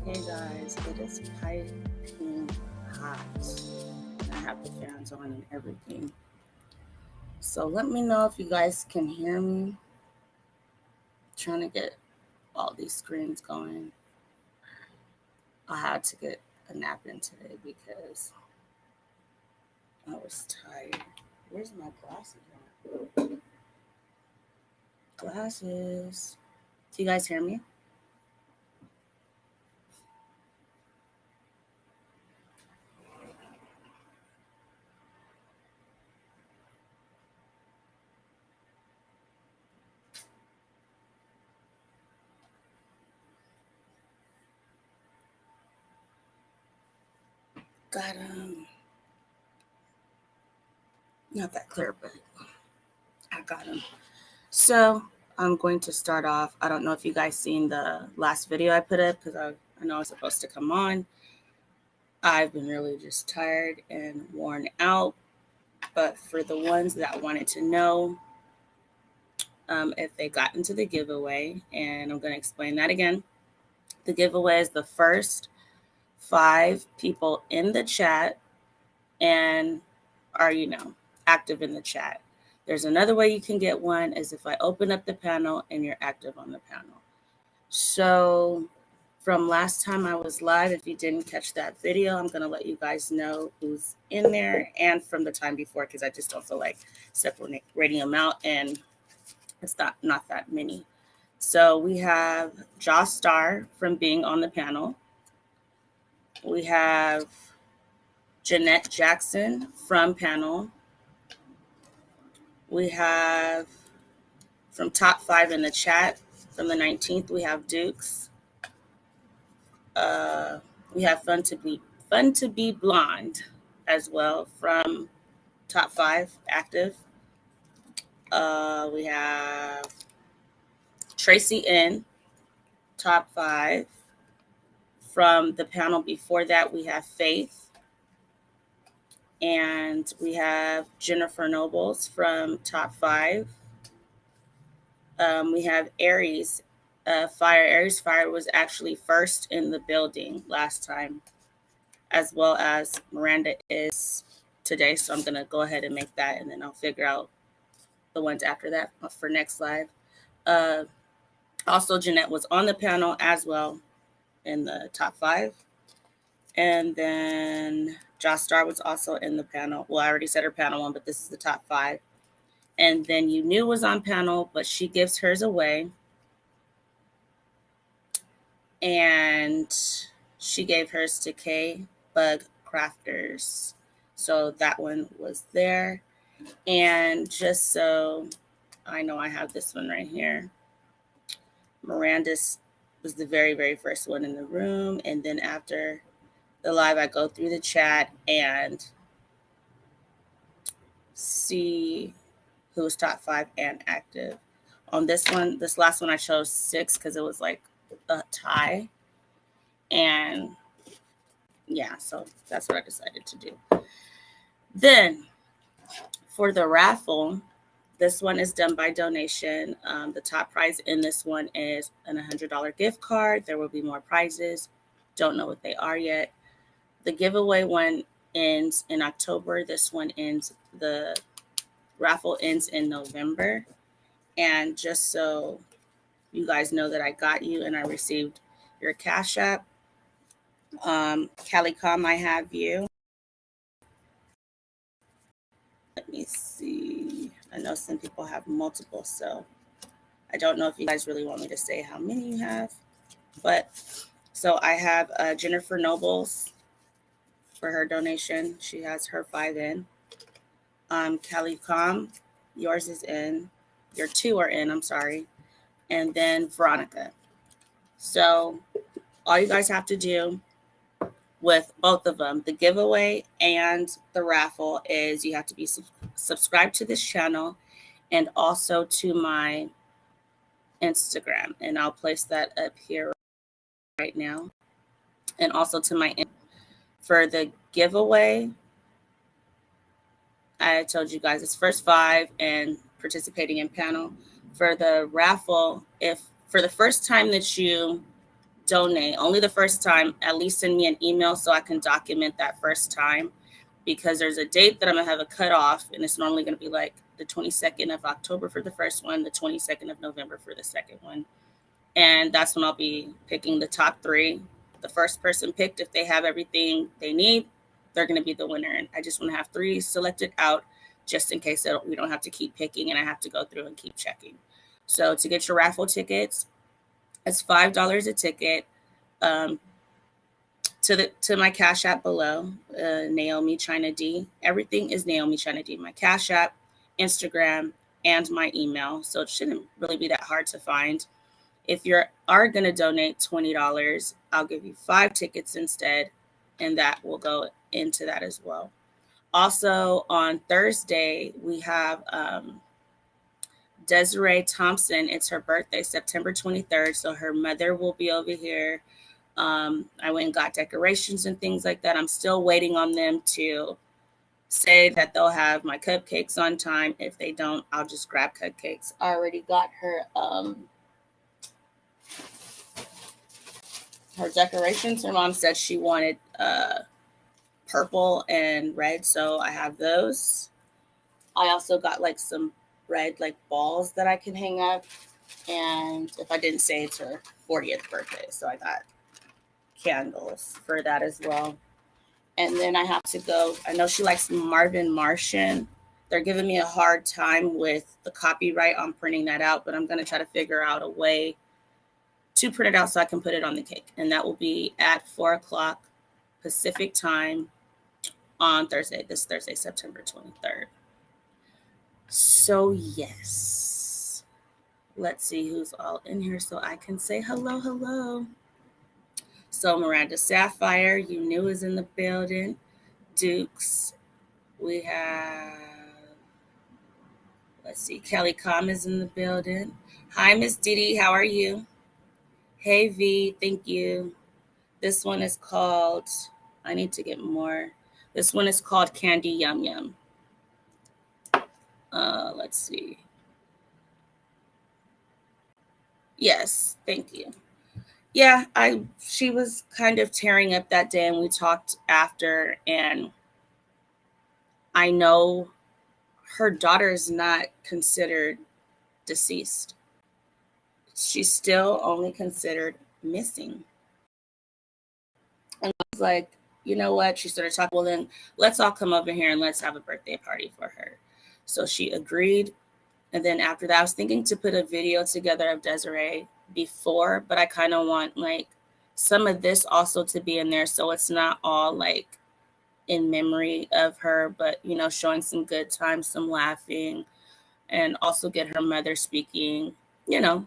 Okay, guys, it is piping hot. I have the fans on and everything. So let me know if you guys can hear me. I'm trying to get all these screens going. I had to get a nap in today because I was tired. Where's my glasses? Glasses. Do you guys hear me? Got not that clear, but I got them. So I'm going to start off. I don't know if you guys seen the last video I put up because I know I was supposed to come on. I've been really just tired and worn out. But for the ones that wanted to know if they got into the giveaway, and I'm going to explain that again. The giveaway is the first 5 people in the chat and are, active in the chat. There's another way you can get one is if I open up the panel and you're active on the panel. So from last time I was live, if you didn't catch that video, I'm going to let you guys know who's in there, and from the time before, because I just don't feel like separating them out, and it's not that many. So we have Josh Starr from being on the panel. We have Jeanette Jackson from panel. We have from top 5 in the chat from the 19th, we have Dukes. We have Fun to Be Blonde as well from top 5 active. We have Tracy N, top 5. From the panel before that, we have Faith. And we have Jennifer Nobles from top 5. We have Aries Fire. Aries Fire was actually first in the building last time, as well as Miranda is today. So I'm going to go ahead and make that, and then I'll figure out the ones after that for next live. Also, Jeanette was on the panel as well in the top 5. And then Josh Starr was also in the panel. Well, I already said her panel 1, but this is the top 5. And then You Knew was on panel, but she gives hers away. And she gave hers to K Bug Crafters. So that one was there. And just so I know, I have this one right here. Miranda's was the very, very first one in the room. And then after the live, I go through the chat and see who's top 5 and active. On this last one, I chose 6 because it was like a tie. And yeah, so that's what I decided to do. Then for the raffle, this one is done by donation. The top prize in this one is an $100 gift card. There will be more prizes. Don't know what they are yet. The giveaway one ends in October. This one ends, the raffle ends in November. And just so you guys know that I got you and I received your Cash App. Calicom, I have you. Let me see. I know some people have multiple, so I don't know if you guys really want me to say how many you have. But so I have Jennifer Nobles for her donation. She has her 5 in. Calicom, yours is in. Your 2 are in, I'm sorry. And then Veronica. So all you guys have to do with both of them, the giveaway and the raffle, is you have to be subscribed to this channel and also to my Instagram. And I'll place that up here right now. And also to my, for the giveaway, I told you guys it's first 5 and participating in panel. For the raffle, if for the first time that you donate, only the first time, at least send me an email so I can document that first time, because there's a date that I'm going to have a cutoff, and it's normally going to be like the 22nd of October for the first one, the 22nd of November for the second one. And that's when I'll be picking the top 3. The first person picked, if they have everything they need, they're going to be the winner. And I just want to have 3 selected out just in case we don't have to keep picking and I have to go through and keep checking. So to get your raffle tickets, it's $5 a ticket. To my Cash App below, Naomi China D. Everything is Naomi China D. My Cash App, Instagram, and my email. So it shouldn't really be that hard to find. If you are going to donate $20, I'll give you 5 tickets instead, and that will go into that as well. Also, on Thursday, we have Desiree Thompson. It's her birthday, September 23rd, so her mother will be over here. I went and got decorations and things like that. I'm still waiting on them to say that they'll have my cupcakes on time. If they don't, I'll just grab cupcakes. I already got her decorations. Her mom said she wanted purple and red, so I have those. I also got like some red like balls that I can hang up. And if I didn't say, it's her 40th birthday, so I got candles for that as well. And then I have to go, I know she likes Marvin Martian. They're giving me a hard time with the copyright on printing that out, but I'm going to try to figure out a way to print it out so I can put it on the cake. And that will be at 4 o'clock Pacific time on Thursday, this Thursday, September 23rd. So yes, let's see who's all in here so I can say hello, hello. So Miranda Sapphire, you knew, is in the building. Dukes, we have, let's see, Kelly Com is in the building. Hi, Miss Didi, how are you? Hey, V, thank you. This one is called, I need to get more. This one is called Candy Yum Yum. Let's see. Yes, thank you. Yeah, she was kind of tearing up that day, and we talked after, and I know her daughter is not considered deceased. She's still only considered missing. And I was like, you know what? She started talking, well, then let's all come over here and let's have a birthday party for her. So she agreed. And then after that, I was thinking to put a video together of Desiree before, but I kind of want like some of this also to be in there, so it's not all like in memory of her, but you know, showing some good times, some laughing, and also get her mother speaking. You know,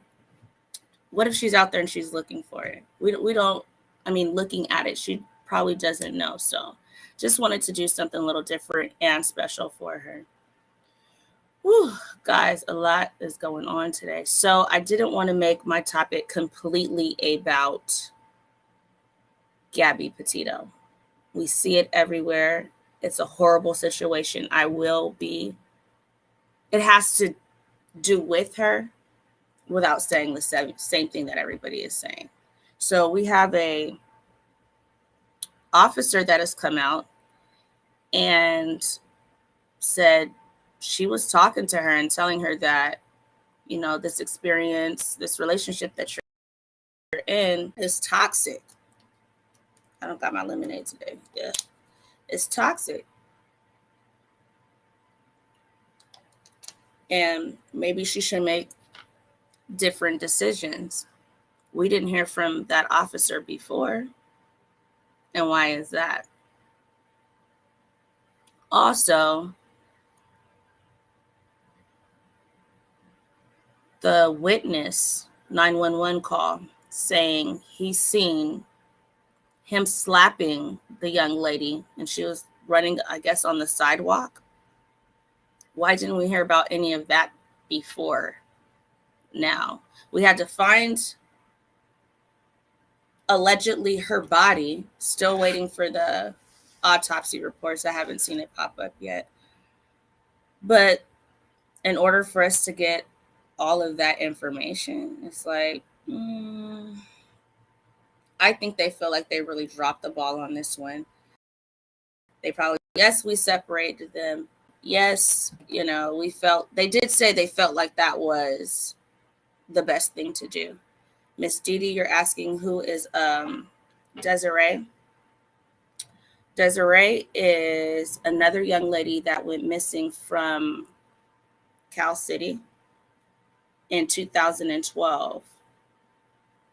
what if she's out there and she's looking for it? We don't, I mean, looking at it, she probably doesn't know. So just wanted to do something a little different and special for her. Whew, guys, a lot is going on today. So I didn't want to make my topic completely about Gabby Petito. We see it everywhere. It's a horrible situation. It has to do with her without saying the same thing that everybody is saying. So we have a officer that has come out and said she was talking to her and telling her that, you know, this experience, this relationship that you're in is toxic. I don't got my lemonade today. Yeah, it's toxic. And maybe she should make different decisions. We didn't hear from that officer before. And why is that? Also, the witness 911 call saying he's seen him slapping the young lady and she was running, I guess, on the sidewalk. Why didn't we hear about any of that before now? We had to find allegedly her body, still waiting for the autopsy reports. I haven't seen it pop up yet. But in order for us to get all of that information, it's like, I think they feel like they really dropped the ball on this one. They probably, yes, we separated them. Yes, you know, they did say they felt like that was the best thing to do. Miss Didi, you're asking who is Desiree. Desiree is another young lady that went missing from Cal City in 2012.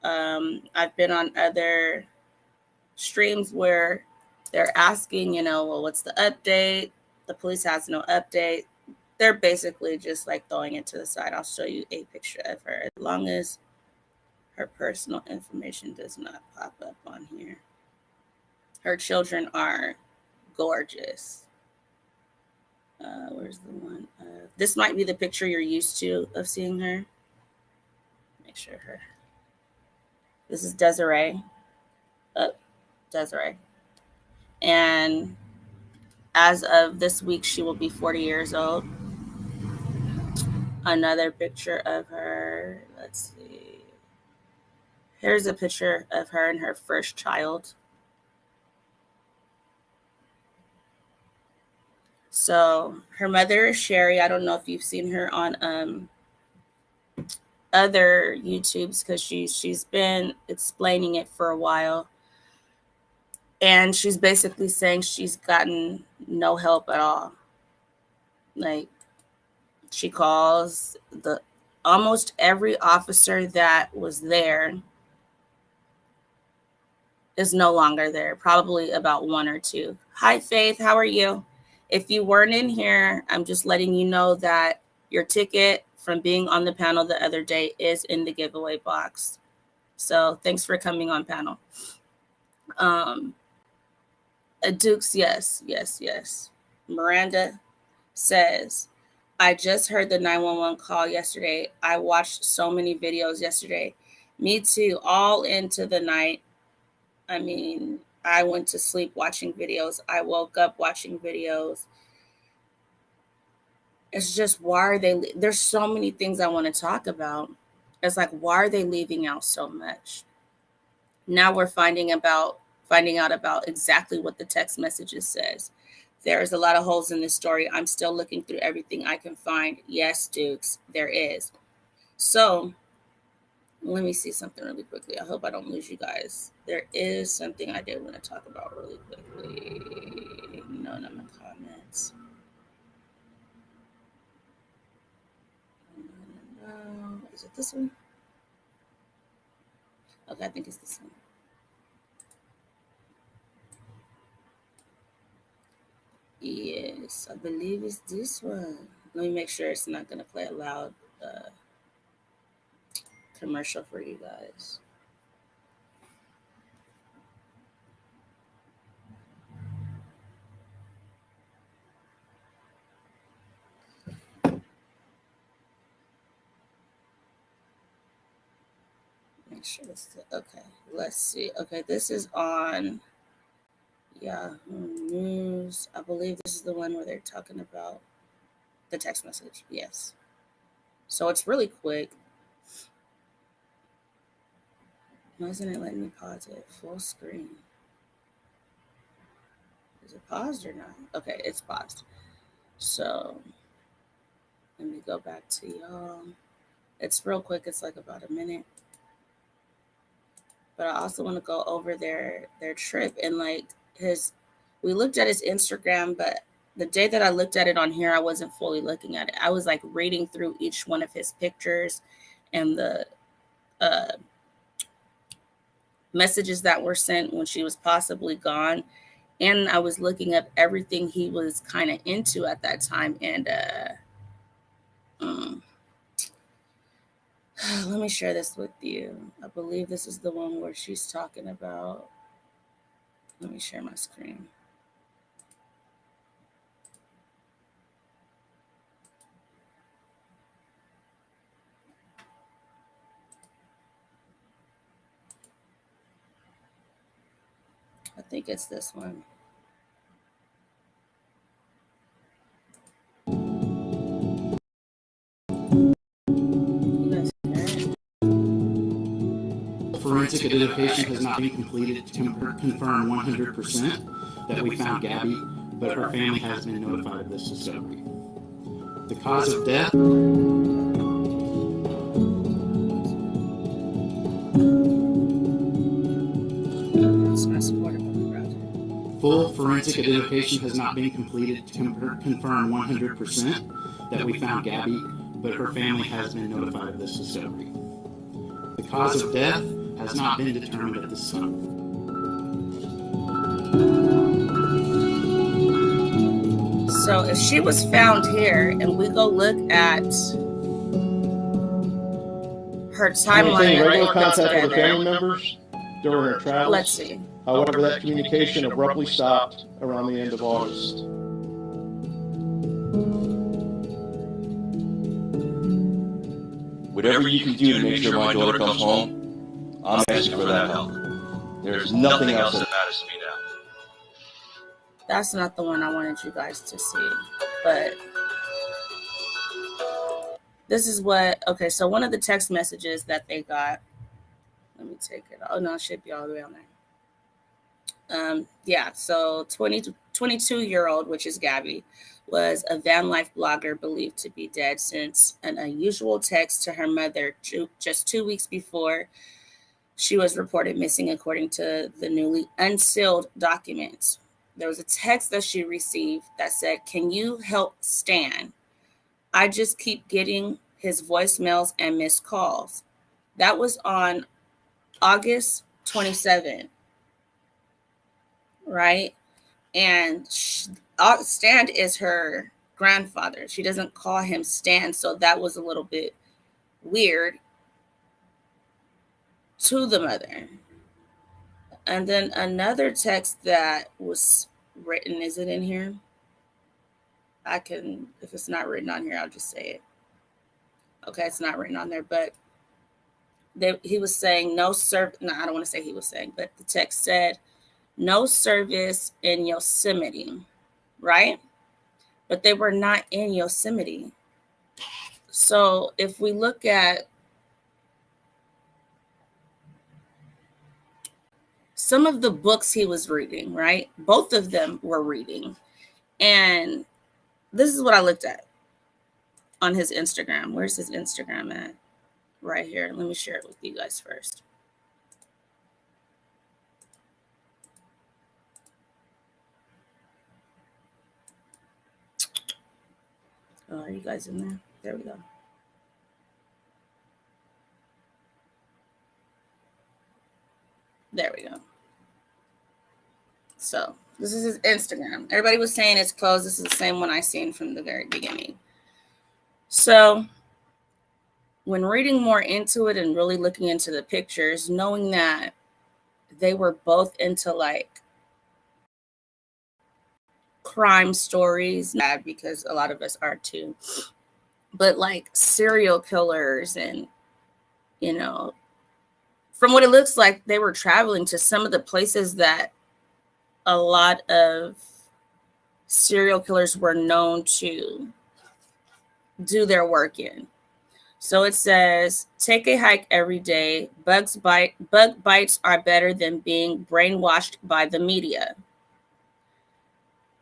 I've been on other streams where they're asking, you know, well, what's the update? The police has no update. They're basically just like throwing it to the side. I'll show you a picture of her as long as her personal information does not pop up on here. Her children are gorgeous. Where's the one? This might be the picture you're used to of seeing her. Make sure her. This is Desiree. Desiree. And as of this week, she will be 40 years old. Another picture of her. Let's see. Here's a picture of her and her first child. So her mother is Sherry. I don't know if you've seen her on other YouTubes because she's been explaining it for a while. And she's basically saying she's gotten no help at all. Like, she calls almost every officer that was there is no longer there, probably about one or two. Hi, Faith, how are you? If you weren't in here, I'm just letting you know that your ticket from being on the panel the other day is in the giveaway box. So thanks for coming on panel. Dukes, yes. Miranda says, I just heard the 911 call yesterday. I watched so many videos yesterday. Me too, all into the night. I mean, I went to sleep watching videos. I woke up watching videos. It's just, why are they, there's so many things I want to talk about. It's like, why are they leaving out so much? Now we're finding out about exactly what the text messages says. There's a lot of holes in this story. I'm still looking through everything I can find. Yes, Dukes, there is. So let me see something really quickly. I hope I don't lose you guys. There is something I did want to talk about really quickly. No, not my comments. No. Is it this one? Okay, I think it's this one. Yes, I believe it's this one. Let me make sure it's not going to play a loud commercial for you guys. Make sure it's okay. Let's see. Okay, this is on Yahoo News. I believe this is the one where they're talking about the text message. Yes. So it's really quick. Why isn't it letting me pause it? Full screen. Is it paused or not? Okay, it's paused. So let me go back to y'all. It's real quick. It's like about a minute. But I also want to go over their trip and like we looked at his Instagram, but the day that I looked at it on here, I wasn't fully looking at it. I was like reading through each one of his pictures and the messages that were sent when she was possibly gone. And I was looking up everything he was kind of into at that time. And let me share this with you. I believe this is the one where she's talking about. Let me share my screen. I think it's this one. forensic identification has not been completed to confirm 100% that we found Gabby, but her family has been notified of this discovery. The cause of death. Full forensic identification has not been completed to confirm 100% that we found Gabby, but her family has been notified of this discovery. The cause of death has not been determined at this time. So if she was found here and we go look at her timeline, regular contact with her family members during her travels. Let's see. However, that communication abruptly stopped around the end of August. Whatever you can do to make sure my daughter comes home, I'm asking for that help. There's nothing else that matters to me now. That's not the one I wanted you guys to see, but this is what, okay, so one of the text messages that they got, let me take it. Oh, no, it should be all the way on there. Yeah, so 22-year-old, which is Gabby, was a van life blogger believed to be dead since an unusual text to her mother just 2 weeks before she was reported missing, according to the newly unsealed documents. There was a text that she received that said, "Can you help Stan? I just keep getting his voicemails and missed calls." That was on August 27th. Right? And Stan is her grandfather. She doesn't call him Stan, so that was a little bit weird to the mother. And then another text that was written, is it in here? I can, if it's not written on here, I'll just say it. Okay, it's not written on there, but he was saying no service. No, I don't want to say he was saying, but the text said, "No service in Yosemite," right? But they were not in Yosemite. So if we look at some of the books he was reading, right? Both of them were reading. And this is what I looked at on his Instagram. Where's his Instagram at? Right here. Let me share it with you guys first. Oh, are you guys in there? There we go. There we go. So this is his Instagram. Everybody was saying it's closed. This is the same one I seen from the very beginning. So when reading more into it and really looking into the pictures, knowing that they were both into like crime stories, because a lot of us are too, but like serial killers, and you know, from what it looks like, they were traveling to some of the places that a lot of serial killers were known to do their work in. So it says, "Take a hike every day. Bug bites are better than being brainwashed by the media.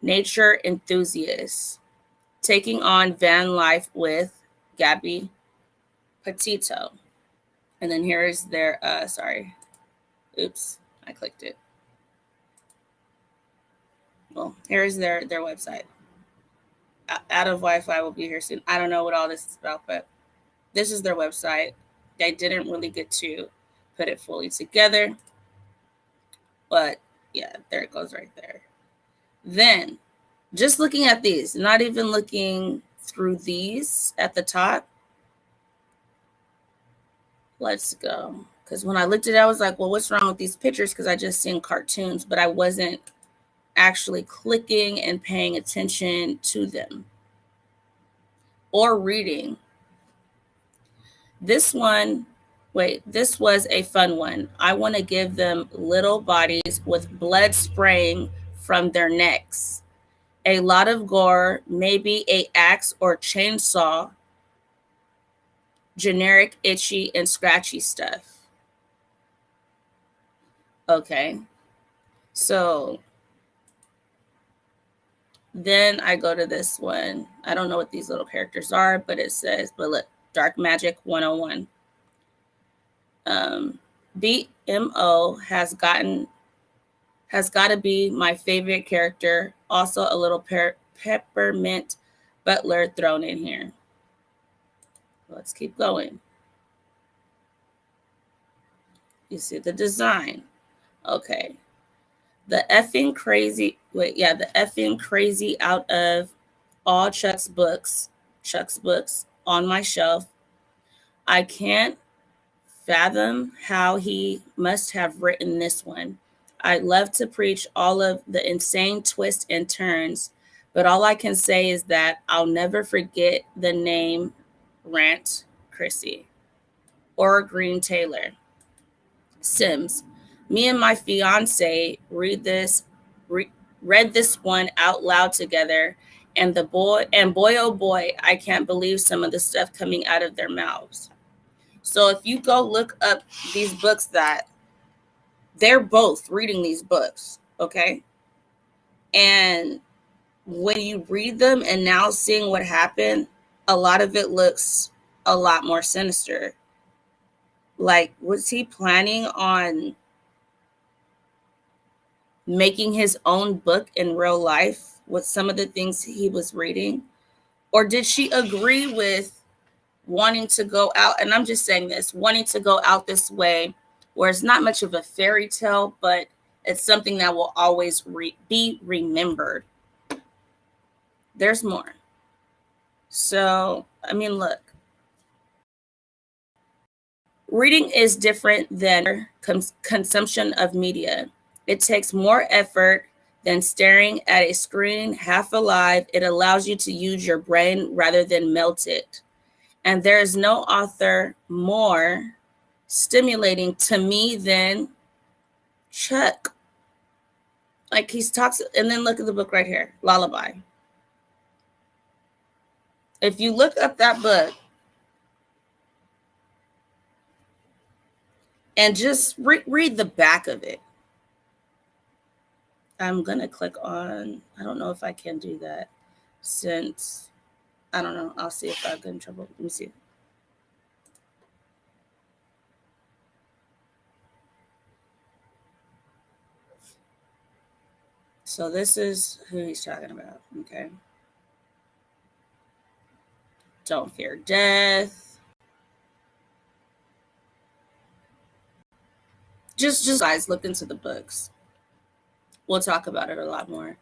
Nature enthusiasts. Taking on van life with Gabby Petito." And then here is their, sorry. Oops, I clicked it. Well, here's their website. Out of Wi-Fi will be here soon. I don't know what all this is about, but this is their website. They didn't really get to put it fully together. But yeah, there it goes right there. Then, just looking at these, not even looking through these at the top. Let's go. Because when I looked at it, I was like, well, what's wrong with these pictures? Because I just seen cartoons, but I wasn't actually clicking and paying attention to them or reading. This one, this was a fun one. "I want to give them little bodies with blood spraying from their necks. A lot of gore, maybe a axe or chainsaw. Generic, itchy, and scratchy stuff." Okay. So then I go to this one. I don't know what these little characters are, but it says, but look, Dark Magic 101. BMO has got to be my favorite character. Also a little peppermint butler thrown in here. Let's keep going. You see the design. Okay. The effing crazy out of all Chuck's books on my shelf. I can't fathom how he must have written this one. I love to preach all of the insane twists and turns, but all I can say is that I'll never forget the name Rant Chrissy or Green Taylor. Sims. Me and my fiance read this one out loud together, and boy oh boy, I can't believe some of the stuff coming out of their mouths. So if you go look up these books, that they're both reading these books, okay? And when you read them and now seeing what happened, a lot of it looks a lot more sinister. Like, was he planning on making his own book in real life with some of the things he was reading? Or did she agree with wanting to go out, and I'm just saying this, wanting to go out this way where it's not much of a fairy tale, but it's something that will always be remembered? There's more. So, I mean, look, reading is different than consumption of media. It takes more effort than staring at a screen half alive. It allows you to use your brain rather than melt it. And there is no author more stimulating to me than Chuck. Like, he talks, and then look at the book right here, Lullaby. If you look up that book and just read the back of it. I'm going to click on, I don't know if I can do that since, I don't know. I'll see if I get in trouble. Let me see. So this is who he's talking about, okay? Don't fear death. Just guys, look into the books. We'll talk about it a lot more. I'm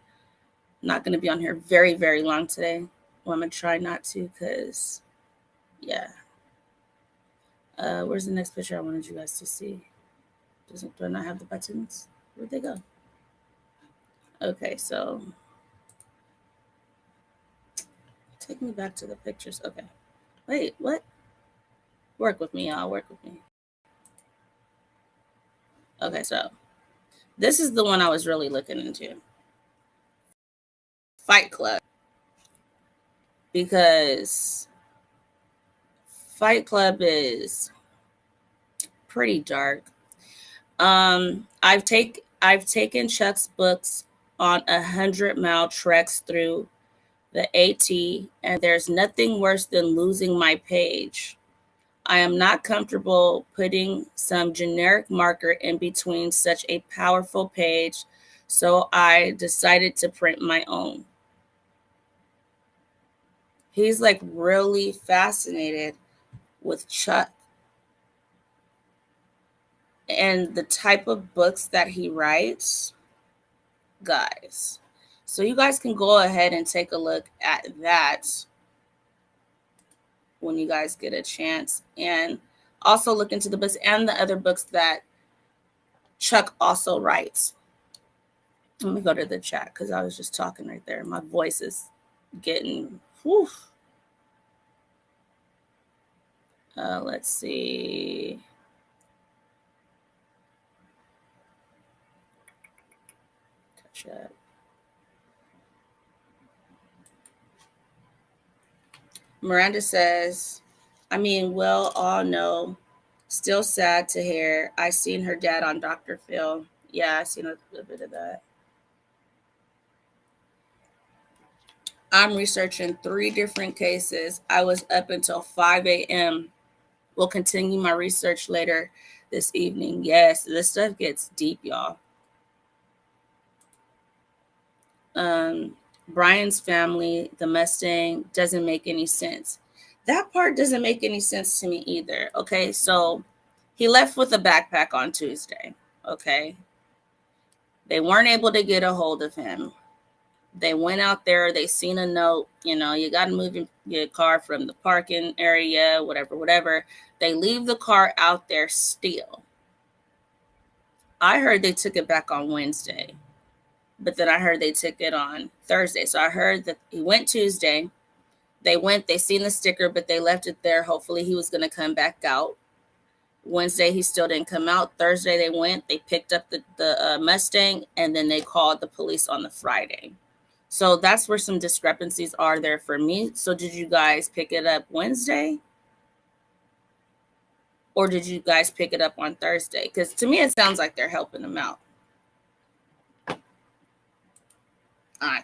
not going to be on here very, very long today. Well, I'm going to try not to, because, yeah. Where's the next picture I wanted you guys to see? Do I not have the buttons? Where'd they go? Okay, so take me back to the pictures. Okay. Wait, what? Work with me, y'all. Work with me. Okay, so this is the one I was really looking into. Fight Club. Because Fight Club is pretty dark. I've taken Chuck's books on 100-mile treks through the AT, and there's nothing worse than losing my page. I am not comfortable putting some generic marker in between such a powerful page, so I decided to print my own. He's like really fascinated with Chuck and the type of books that he writes, guys. So you guys can go ahead and take a look at that when you guys get a chance, and also look into the books and the other books that Chuck also writes. Let me go to the chat because I was just talking right there. My voice is getting, whew. Let's see. Touch that. Miranda says, I mean, we'll all know. Still sad to hear. I seen her dad on Dr. Phil. Yeah, I seen a bit of that. I'm researching 3 different cases. I was up until 5 a.m. We'll continue my research later this evening. Yes, this stuff gets deep, y'all. Brian's family, the Mustang, doesn't make any sense. That part doesn't make any sense to me either. Okay, so he left with a backpack on Tuesday. Okay, they weren't able to get a hold of him. They went out there, they seen a note, you know, you got to move your car from the parking area, whatever. They leave the car out there still. I heard they took it back on Wednesday, but then I heard they took it on Thursday. So I heard that he went Tuesday. They seen the sticker, but they left it there. Hopefully he was going to come back out. Wednesday, he still didn't come out. Thursday, they went, they picked up the Mustang, and then they called the police on the Friday. So that's where some discrepancies are there for me. So did you guys pick it up Wednesday? Or did you guys pick it up on Thursday? Because to me, it sounds like they're helping them out. I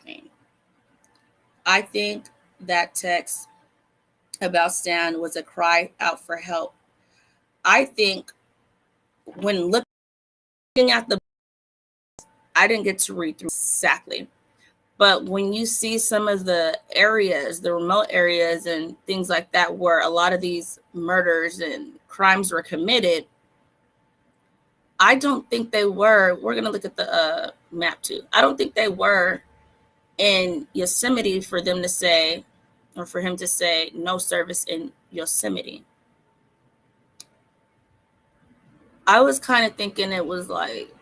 think that text about Stan was a cry out for help. I think when looking at I didn't get to read through exactly. But when you see some of the areas, the remote areas and things like that, where a lot of these murders and crimes were committed, I don't think they were. We're going to look at the map too. I don't think they were in Yosemite for them to say, or for him to say, no service in Yosemite. I was kind of thinking it was like,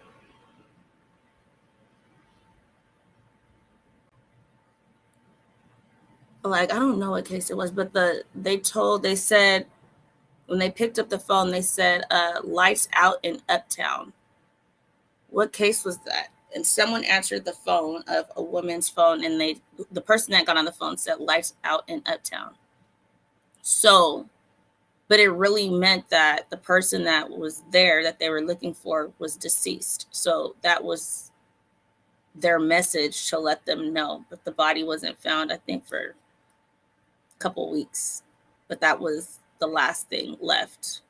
I don't know what case it was, but they said when they picked up the phone, they said lights out in Uptown. What case was that? And someone answered the phone of a woman's phone, and the person that got on the phone said lights out in Uptown. So, but it really meant that the person that was there that they were looking for was deceased. So that was their message to let them know. But the body wasn't found, I think, for couple weeks, but that was the last thing left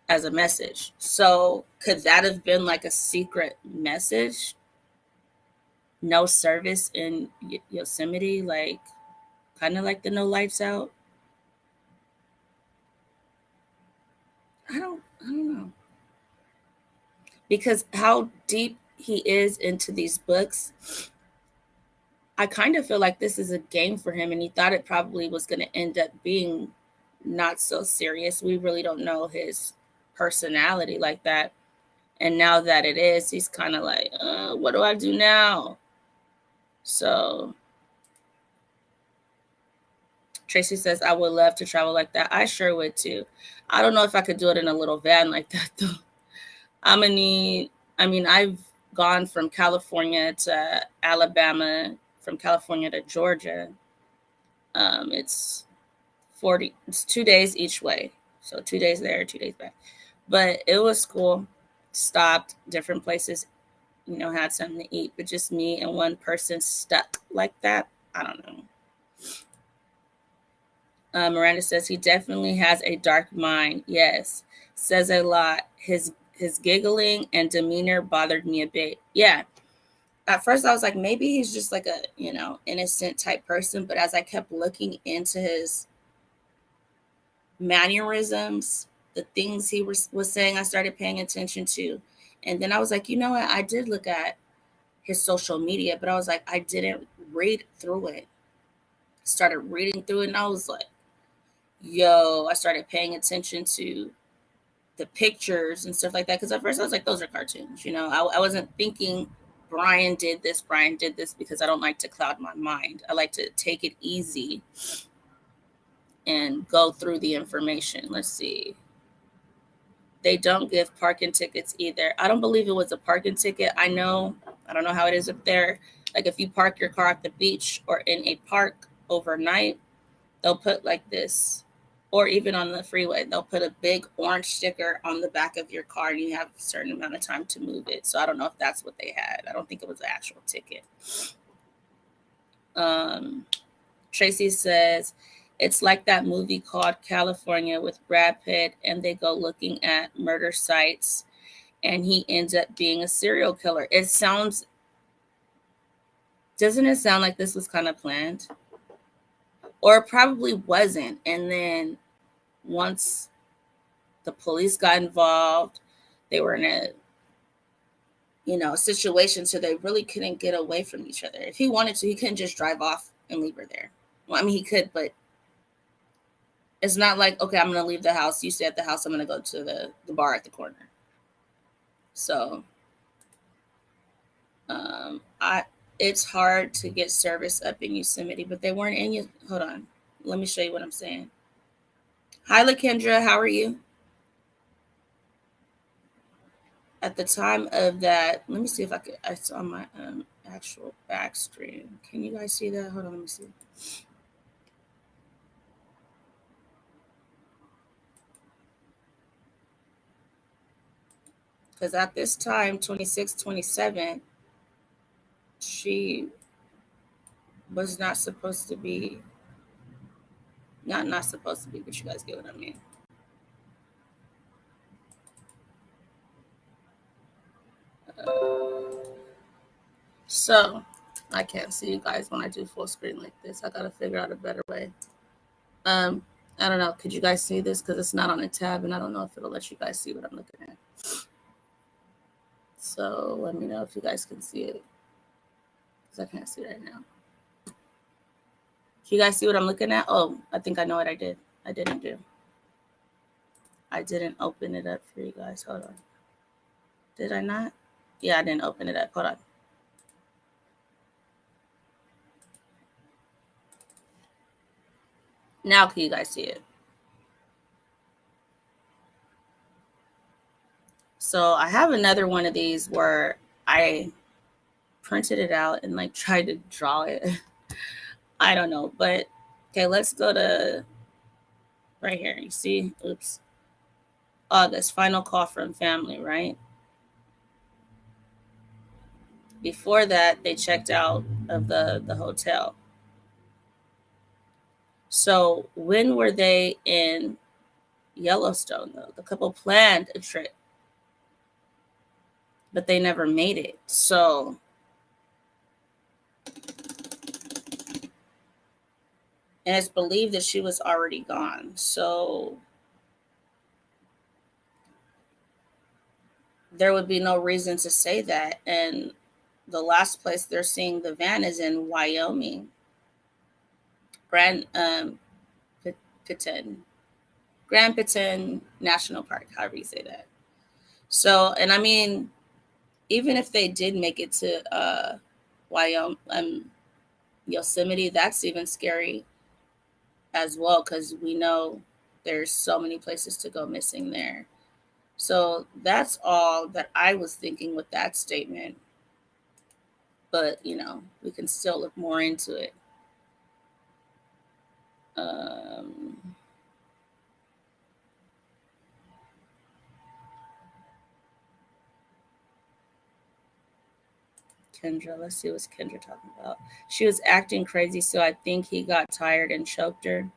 as a message. So could that have been like a secret message? No service in Yosemite, like kind of like the no lights out. I don't know, because how deep he is into these books, I kind of feel like this is a game for him, and he thought it probably was going to end up being not so serious. We really don't know his personality like that. And now that it is, he's kind of like, what do I do now? So Tracy says, I would love to travel like that. I sure would too. I don't know if I could do it in a little van like that though. I've gone from California to Alabama, from California to Georgia. It's 2 days each way. So 2 days there, 2 days back. But it was cool. Stopped different places, had something to eat, but just me and one person stuck like that. I don't know. Miranda says he definitely has a dark mind. Yes. Says a lot. His giggling and demeanor bothered me a bit. Yeah. At first I was like, maybe he's just like a, innocent type person. But as I kept looking into his mannerisms, the things he was saying, I started paying attention to. And then I was like, you know what? I did look at his social media, but I was like, I didn't read through it. Started reading through it, and I was like, I started paying attention to the pictures and stuff like that. Because at first I was like, those are cartoons. I wasn't thinking Brian did this, because I don't like to cloud my mind. I like to take it easy and go through the information. Let's see. They don't give parking tickets either. I don't believe it was a parking ticket. I don't know how it is up there. Like if you park your car at the beach or in a park overnight, they'll put like this or even on the freeway, they'll put a big orange sticker on the back of your car and you have a certain amount of time to move it. So I don't know if that's what they had. I don't think it was an actual ticket. Tracy says, it's like that movie called California with Brad Pitt, and they go looking at murder sites and he ends up being a serial killer. Doesn't it sound like this was kind of planned? Or it probably wasn't. And then once the police got involved, they were in a situation, so they really couldn't get away from each other. If he wanted to, he couldn't just drive off and leave her there. Well, I mean, he could, but it's not like, okay, I'm going to leave the house. You stay at the house. I'm going to go to the bar at the corner. So it's hard to get service up in Yosemite, but they weren't in you. Hold on. Let me show you what I'm saying. Hi, LaKendra. How are you? At the time of that, let me see if I saw my actual back stream. Can you guys see that? Hold on, let me see. Because at this time, 26, 27, she was not supposed to be, not supposed to be, but you guys get what I mean. So I can't see you guys when I do full screen like this. I gotta figure out a better way. I don't know. Could you guys see this? Because it's not on a tab, and I don't know if it'll let you guys see what I'm looking at. So let me know if you guys can see it, because I can't see it right now. Can you guys see what I'm looking at? Oh, I think I know what I did. I didn't open it up for you guys. Hold on. Did I not? Yeah, I didn't open it up. Hold on. Now can you guys see it? So I have another one of these where I printed it out and like tried to draw it. I don't know, but okay, let's go to right here. You see, oops. August, final call from family, right? Before that, they checked out of the hotel. So when were they in Yellowstone, though? The couple planned a trip, but they never made it. So and it's believed that she was already gone. So there would be no reason to say that. And the last place they're seeing the van is in Wyoming. Grand Teton National Park, however you say that. So, and I mean, even if they did make it to Wyoming, Yosemite, that's even scary as well, because we know there's so many places to go missing there. So that's all that I was thinking with that statement. But, we can still look more into it. Kendra, let's see what's Kendra talking about. She was acting crazy, so I think he got tired and choked her.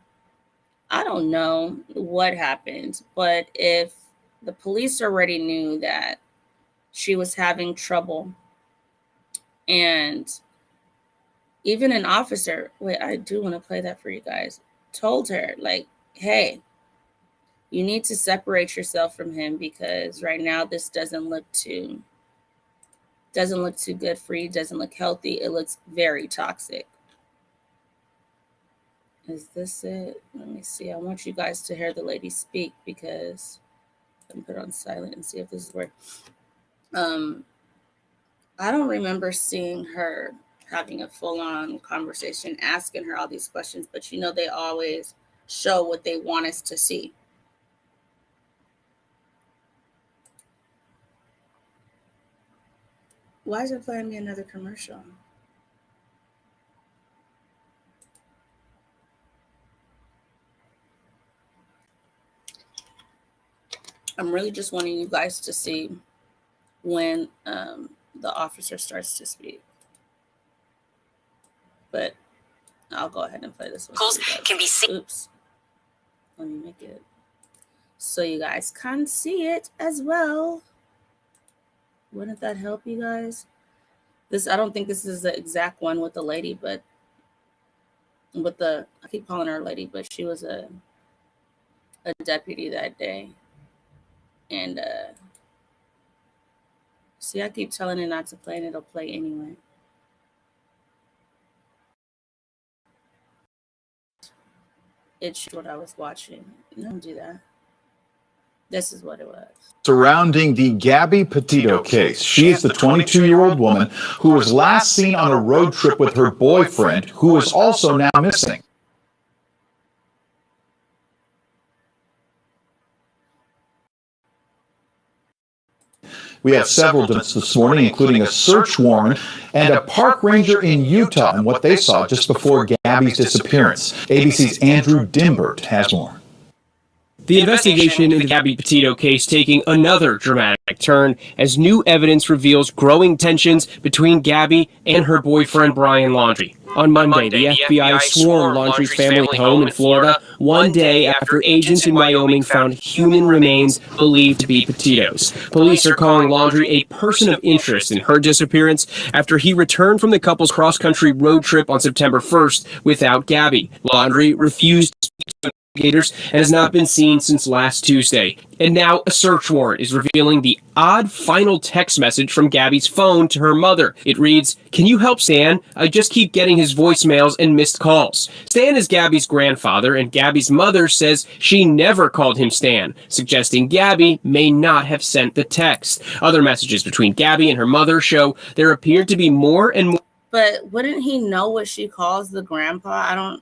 I don't know what happened, but if the police already knew that she was having trouble, and even an officer, wait, I do want to play that for you guys, told her, like, hey, you need to separate yourself from him, because right now this doesn't look too good for you, doesn't look healthy, it looks very toxic. Is this it? Let me see. I want you guys to hear the lady speak, because let me put it on silent and see if this is where. I don't remember seeing her having a full-on conversation, asking her all these questions, but they always show what they want us to see. Why is it playing me another commercial? I'm really just wanting you guys to see when the officer starts to speak. But I'll go ahead and play this one. Can be seen. Oops. Let me make it so you guys can see it as well. Wouldn't that help you guys? I don't think this is the exact one with the lady, but I keep calling her a lady, but she was a deputy that day. And see, I keep telling it not to play and it'll play anyway. It's what I was watching. Don't do that. This is what it was. Surrounding the Gabby Petito case. She is the 22-year-old woman who was last seen on a road trip with her boyfriend, who is also now missing. We have several deaths this morning, including a search warrant and a park ranger in Utah and what they saw just before Gabby's disappearance. ABC's Andrew Dimbert has more. The investigation into the Gabby Petito case taking another dramatic turn as new evidence reveals growing tensions between Gabby and her boyfriend Brian Laundrie. On Monday, the FBI swarmed Laundrie's family home in Florida, one day after agents in Wyoming found human remains believed to be Petito's. Police are calling Laundrie a person of interest in her disappearance after he returned from the couple's cross-country road trip on September 1st without Gabby. Laundrie refused to speak to investigators and has not been seen since last Tuesday. And now a search warrant is revealing the odd final text message from Gabby's phone to her mother. It reads, "Can you help Stan? I just keep getting his voicemails and missed calls." Stan is Gabby's grandfather, and Gabby's mother says she never called him Stan, suggesting Gabby may not have sent the text. Other messages between Gabby and her mother show there appeared to be more and more. But wouldn't he know what she calls the grandpa?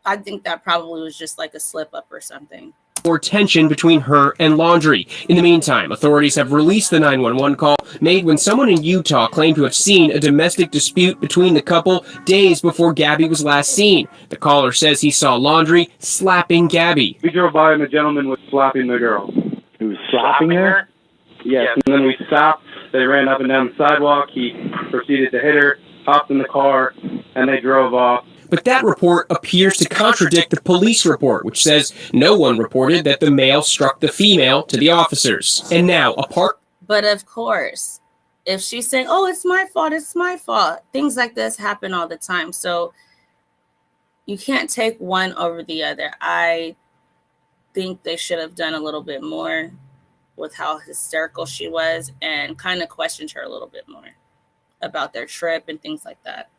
I think that probably was just like a slip up or something. More tension between her and Laundrie. In the meantime, authorities have released the 911 call made when someone in Utah claimed to have seen a domestic dispute between the couple days before Gabby was last seen. The caller says he saw Laundrie slapping Gabby. We drove by and the gentleman was slapping the girl. He was slapping her? Yes, and then we stopped. They ran up and down the sidewalk. He proceeded to hit her, hopped in the car, and they drove off. But that report appears to contradict the police report, which says no one reported that the male struck the female to the officers. And now, But of course, if she's saying, "Oh, it's my fault," things like this happen all the time. So you can't take one over the other. I think they should have done a little bit more with how hysterical she was and kind of questioned her a little bit more about their trip and things like that.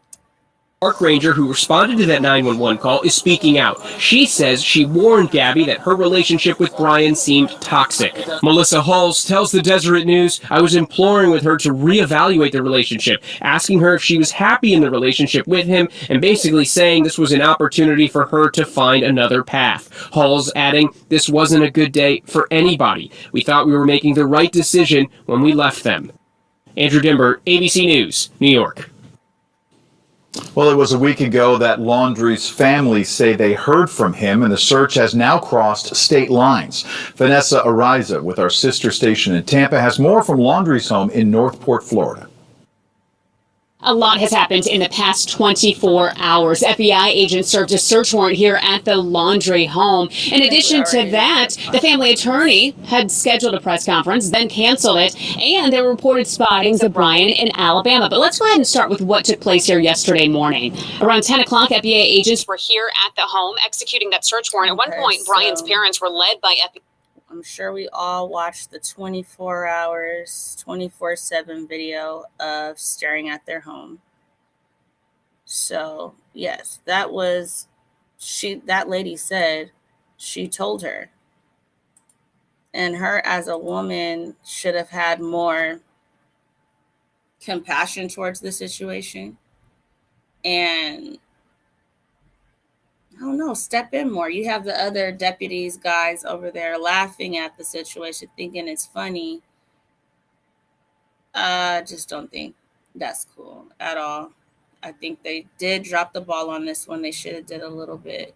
park ranger who responded to that 911 call is speaking out. She says she warned Gabby that her relationship with Brian seemed toxic. Melissa Halls tells the Deseret News, "I was imploring with her to reevaluate the relationship, asking her if she was happy in the relationship with him, and basically saying this was an opportunity for her to find another path." Halls adding, "This wasn't a good day for anybody. We thought we were making the right decision when we left them." Andrew Dimber, ABC News, New York. Well, it was a week ago that Laundrie's family say they heard from him, and the search has now crossed state lines. Vanessa Ariza with our sister station in Tampa has more from Laundrie's home in Northport, Florida. A lot has happened in the past 24 hours. FBI agents served a search warrant here at the Laundrie home. In addition to that, the family attorney had scheduled a press conference, then canceled it, and there were reported spottings of Brian in Alabama. But let's go ahead and start with what took place here yesterday morning. Around 10 o'clock, FBI agents were here at the home executing that search warrant. At one point, Brian's parents were led by FBI. I'm sure we all watched the 24 hours, 24/7 video of staring at their home. So, yes, that lady said she told her. And her as a woman should have had more compassion towards the situation. And I don't know, step in more. You have the other deputies, guys over there laughing at the situation, thinking it's funny. I just don't think that's cool at all. I think they did drop the ball on this one. They should have did a little bit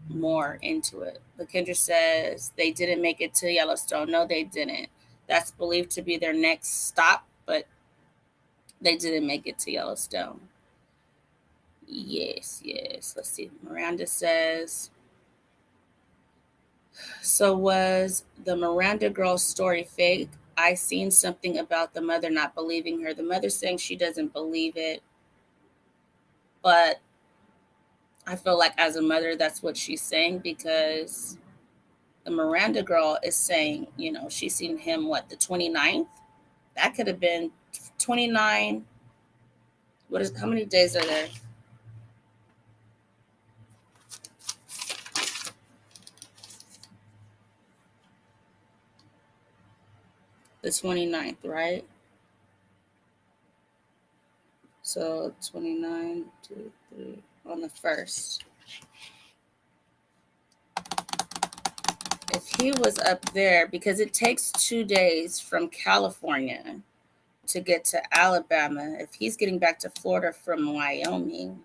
more into it. LaKendra says they didn't make it to Yellowstone. No, they didn't. That's believed to be their next stop, but they didn't make it to Yellowstone. Yes. Let's see. Miranda says, so was the Miranda girl's story fake? I seen something about the mother not believing her. The mother saying she doesn't believe it. But I feel like as a mother, that's what she's saying, because the Miranda girl is saying, she's seen him, the 29th? That could have been 29. How many days are there? The 29th, right? So 29, 2, 3, on the 1st. If he was up there, because it takes 2 days from California to get to Alabama, if he's getting back to Florida from Wyoming,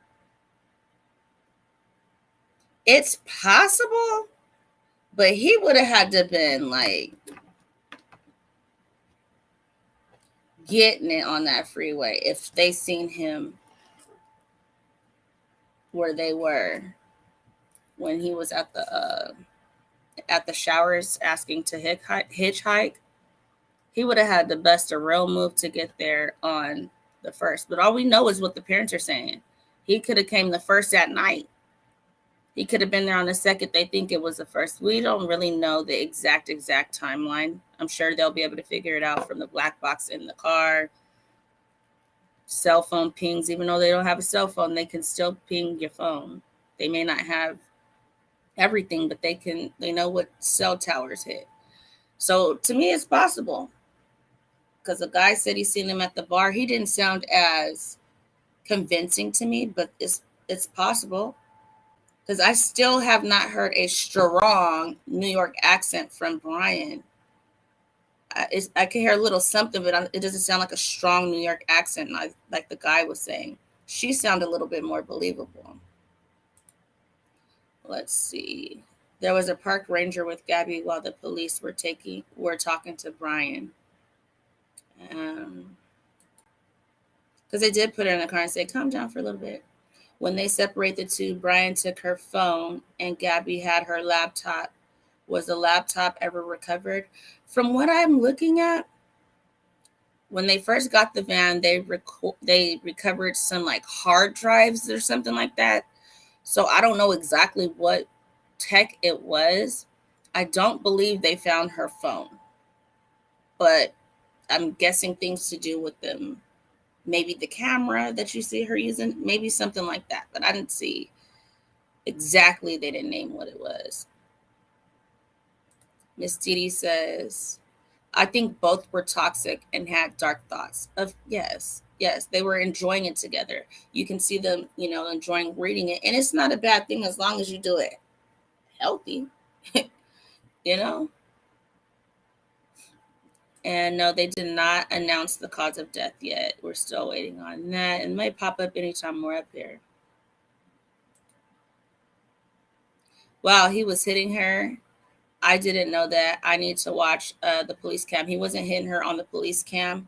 it's possible, but he would have had to have been getting it on that freeway if they seen him where they were when he was at the showers asking to hitchhike. He would have had to bust a real move to get there on the 1st. But all we know is what the parents are saying. He could have came the 1st at night. He could have been there on the 2nd. They think it was the 1st. We don't really know the exact timeline. I'm sure they'll be able to figure it out from the black box in the car. Cell phone pings, even though they don't have a cell phone, they can still ping your phone. They may not have everything, but they know what cell towers hit. So to me, it's possible, because the guy said he's seen him at the bar. He didn't sound as convincing to me, but it's possible, because I still have not heard a strong New York accent from Brian. I can hear a little something, but it doesn't sound like a strong New York accent like the guy was saying. She sounded a little bit more believable. Let's see. There was a park ranger with Gabby while the police were talking to Brian. Because they did put her in the car and say, calm down for a little bit. When they separate the two, Brian took her phone and Gabby had her laptop. Was the laptop ever recovered? From what I'm looking at, when they first got the van, they recovered some hard drives or something like that. So I don't know exactly what tech it was. I don't believe they found her phone, but I'm guessing things to do with them. Maybe the camera that you see her using, maybe something like that. But I didn't see exactly. They didn't name what it was. Miss Didi says, I think both were toxic and had dark thoughts. Yes, they were enjoying it together. You can see them, enjoying reading it. And it's not a bad thing as long as you do it healthy, And no, they did not announce the cause of death yet. We're still waiting on that. It might pop up anytime we're up here. Wow, he was hitting her. I didn't know that. I need to watch the police cam. He wasn't hitting her on the police cam.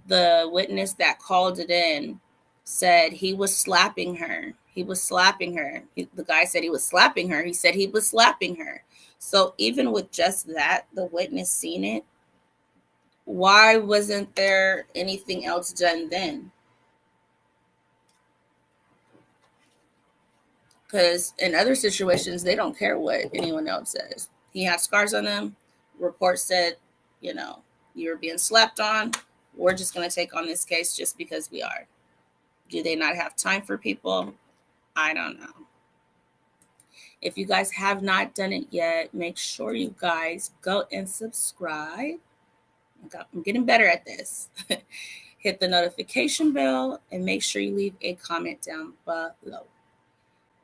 The witness that called it in said he was slapping her. The guy said he was slapping her. He said he was slapping her. So even with just that, the witness seen it. Why wasn't there anything else done then? Because in other situations, they don't care what anyone else says. He has scars on him. Report said, you were being slapped on. We're just going to take on this case just because we are. Do they not have time for people? I don't know. If you guys have not done it yet, make sure you guys go and subscribe. I'm getting better at this. Hit the notification bell and make sure you leave a comment down below.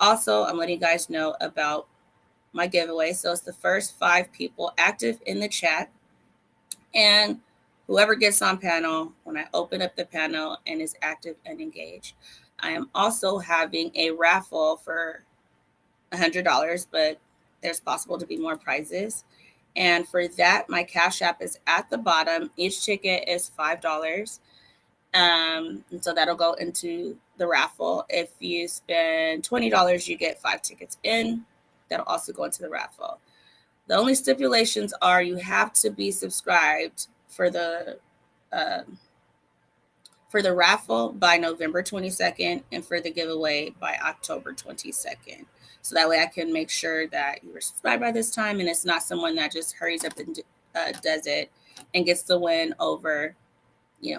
Also, I'm letting you guys know about my giveaway. So it's the first 5 people active in the chat. And whoever gets on panel, when I open up the panel and is active and engaged. I am also having a raffle for $100, but there's possible to be more prizes. And for that, my Cash App is at the bottom. Each ticket is $5. And so that'll go into the raffle. If you spend $20, you get 5 tickets in. That'll also go into the raffle. The only stipulations are you have to be subscribed for the raffle by November 22nd and for the giveaway by October 22nd. So that way I can make sure that you were subscribed by this time and it's not someone that just hurries up and does it and gets the win over,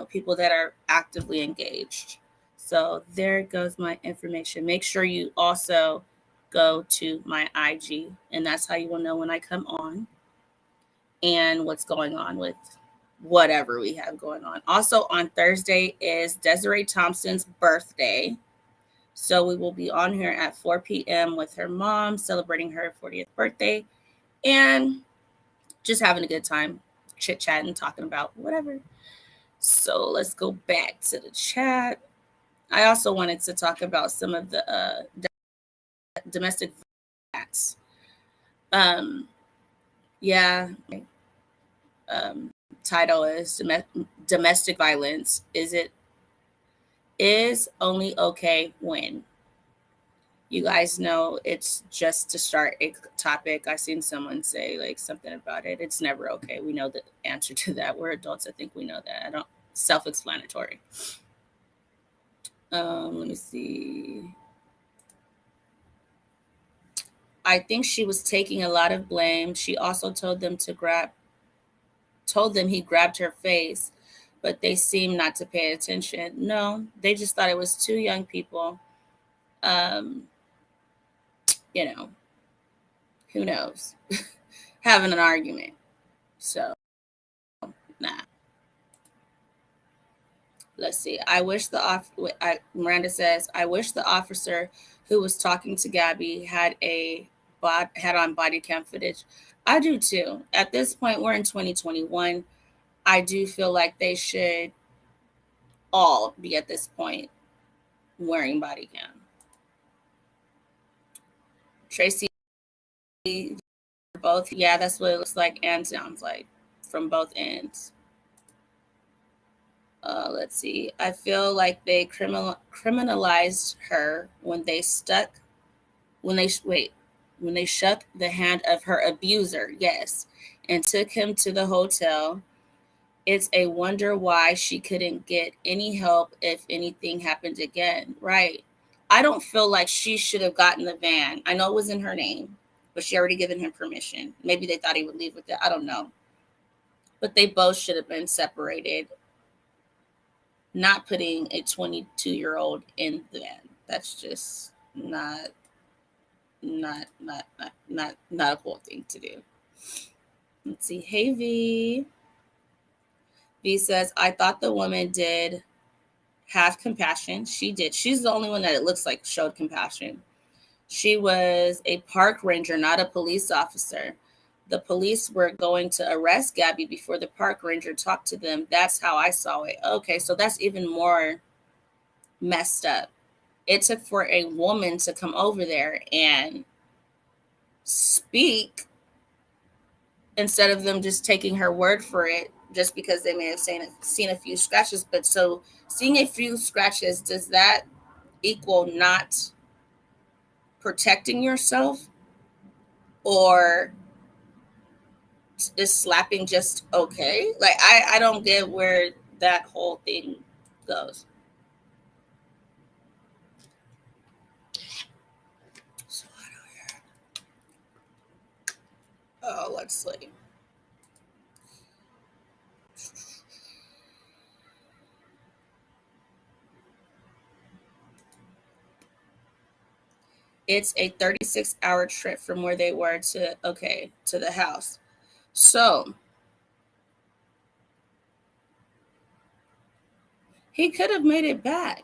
people that are actively engaged. So there goes my information. Make sure you also go to my IG, and that's how you will know when I come on and what's going on with whatever we have going on. Also on Thursday is Desiree Thompson's birthday. So we will be on here at 4 p.m. with her mom, celebrating her 40th birthday and just having a good time, chit-chatting, talking about whatever. So let's go back to the chat. I also wanted to talk about some of the domestic acts. Title is domestic violence. Is only okay when. You guys know it's just to start a topic. I've seen someone say like something about it. It's never okay. We know the answer to that. We're adults. I think we know that. Self-explanatory. Let me see. I think she was taking a lot of blame. She also told them he grabbed her face, but they seemed not to pay attention. No, they just thought it was two young people. Who knows? Having an argument. So, nah. Let's see. Miranda says, I wish the officer who was talking to Gabby had on body cam footage. I do too. At this point, we're in 2021. I do feel like they should all be at this point wearing body cam. Tracy, both. Yeah, that's what it looks like and sounds like from both ends. Let's see. I feel like they criminalized her when they shook the hand of her abuser. Yes, and took him to the hotel. It's a wonder why she couldn't get any help if anything happened again. Right. I don't feel like she should have gotten the van. I know it was in her name, but she already given him permission. Maybe they thought he would leave with it. I don't know. But they both should have been separated. Not putting a 22-year-old in the van. That's just not a cool thing to do. Let's see. Hey, V. V says, I thought the woman did have compassion. She did. She's the only one that it looks like showed compassion. She was a park ranger, not a police officer. The police were going to arrest Gabby before the park ranger talked to them. That's how I saw it. Okay, so that's even more messed up. It took for a woman to come over there and speak instead of them just taking her word for it just because they may have seen a few scratches. But so seeing a few scratches, does that equal not protecting yourself? Or is slapping just okay? Like, I don't get where that whole thing goes. So I don't hear. Oh, let's see. It's a 36-hour trip from where they were to the house. So he could have made it back.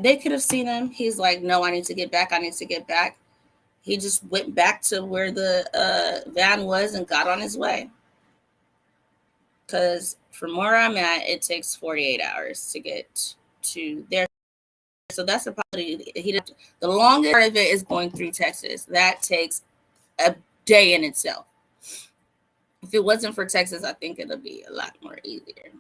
They could have seen him. He's like, no, I need to get back. He just went back to where the van was and got on his way. Because from where I'm at, it takes 48 hours to get to there. So that's a possibility. The longest part of it is going through Texas. That takes a day in itself. If it wasn't for Texas, I think it'll be a lot more easier.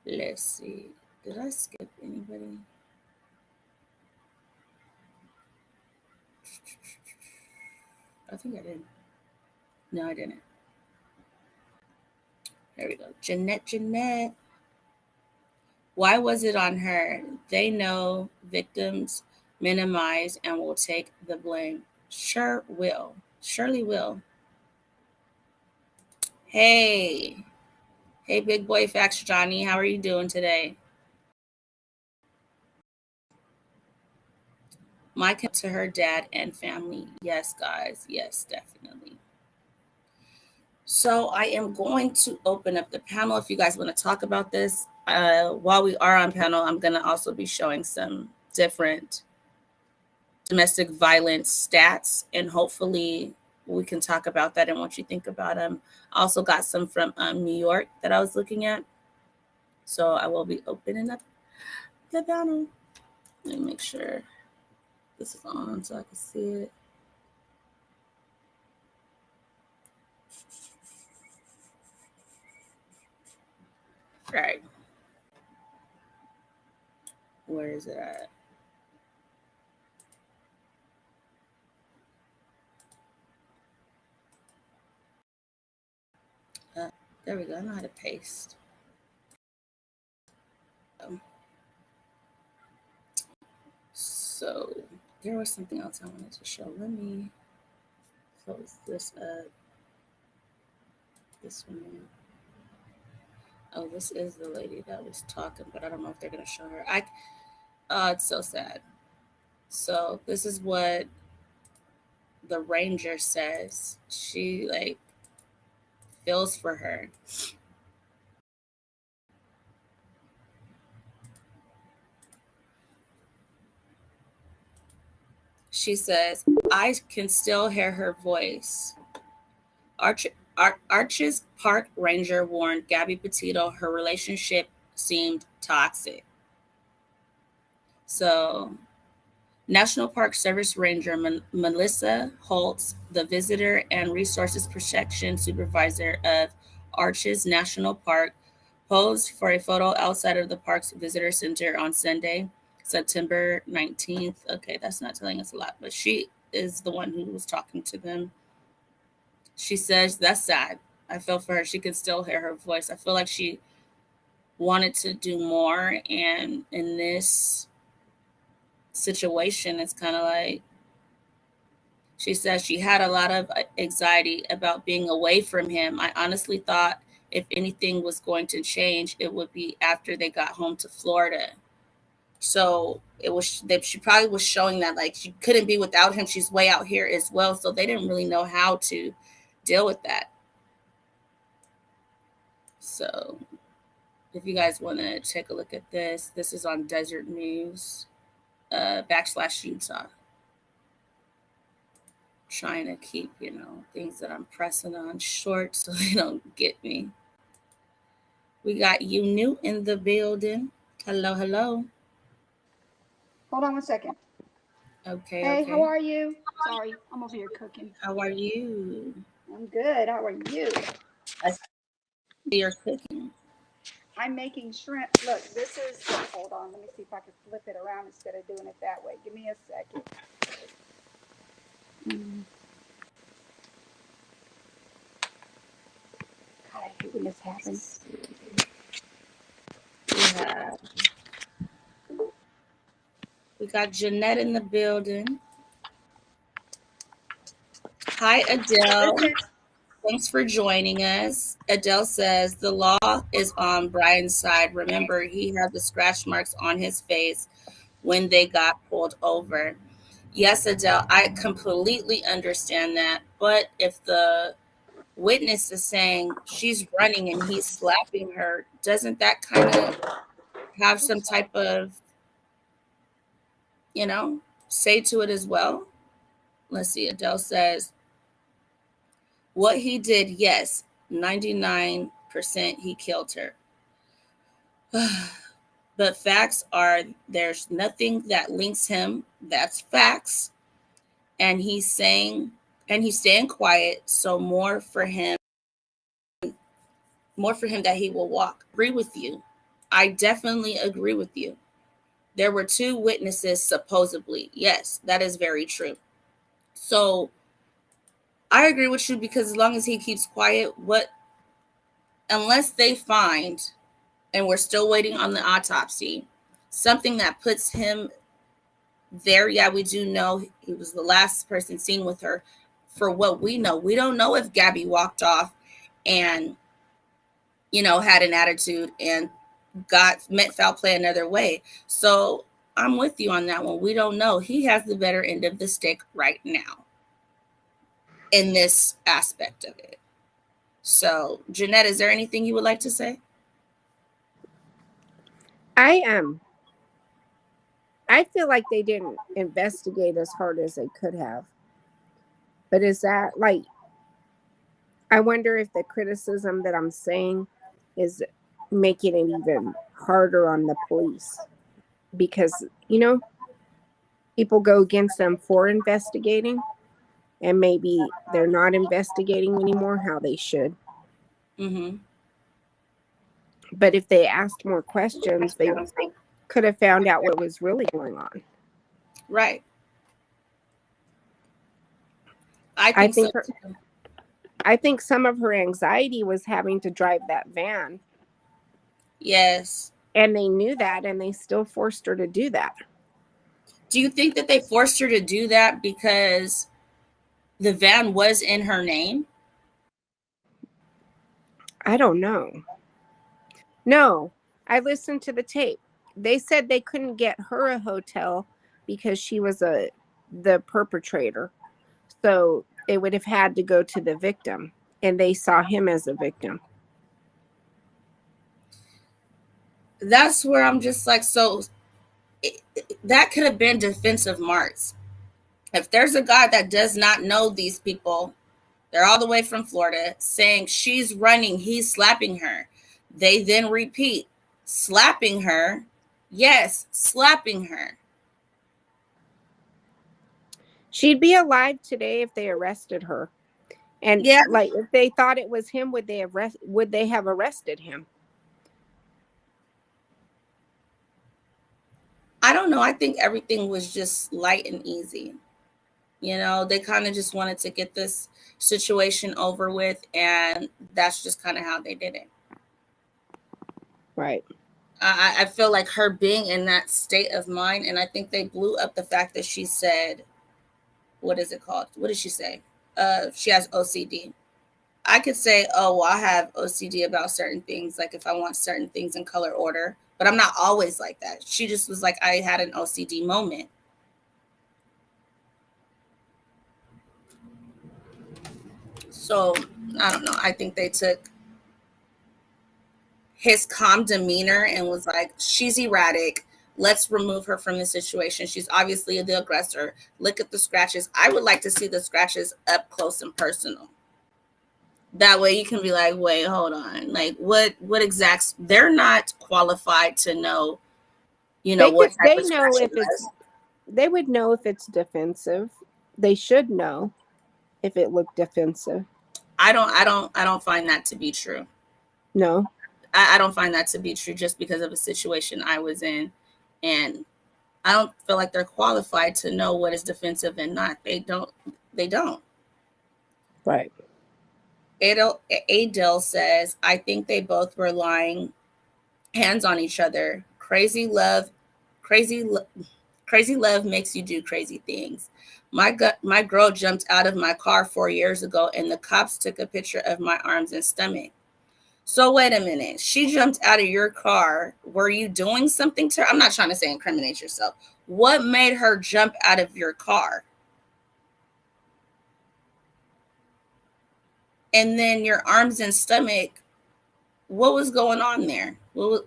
Let's see. Did I skip anybody? I think I did. No, I didn't. There we go. Jeanette. Why was it on her? They know victims minimize and will take the blame. Sure will. Surely will. Hey, big boy facts, Johnny. How are you doing today? Mike to her dad and family. Yes, guys. Yes, definitely. So I am going to open up the panel if you guys want to talk about this. While we are on panel, I'm going to also be showing some different domestic violence stats, and hopefully we can talk about that and what you think about them. I also got some from New York that I was looking at. So I will be opening up the panel. Let me make sure this is on so I can see it. All right. Where is it at? There we go. I know how to paste. So there was something else I wanted to show. Let me close this up. This one. Oh, this is the lady that was talking, but I don't know if they're gonna show her. It's so sad. So this is what the ranger says. She like feels for her. She says, I can still hear her voice. Arches Park Ranger warned Gabby Petito her relationship seemed toxic. So, National Park Service Ranger Melissa Holtz, the Visitor and Resources Protection Supervisor of Arches National Park, posed for a photo outside of the park's visitor center on Sunday, September 19th. Okay, that's not telling us a lot, but she is the one who was talking to them. She says, that's sad. I feel for her. She can still hear her voice. I feel like she wanted to do more. And in this situation, it's kind of like, she says she had a lot of anxiety about being away from him. I honestly thought if anything was going to change, it would be after they got home to Florida. So it was that she probably was showing that like she couldn't be without him. She's way out here as well. So they didn't really know how to deal with that. So if you guys want to take a look at this, this is on Desert News /Utah. Trying to keep, things that I'm pressing on short so they don't get me. We got you new in the building. Hello. Hold on 1 second. Okay. Hey, how are you? Sorry, I'm over here cooking. How are you? I'm good. How are you? I see you're cooking. I'm making shrimp. Look, this is, hold on. Let me see if I can flip it around instead of doing it that way. Give me a second. God, I hate when this happens. We got Jeanette in the building. Hi, Adele. Thanks for joining us. Adele says the law is on Brian's side. Remember, he had the scratch marks on his face when they got pulled over. Yes, Adele, I completely understand that. But if the witness is saying she's running and he's slapping her, doesn't that kind of have some type of, say to it as well? Let's see. Adele says, what he did, yes, 99% he killed her. But facts are there's nothing that links him. That's facts. and he's staying quiet. So more for him that he will walk. Agree with you. I definitely agree with you. There were 2 witnesses supposedly. Yes, that is very true. So I agree with you, because as long as he keeps quiet, unless they find, and we're still waiting on the autopsy, something that puts him there. Yeah, we do know he was the last person seen with her. For what we know, we don't know if Gabby walked off and, had an attitude and met foul play another way. So I'm with you on that one. We don't know. He has the better end of the stick right now in this aspect of it. So, Jeanette, is there anything you would like to say? I feel like they didn't investigate as hard as they could have. But is that I wonder if the criticism that I'm saying is making it even harder on the police, because, people go against them for investigating, and maybe they're not investigating anymore how they should. Mm-hmm. But if they asked more questions, they could have found out what was really going on. Right. I think some of her anxiety was having to drive that van. Yes. And they knew that, and they still forced her to do that. Do you think that they forced her to do that because the van was in her name? I don't know. No, I listened to the tape. They said they couldn't get her a hotel because she was the perpetrator. So it would have had to go to the victim, and they saw him as a victim. That's where I'm just like, so that could have been defensive marks. If there's a guy that does not know these people, they're all the way from Florida, saying she's running, he's slapping her. They then repeat, slapping her. Yes, slapping her. She'd be alive today if they arrested her. And yeah, if they thought it was him, would they have arrested him? I don't know. I think everything was just light and easy. They kind of just wanted to get this situation over with, and that's just kind of how they did it. Right. I feel like her being in that state of mind, and I think they blew up the fact that she said, what is it called? What did she say? She has OCD. I could say, oh, well, I have OCD about certain things, like if I want certain things in color order, but I'm not always like that. She just was like, I had an OCD moment. So, I don't know. I think they took his calm demeanor and was like, she's erratic. Let's remove her from the situation. She's obviously the aggressor. Look at the scratches. I would like to see the scratches up close and personal. That way you can be like, wait, hold on. Like, what exacts? They're not qualified to know, what type of scratch it was. They would know if it's defensive. They should know if it looked defensive. I don't find that to be true. No. I don't find that to be true just because of a situation I was in. And I don't feel like they're qualified to know what is defensive and not. They don't. Right. Adele says, I think they both were lying hands on each other. Crazy love makes you do crazy things. My girl jumped out of my car 4 years ago, and the cops took a picture of my arms and stomach. So wait a minute. She jumped out of your car. Were you doing something to her? I'm not trying to say incriminate yourself. What made her jump out of your car? And then your arms and stomach, what was going on there? What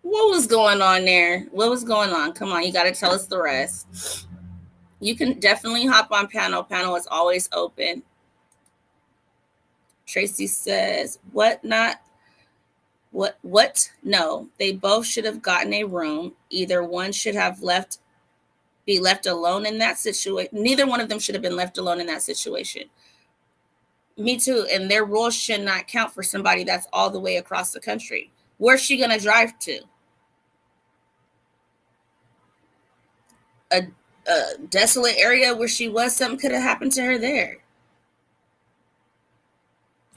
was going on there? What was going on? Come on, you got to tell us the rest. You can definitely hop on panel. Panel is always open. Tracy says, what? No, they both should have gotten a room. Either one should have left be left alone in that situation. Neither one of them should have been left alone in that situation. Me too. And their rules should not count for somebody that's all the way across the country. Where's she going to drive to? A desolate area where she was, something could have happened to her there.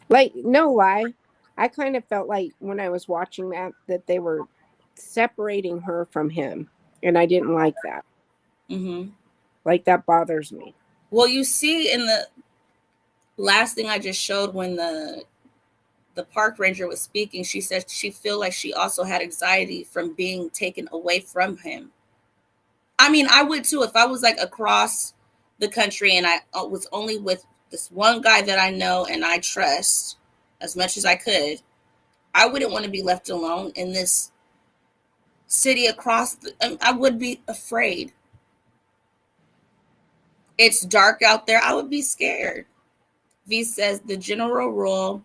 Like, no lie, I kind of felt like when I was watching that they were separating her from him, and I didn't like that. Like, that bothers me. Well, you see in the last thing I just showed, when the park ranger was speaking, she said she feel like she also had anxiety from being taken away from him. I mean, I would too if I was like across the country and I was only with this one guy that I know and I trust as much as I could. I wouldn't want to be left alone in this city across I would be afraid. It's dark out there. I would be scared. V says the general rule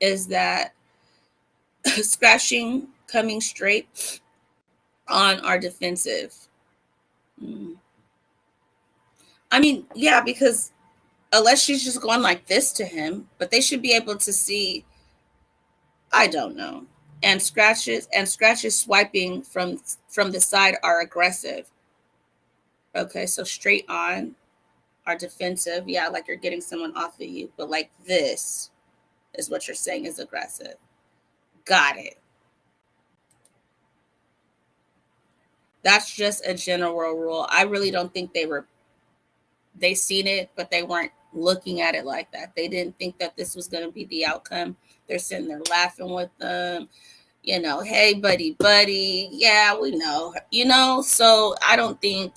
is that scratching coming straight on are defensive. I mean, yeah, because unless she's just going like this to him, but they should be able to see, I don't know. And scratches swiping from the side are aggressive. Okay, so straight on are defensive. Yeah, like you're getting someone off of you, but like this is what you're saying is aggressive. Got it. That's just a general rule. I really don't think they seen it, but they weren't looking at it like that. They didn't think that this was going to be the outcome. They're sitting there laughing with them, you know, hey, buddy. Yeah, we know, you know, so I don't think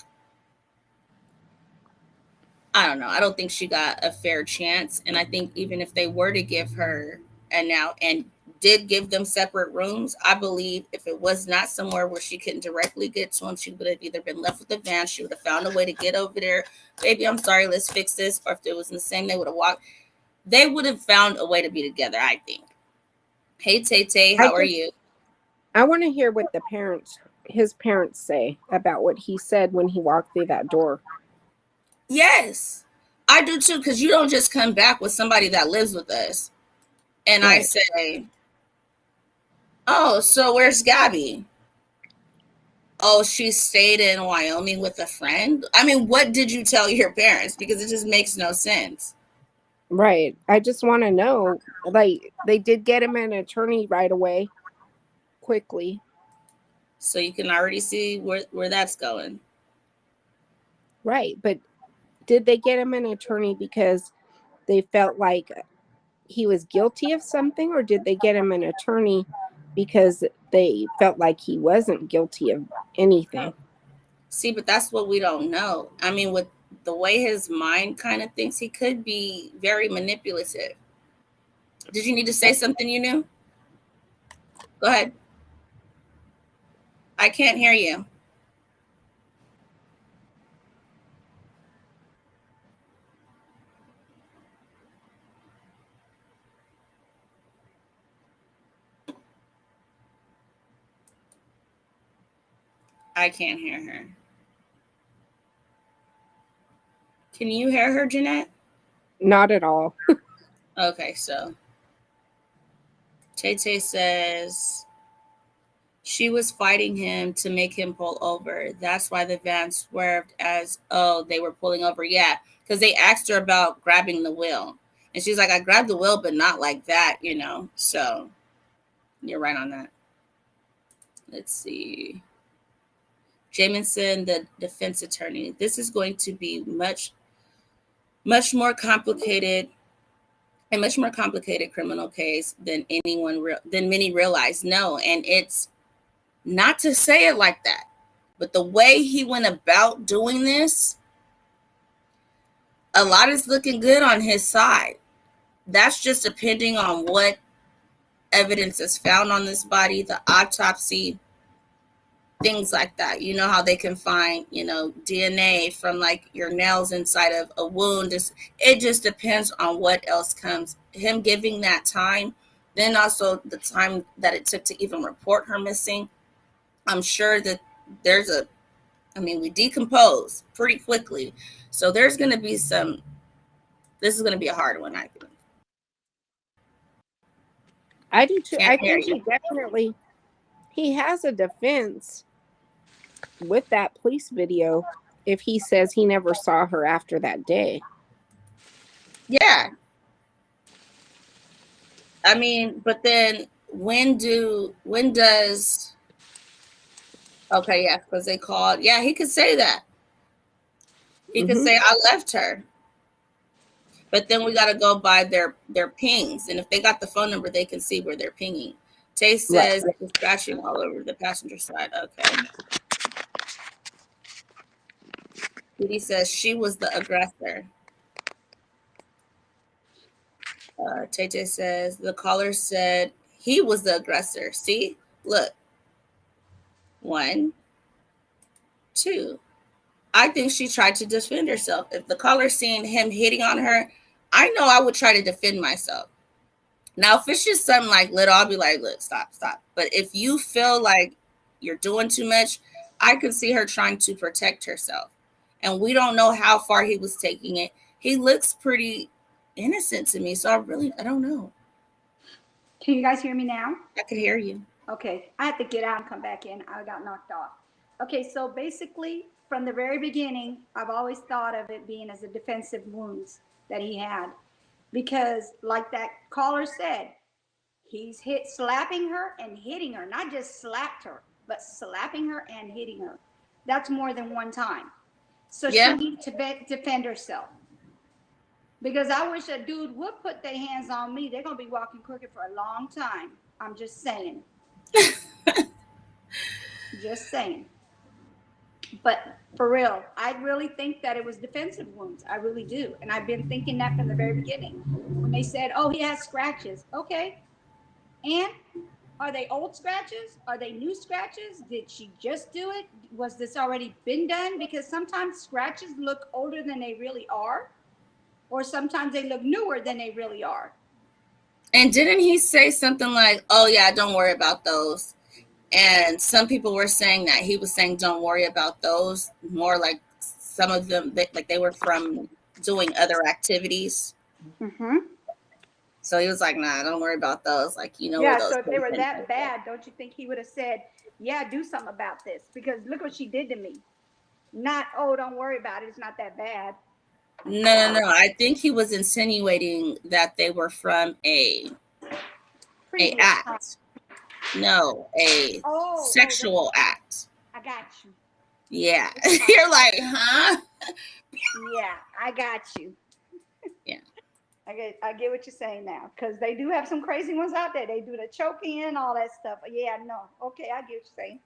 she got a fair chance. And I think even if they were to give her and did give them separate rooms, I believe if it was not somewhere where she couldn't directly get to him, she would have either been left with the van, she would have found a way to get over there. Baby, I'm sorry, let's fix this. Or if it was in the same, they would have walked. They would have found a way to be together, I think. Hey, Tay, how are you? I want to hear what his parents say about what he said when he walked through that door. Yes, I do too, because you don't just come back with somebody that lives with us. And right. I say, oh, so where's Gabby? Oh, she stayed in Wyoming with a friend. I mean, what did you tell your parents? Because it just makes no sense. Right. I just want to know, like, they did get him an attorney right away, quickly. So you can already see where that's going. Right. But did they get him an attorney because they felt like he was guilty of something, or did they get him an attorney because they felt like he wasn't guilty of anything? See, but that's what we don't know. I mean, with the way his mind kind of thinks, he could be very manipulative. Did you need to say something you knew? Go ahead. I can't hear you. I can't hear her. Can you hear her, Jeanette? Not at all. Okay, so Tay says she was fighting him to make him pull over. That's why the van swerved as, oh, they were pulling over. Yeah, because they asked her about grabbing the wheel. And she's like, I grabbed the wheel, but not like that, you know. So you're right on that. Let's see. Jamison, the defense attorney. This is going to be much more complicated, a much more complicated criminal case than many realize. No, and it's not to say it like that, but the way he went about doing this, a lot is looking good on his side. That's just depending on what evidence is found on this body, the autopsy, things like that. You know how they can find, you know, DNA from like your nails inside of a wound. It just depends on what else comes. Him giving that time, then also the time that it took to even report her missing. I'm sure that there's a I mean, we decompose pretty quickly. So there's going to be some, this is going to be a hard one, I think. I do too. Can't I hear think you. he has a defense with that police video if he says he never saw her after that day. Yeah. I mean, but then when does, okay, yeah, because they called. Yeah, he could say that. He could say, I left her. But then we got to go by their pings. And if they got the phone number, they can see where they're pinging. Tay says it's scratching all over the passenger side. Okay. He says she was the aggressor. Tay says the caller said he was the aggressor. See, look. 1, 2. I think she tried to defend herself. If the caller's seeing him hitting on her, I know I would try to defend myself. Now, if it's just something like little, I'll be like, look, stop. But if you feel like you're doing too much, I could see her trying to protect herself. And we don't know how far he was taking it. He looks pretty innocent to me, so I don't know. Can you guys hear me now? I could hear you. Okay, I had to get out and come back in. I got knocked off. Okay, so basically, from the very beginning, I've always thought of it being as a defensive wounds that he had. Because like that caller said, he's slapping her and hitting her. Not just slapped her, but slapping her and hitting her. That's more than one time. So she needs to defend herself. Because I wish a dude would put their hands on me. They're going to be walking crooked for a long time. I'm just saying. Just saying. But for real, I really think that it was defensive wounds. I really do. And I've been thinking that from the very beginning. When they said, oh, he has scratches. Okay. And are they old scratches? Are they new scratches? Did she just do it? Was this already been done? Because sometimes scratches look older than they really are. Or sometimes they look newer than they really are. And didn't he say something like, oh, yeah, don't worry about those? And some people were saying that he was saying, don't worry about those. More like some of them, like they were from doing other activities. Mm-hmm. So he was like, nah, don't worry about those. Like, you know. Yeah, so if they were that bad, don't you think he would have said, yeah, do something about this? Because look what she did to me. Not, oh, don't worry about it. It's not that bad. No. I think he was insinuating that they were from a act. No, a sexual act. I got you. Yeah. You're like, huh? Yeah, I got you. Yeah. I get what you're saying now. Because they do have some crazy ones out there. They do the choking and all that stuff. Yeah, no. Okay, I get what you're saying.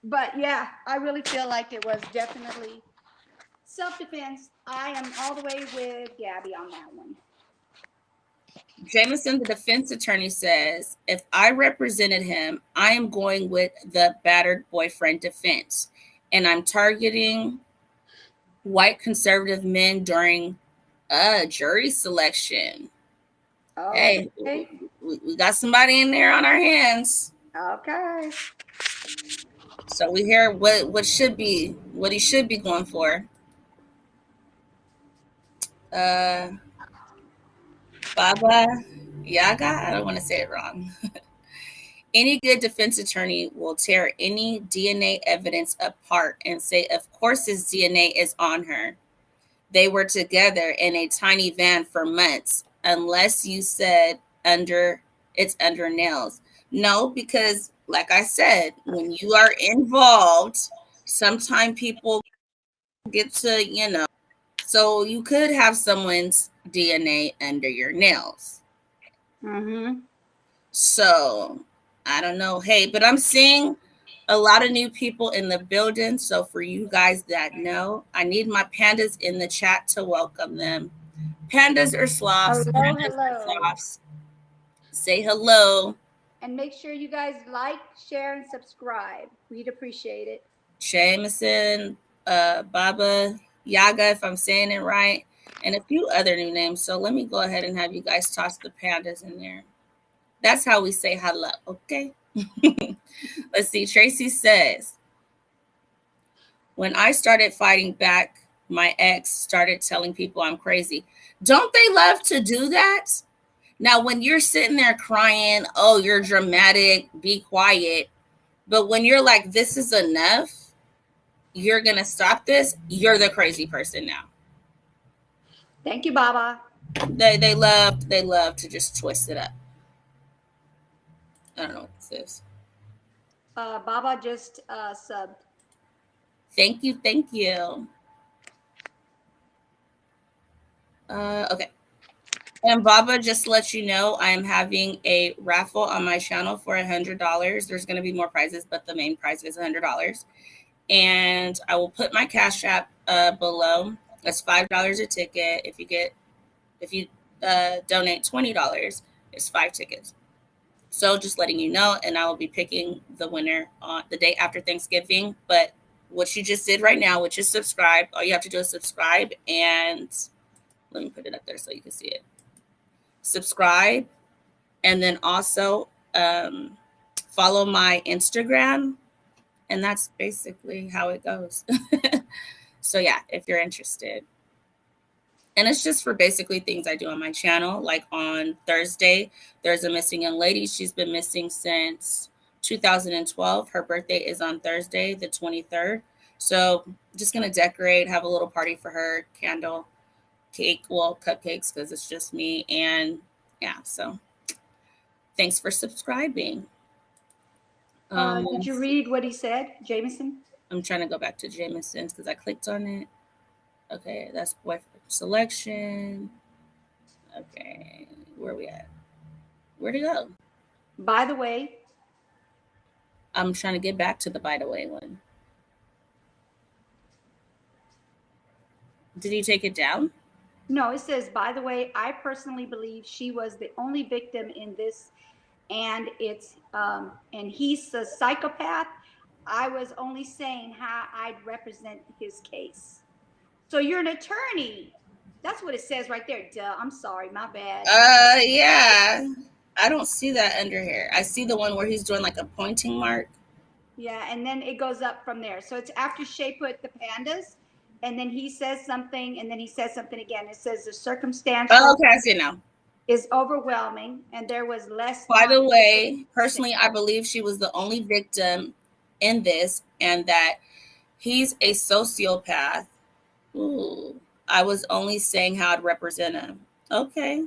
But yeah, I really feel like it was definitely self-defense. I am all the way with Gabby on that one. Jameson, the defense attorney, says, if I represented him, I am going with the battered boyfriend defense. And I'm targeting white conservative men during jury selection. Oh, hey, we got somebody in there on our hands. Okay. So we hear what he should be going for. Baba Yaga, I don't want to say it wrong. Any good defense attorney will tear any DNA evidence apart and say, of course his DNA is on her. They were together in a tiny van for months, unless you said it's under nails. No, because like I said, when you are involved, sometimes people get to, so you could have someone's DNA under your nails. Mm-hmm. So I don't know. Hey, but I'm seeing a lot of new people in the building. So for you guys that know, I need my pandas in the chat to welcome them. Pandas or sloths? Pandas or sloths? Say hello. And make sure you guys like, share, and subscribe. We'd appreciate it. Jameson, Baba Yaga, if I'm saying it right, and a few other new names. So let me go ahead and have you guys toss the pandas in there. That's how we say hello, okay? Let's see. Tracy says, When I started fighting back, my ex started telling people I'm crazy. Don't they love to do that? Now, when you're sitting there crying, oh, you're dramatic, be quiet. But when you're like, this is enough, you're going to stop this, you're the crazy person now. Thank you, Baba. They love to just twist it up. I don't know what this is. Baba just subbed. Thank you. Okay. And Baba, just to let you know, I am having a raffle on my channel for $100. There's going to be more prizes, but the main prize is $100. And I will put my Cash App below. That's $5 a ticket. If you donate $20, it's 5 tickets. So just letting you know, and I will be picking the winner on the day after Thanksgiving. But what you just did right now, which is subscribe, all you have to do is subscribe, and let me put it up there so you can see it. Subscribe, and then also follow my Instagram, and that's basically how it goes. So yeah, if you're interested. And it's just for basically things I do on my channel. Like on Thursday, there's a missing young lady. She's been missing since 2012. Her birthday is on Thursday, the 23rd. So just going to decorate, have a little party for her, candle, cake, well, cupcakes, because it's just me. And yeah, so thanks for subscribing. Did you read what he said, Jameson? I'm trying to go back to Jameson's because I clicked on it. Okay, that's boyfriend selection. Okay, where are we at? Where'd it go? By the way. I'm trying to get back to the by the way one. Did he take it down? No, it says, by the way, I personally believe she was the only victim in this, and it's and he's a psychopath. I was only saying how I'd represent his case. So you're an attorney. That's what it says right there. Duh, I'm sorry, my bad. Yeah. I don't see that under here. I see the one where he's doing like a pointing mark. Yeah, and then it goes up from there. So it's after Shay put the pandas, and then he says something, and then he says something again. It says the circumstantial okay, I see it now. Is overwhelming, and there was less. By the way, personally, I believe she was the only victim in this, and that he's a sociopath. Ooh, I was only saying how I'd represent him. Okay.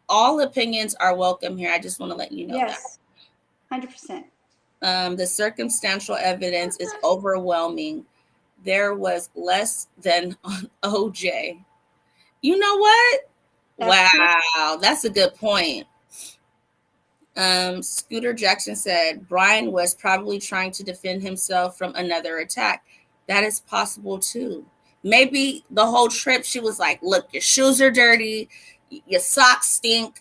All opinions are welcome here. I just want to let you know that. 100%. The circumstantial evidence is overwhelming. There was less than on OJ. You know what? Wow, that's a good point. Scooter Jackson said Brian was probably trying to defend himself from another attack. That is possible too. Maybe the whole trip she was like, look, your shoes are dirty, your socks stink,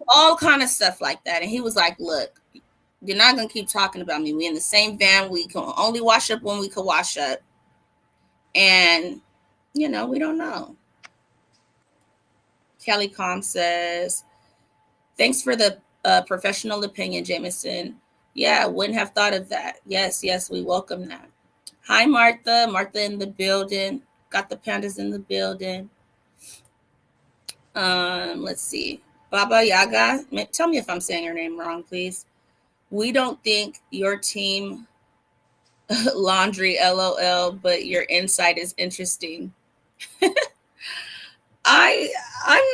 all kind of stuff like that. And he was like, look, you're not going to keep talking about me. We in the same van. We can only wash up when we could wash up. And, we don't know. Kelly Com says, thanks for the professional opinion, Jameson. Yeah, wouldn't have thought of that. Yes, we welcome that. Hi, Martha. Martha in the building. Got the pandas in the building. Let's see. Baba Yaga. Tell me if I'm saying your name wrong, please. We don't think your team laundry, LOL, but your insight is interesting. I'm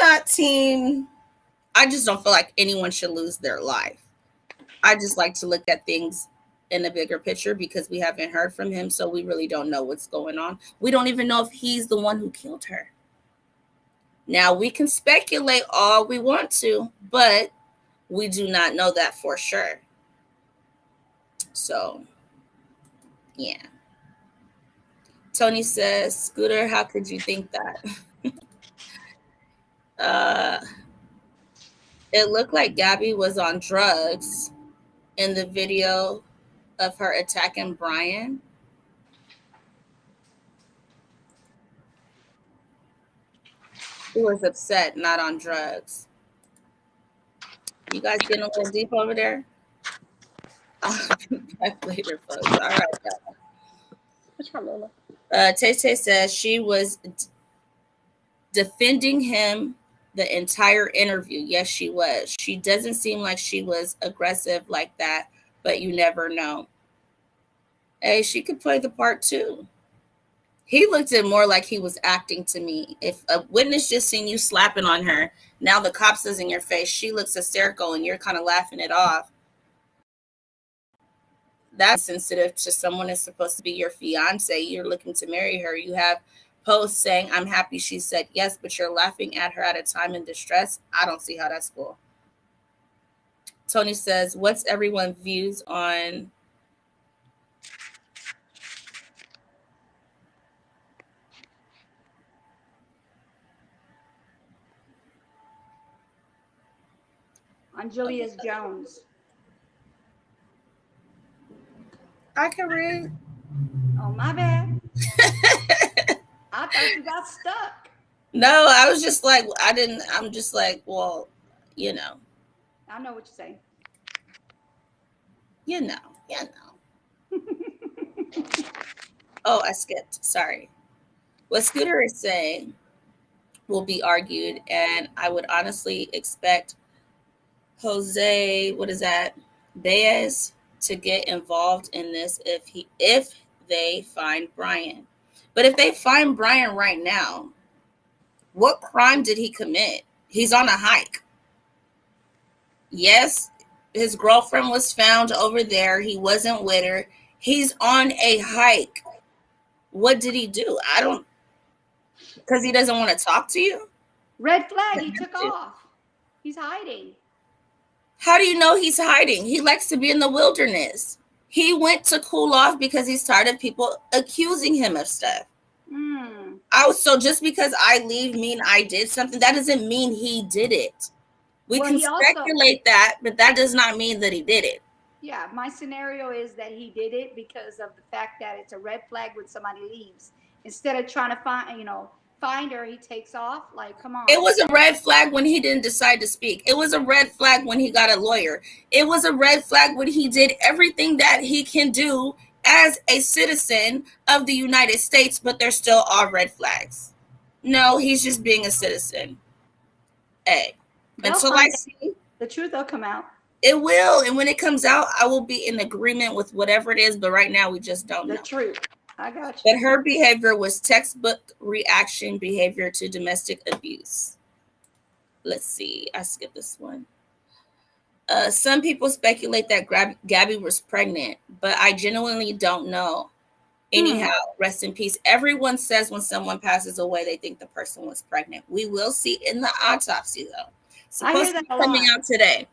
not team. I just don't feel like anyone should lose their life. I just like to look at things in a bigger picture because we haven't heard from him, so we really don't know what's going on. We don't even know if he's the one who killed her. Now, we can speculate all we want to, but we do not know that for sure. So, yeah. Tony says, Scooter, how could you think that? It looked like Gabby was on drugs in the video of her attacking Brian. She was upset, not on drugs. You guys getting a little deep over there? I'll be back later, folks. All right, guys. What's wrong, Lola? Tay Tay says she was defending him the entire interview. Yes, she was. She doesn't seem like she was aggressive like that, but you never know. Hey, she could play the part too. He looked at more like he was acting to me. If a witness just seen you slapping on her, now the cops is in your face, she looks hysterical and you're kind of laughing it off. That's sensitive to someone that's supposed to be your fiance. You're looking to marry her. You have posts saying, I'm happy she said yes, but you're laughing at her at a time in distress. I don't see how that's cool. Tony says, what's everyone's views on Julius Jones? I can read. Oh, my bad. I thought you got stuck. No, I was just like, I'm just like, well, you know. I know what you're saying. You know. Oh, I skipped. Sorry. What Scooter is saying will be argued, and I would honestly expect Jose, Baez to get involved in this if they find Brian. But if they find Brian right now, what crime did he commit? He's on a hike. Yes, his girlfriend was found over there. He wasn't with her. He's on a hike. What did he do? Because he doesn't want to talk to you? Red flag, he took off. He's hiding. How do you know he's hiding? He likes to be in the wilderness. He went to cool off because he's tired of people accusing him of stuff. So just because I leave mean I did something, that doesn't mean he did it. We can speculate that, but that does not mean that he did it. Yeah, my scenario is that he did it because of the fact that it's a red flag when somebody leaves. Instead of trying to find her, he takes off. Like, come on. It was a red flag when he didn't decide to speak. It was a red flag when he got a lawyer. It was a red flag when he did everything that he can do as a citizen of the United States, but they're still all red flags. No, he's just being a citizen. Until I see the truth will come out. It will, and when it comes out, I will be in agreement with whatever it is, but right now we just don't know. The truth. I got you. But her behavior was textbook reaction behavior to domestic abuse. Let's see. I skipped this one. Some people speculate that Gabby was pregnant, but I genuinely don't know. Anyhow, rest in peace. Everyone says when someone passes away, they think the person was pregnant. We will see in the autopsy, though. Supposed to be coming out today.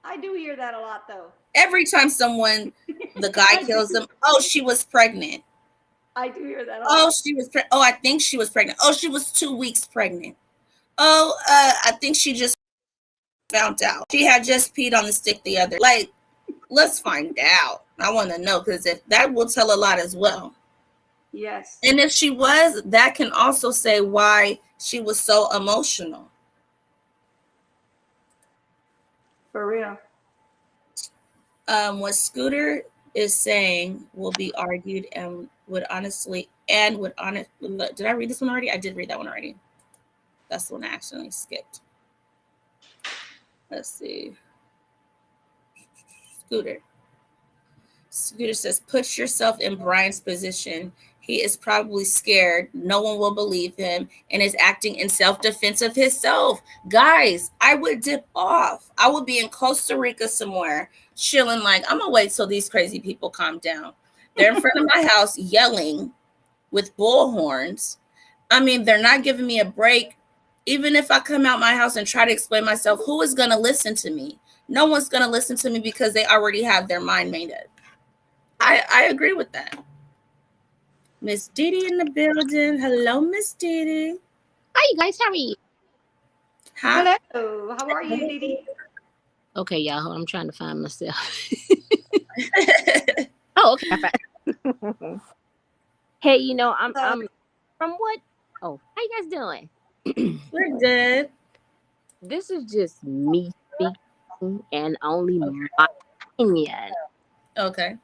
I do hear that a lot, though. Every time the guy kills them, oh, she was pregnant. I do hear that a lot. Oh, I think she was pregnant. Oh, she was 2 weeks pregnant. Oh, I think she just found out. She had just peed on the stick the other. Like, let's find out. I want to know, because if that will tell a lot as well. Yes. And if she was, that can also say why she was so emotional. For real. What Scooter is saying will be argued and did I read this one already? I did read that one already. That's the one I accidentally skipped. Let's see. Scooter says, put yourself in Brian's position. He is probably scared. No one will believe him and is acting in self-defense of himself. Guys, I would dip off. I would be in Costa Rica somewhere, chilling like, I'm going to wait till these crazy people calm down. They're in front of my house yelling with bullhorns. I mean, they're not giving me a break. Even if I come out my house and try to explain myself, who is going to listen to me? No one's going to listen to me because they already have their mind made up. I agree with that. Miss Didi in the building. Hello, Miss Didi. Hi, you guys. How are you? Hi. Hello. How are you, Didi? Okay, y'all. Hold on, I'm trying to find myself. Oh, okay. Hey, I'm from what? Oh, how you guys doing? We're good. This is just me speaking and only my opinion. Okay.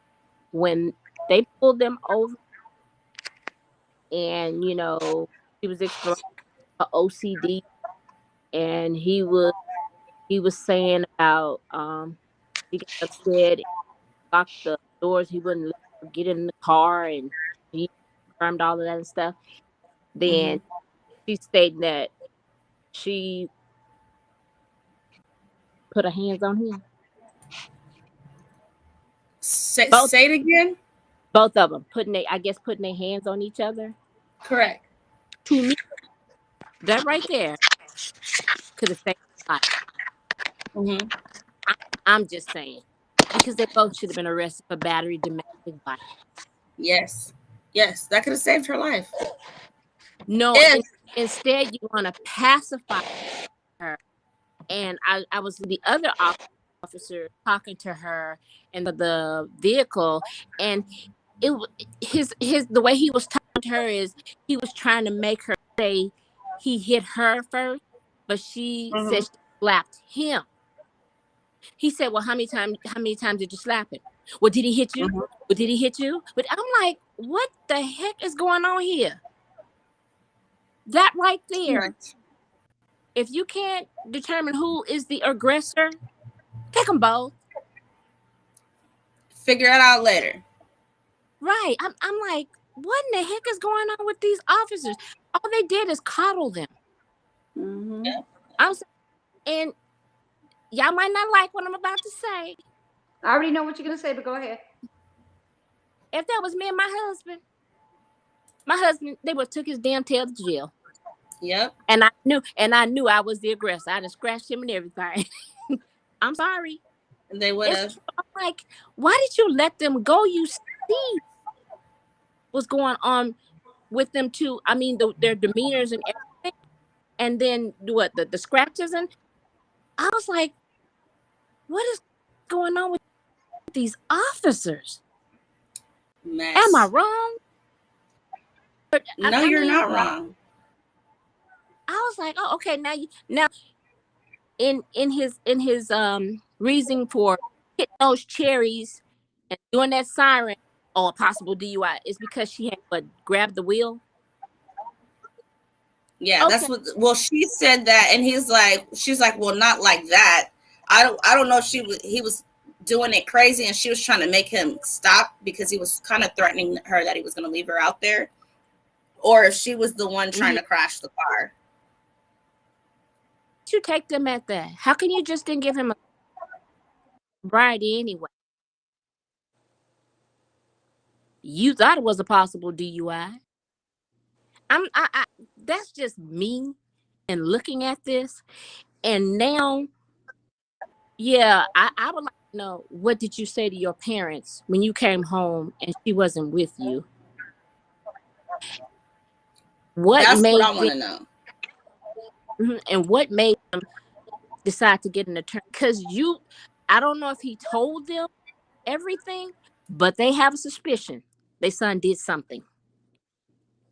When they pulled them over and she was explaining her OCD, and he was saying about he got upset, locked the doors, he wouldn't let her get in the car, and he confirmed all of that and stuff. Then she stated that she put her hands on him. Say it again. Both of them putting their hands on each other. Correct. To me, that right there could have saved a lot. I'm just saying, because they both should have been arrested for battery, domestic violence. Yes, that could have saved her life. No, instead you want to pacify her. And I was the other officer talking to her in the vehicle, and the way he was talking to her is he was trying to make her say he hit her first, but she said she slapped him. He said, "Well, how many times did you slap him? Well, did he hit you? Well, did he hit you?" But I'm like, what the heck is going on here? That right there. If you can't determine who is the aggressor, take them both. Figure it out later. Right. I'm like, what in the heck is going on with these officers? All they did is coddle them. And y'all might not like what I'm about to say. I already know what you're going to say, but go ahead. If that was me and my husband, they would have took his damn tail to jail. Yep. And I knew I was the aggressor. I just scratched him and everything. I'm sorry. And they would have. I'm like, why did you let them go? You see what's going on with them too. I mean, their demeanors and everything. And then the scratches, and I was like, what is going on with these officers? Mess. Am I wrong? No, you're not wrong. I was like, oh, okay. Now, in his reason for hitting those cherries and doing that siren or a possible DUI is because she had grabbed the wheel. Yeah, okay. That's what. Well, she said that, and she's like, well, not like that. I don't know if he was doing it crazy, and she was trying to make him stop because he was kind of threatening her that he was going to leave her out there, or if she was the one trying to crash the car. You take them at that. How can you just didn't give him a variety anyway? You thought it was a possible DUI. That's just me and looking at this. And now, yeah, I would like to know, what did you say to your parents when you came home and she wasn't with you? That's what I want to know. And what made them decide to get an attorney? Because I don't know if he told them everything, but they have a suspicion their son did something.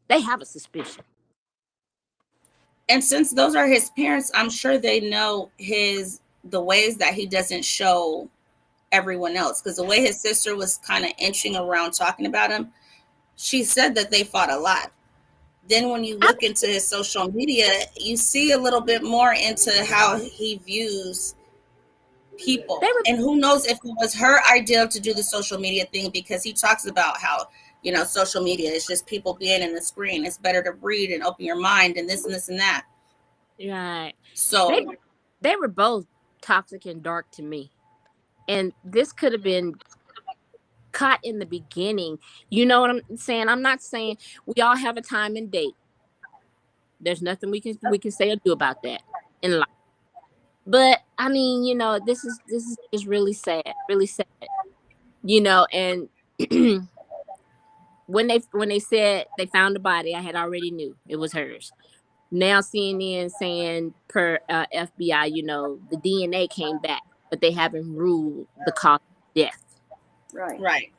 They have a suspicion. And since those are his parents, I'm sure they know the ways that he doesn't show everyone else. Because the way his sister was kind of inching around talking about him, she said that they fought a lot. Then when you look into his social media, you see a little bit more into how he views people. And who knows if it was her idea to do the social media thing, because he talks about how, social media is just people being in the screen. It's better to read and open your mind and this and this and that. Right. So they were both toxic and dark to me. And this could have been caught in the beginning. You know what I'm saying? I'm not saying we all have a time and date. There's nothing we can say or do about that in life. But I mean, this is just really sad, and when they said they found the body, I had already knew it was hers. Now CNN saying per FBI, the DNA came back, but they haven't ruled the cause of death. Right.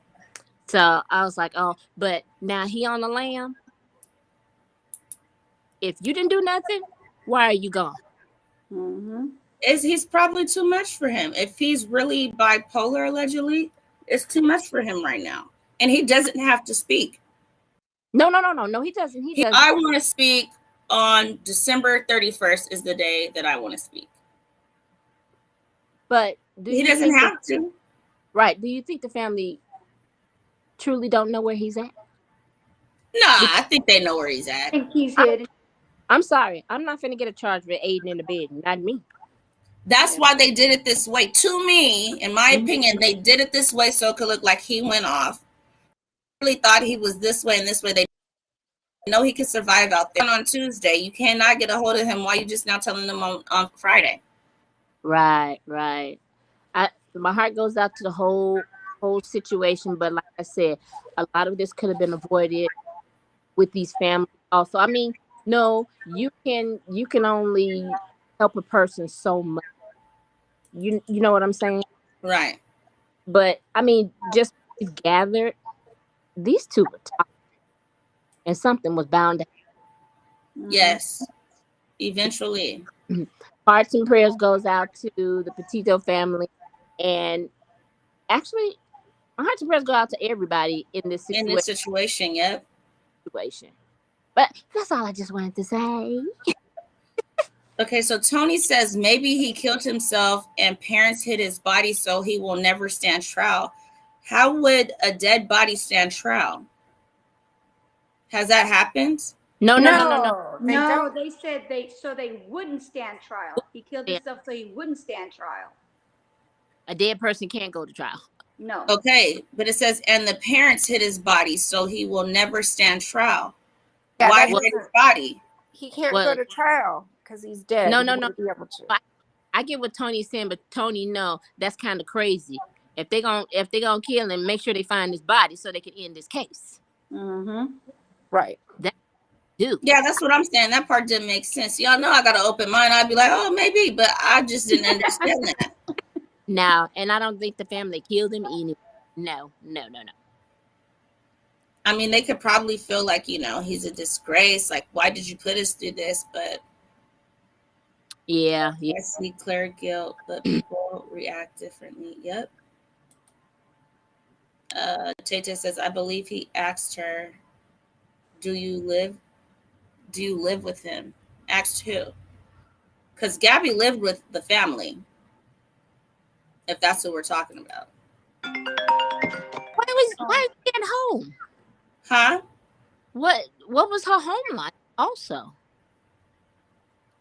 So I was like, oh, but now he on the lam. If you didn't do nothing, why are you gone? He's probably too much for him. If he's really bipolar, allegedly, it's too much for him right now. And he doesn't have to speak. No. He doesn't. He doesn't. I want to speak on December 31st is the day that I want to speak. But he doesn't have to. Right. Do you think the family truly don't know where he's at? Nah, I think they know where he's at. I think he's hid. I'm sorry. I'm not finna get a charge for aiding in the bed. Not me. That's why they did it this way. To me, in my opinion, they did it this way so it could look like he went off. Really thought he was this way and this way. They know he could survive out there. On Tuesday, you cannot get a hold of him. Why you just now telling them on Friday? Right. My heart goes out to the whole situation, but like I said, a lot of this could have been avoided with these families. Also, I mean, no, you can only help a person so much. You know what I'm saying? Right. But I mean, just gathered, these two were talking, and something was bound to happen. Yes. Eventually. Hearts and prayers goes out to the Petito family, and actually, my hearts and prayers go out to everybody in this situation. In this situation, yep. But that's all I just wanted to say. Okay, so Tony says maybe he killed himself and parents hid his body so he will never stand trial. How would a dead body stand trial? Has that happened? No. No, they said they wouldn't stand trial. He killed himself so he wouldn't stand trial. A dead person can't go to trial. No. Okay, but it says, and the parents hid his body so he will never stand trial. Yeah, Why hid his body? He can't go to trial because he's dead. No. He wouldn't be able to. I get what Tony's saying, but Tony, no, that's kind of crazy. If they gonna kill him, make sure they find his body so they can end this case. Right. Yeah, that's what I'm saying. That part didn't make sense. Y'all know I got an open mind. I'd be like, oh, maybe, but I just didn't understand that. No, and I don't think the family killed him anyway. No. I mean, they could probably feel like, he's a disgrace. Like, why did you put us through this? But yeah. Yes, we declare guilt, but people react differently. Yep. Tete says, I believe he asked her, do you live with him? Asked who? Because Gabby lived with the family, if that's what we're talking about. Why is he at home? Huh? What was her home like also?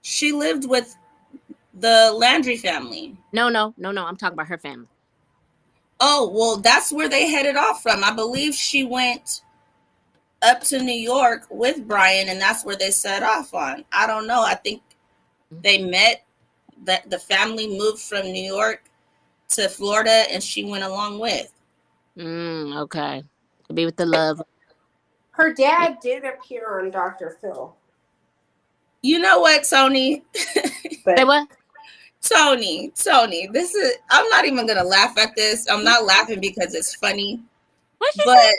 She lived with the Landry family. No. I'm talking about her family. Oh, well, that's where they headed off from. I believe she went up to New York with Brian, and that's where they set off on. I don't know. I think they met, that the family moved from New York to Florida, and she went along with. Okay. To be with the love. Her dad did appear on Dr. Phil. You know what, Tony? Say what? Tony, I'm not even going to laugh at this. I'm not laughing because it's funny. But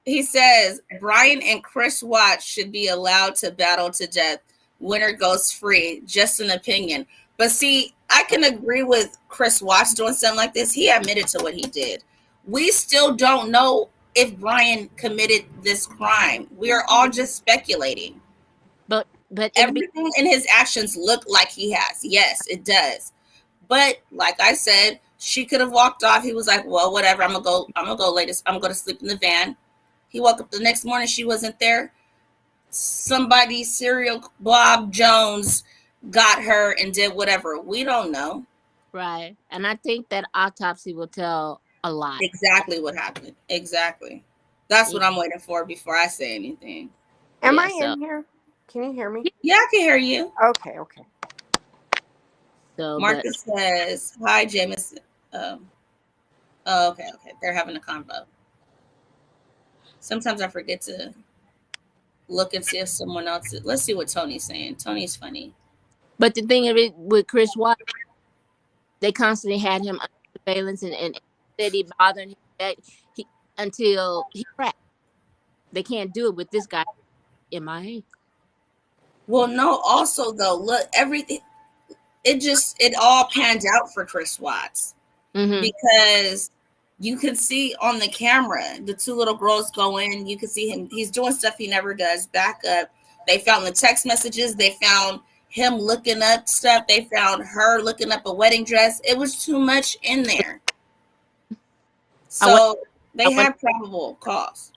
he says, Brian and Chris Watts should be allowed to battle to death. Winner goes free. Just an opinion. But see, I can agree with Chris Watts doing something like this. He admitted to what he did. We still don't know if Brian committed this crime. We are all just speculating. But everything in his actions look like he has. Yes, it does. But like I said, she could have walked off. He was like, well, whatever. I'm gonna go latest. I'm gonna sleep in the van. He woke up the next morning. She wasn't there. Somebody, serial Bob Jones, got her and did whatever. We don't know. Right. And I think that autopsy will tell a lot. Exactly what happened. Exactly. That's what I'm waiting for before I say anything. Am I in here? Can you hear me? Yeah, I can hear you. Okay. So Marcus says, hi, Jameson. Okay. They're having a convo. Sometimes I forget to look and see if someone else is. Let's see what Tony's saying. Tony's funny. But the thing of it with Chris Watts, they constantly had him under surveillance and steady bothering him until he cracked. They can't do it with this guy MIA. Well, no, also though, look, everything, it all panned out for Chris Watts because You can see on the camera the two little girls go in. You can see him. He's doing stuff he never does. Back up. They found the text messages. They found him looking up stuff. They found her looking up a wedding dress. It was too much in there. So they had probable cause.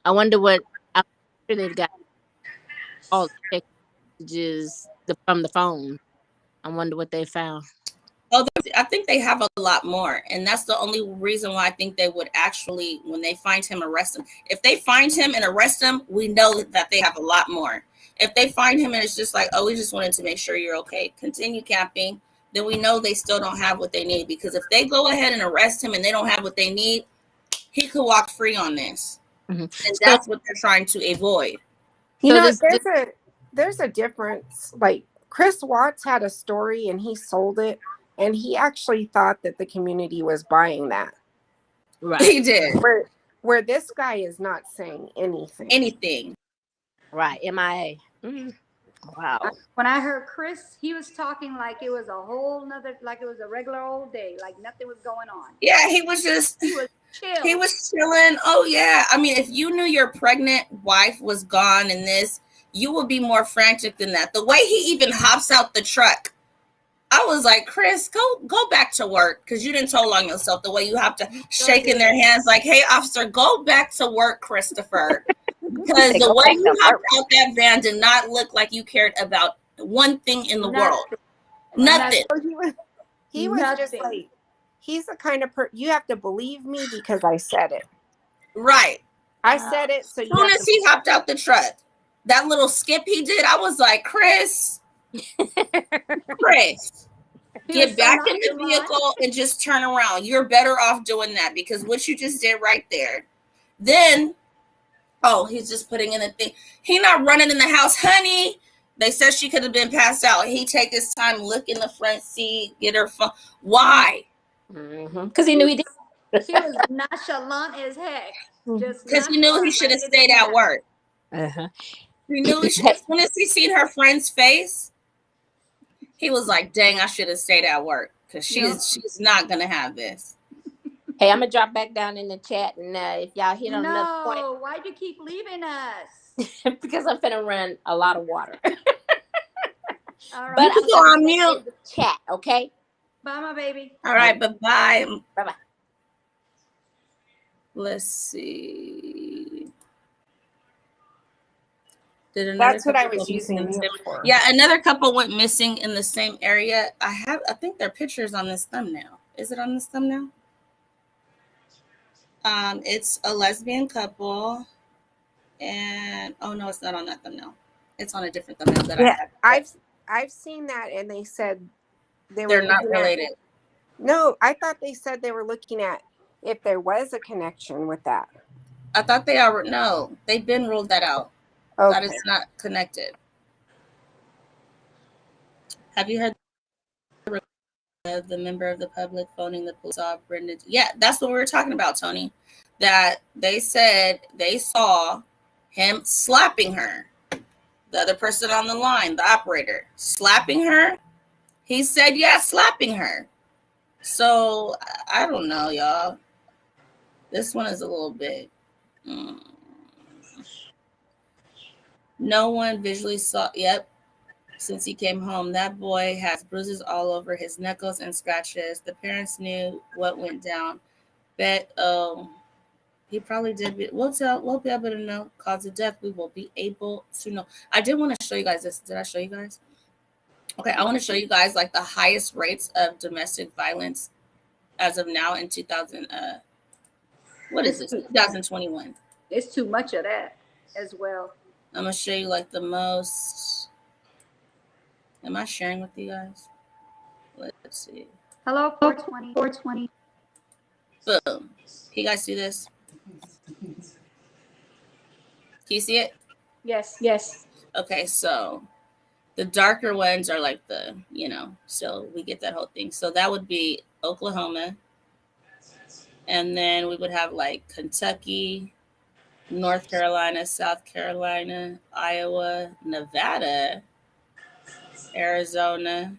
I wonder what. I'm sure they've got all the text messages from the phone. I wonder what they found. Oh, I think they have a lot more, and that's the only reason why I think they would actually, when they find him, arrest him. If they find him and arrest him, we know that they have a lot more. If they find him and it's just like, oh, we just wanted to make sure you're okay, continue camping, then we know they still don't have what they need. Because if they go ahead and arrest him and they don't have what they need, he could walk free on this, and that's what they're trying to avoid. You know, there's a difference. Like Chris Watts had a story and he sold it. And he actually thought that the community was buying that. Right. He did. Where this guy is not saying anything. Right. MIA. Wow. When I heard Chris, he was talking like it was a whole nother, like it was a regular old day, like nothing was going on. Yeah, he was chill. He was chilling. Oh yeah. I mean, if you knew your pregnant wife was gone in this, you would be more frantic than that. The way he even hops out the truck. I was like, Chris, go back to work, because you didn't told on yourself. The way you have to shake in their hands like, hey, officer, go back to work, Christopher. Because the way you hopped out that van did not look like you cared about one thing in the world. Nothing. He was just like, he's the kind of you have to believe me because I said it. Right. I said it. So as soon as he hopped out the truck, that little skip he did, I was like, Chris, get back in the vehicle and just turn around. You're better off doing that, because what you just did right there. Then, he's just putting in a thing. He not running in the house, honey. They said she could have been passed out. He take his time, look in the front seat, get her phone. Why? Because he knew he did. He was nonchalant as heck. Because he knew he should have stayed at work. He knew he should. As soon as he seen her friend's face, he was like, dang, I should have stayed at work, because she's not going to have this. Hey, I'm going to drop back down in the chat, and if y'all hit on another point. No, why'd you keep leaving us? Because I'm finna run a lot of water. All right. But I'm on mute. Chat, okay? Bye, my baby. All right, bye-bye. Bye-bye. Let's see. That's what I was using for. Yeah, another couple went missing in the same area. I think their picture's on this thumbnail. Is it on this thumbnail? It's a lesbian couple, and no, it's not on that thumbnail. It's on a different thumbnail that I've seen that, and they said they're not related. No, I thought they said they were looking at if there was a connection with that. I thought they've been ruled that out. Okay. That is not connected. Have you heard the member of the public phoning the police saw Brenda? Yeah, that's what we were talking about, Tony. That they said they saw him slapping her. The other person on the line, the operator, slapping her. He said, yeah, slapping her. So I don't know, y'all. This one is a little bit. No one visually saw. Yep. Since he came home, that boy has bruises all over his knuckles and scratches. The parents knew what went down. Bet he probably did. We'll be able to know cause of death. We will be able to know. I did want to show you guys this. Did I show you guys? Okay, I want to show you guys like the highest rates of domestic violence as of now in 2000. What is it? 2021. It's too much of that as well. I'm gonna show you like the most. Am I sharing with you guys? Let's see. Hello, 420. 420. Boom. Can you guys see this? Can you see it? Yes. Yes. Okay, so the darker ones are like the, so we get that whole thing. So that would be Oklahoma. And then we would have like Kentucky, North Carolina, South Carolina, Iowa, Nevada, Arizona,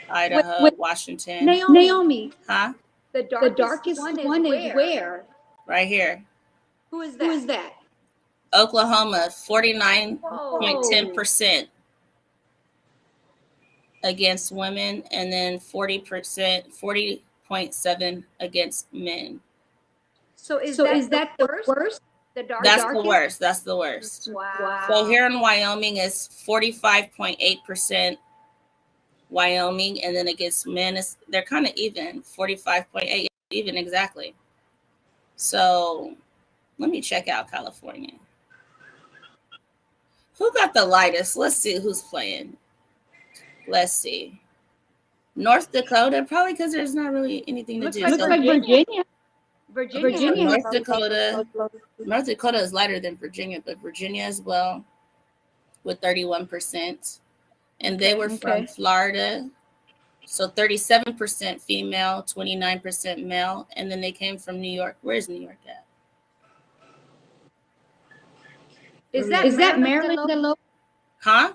Idaho, Washington. Naomi. Huh? The darkest one is where? Right here. Who is that? Who is that? Oklahoma, 49.10% against women, and then 40.7% against men. So is that the worst? That's the worst. That's the worst. Wow. So here in Wyoming is 45.8% Wyoming, and then against men, they're kind of even, 45.8, even exactly. So let me check out California. Who got the lightest? Let's see who's playing. Let's see. North Dakota, probably because there's not really anything to do. Looks like Virginia. North Dakota. North Dakota is lighter than Virginia, but Virginia as well with 31%. And they were from Florida. So 37% female, 29% male. And then they came from New York. Where's New York at? Is that Maryland the low? Huh?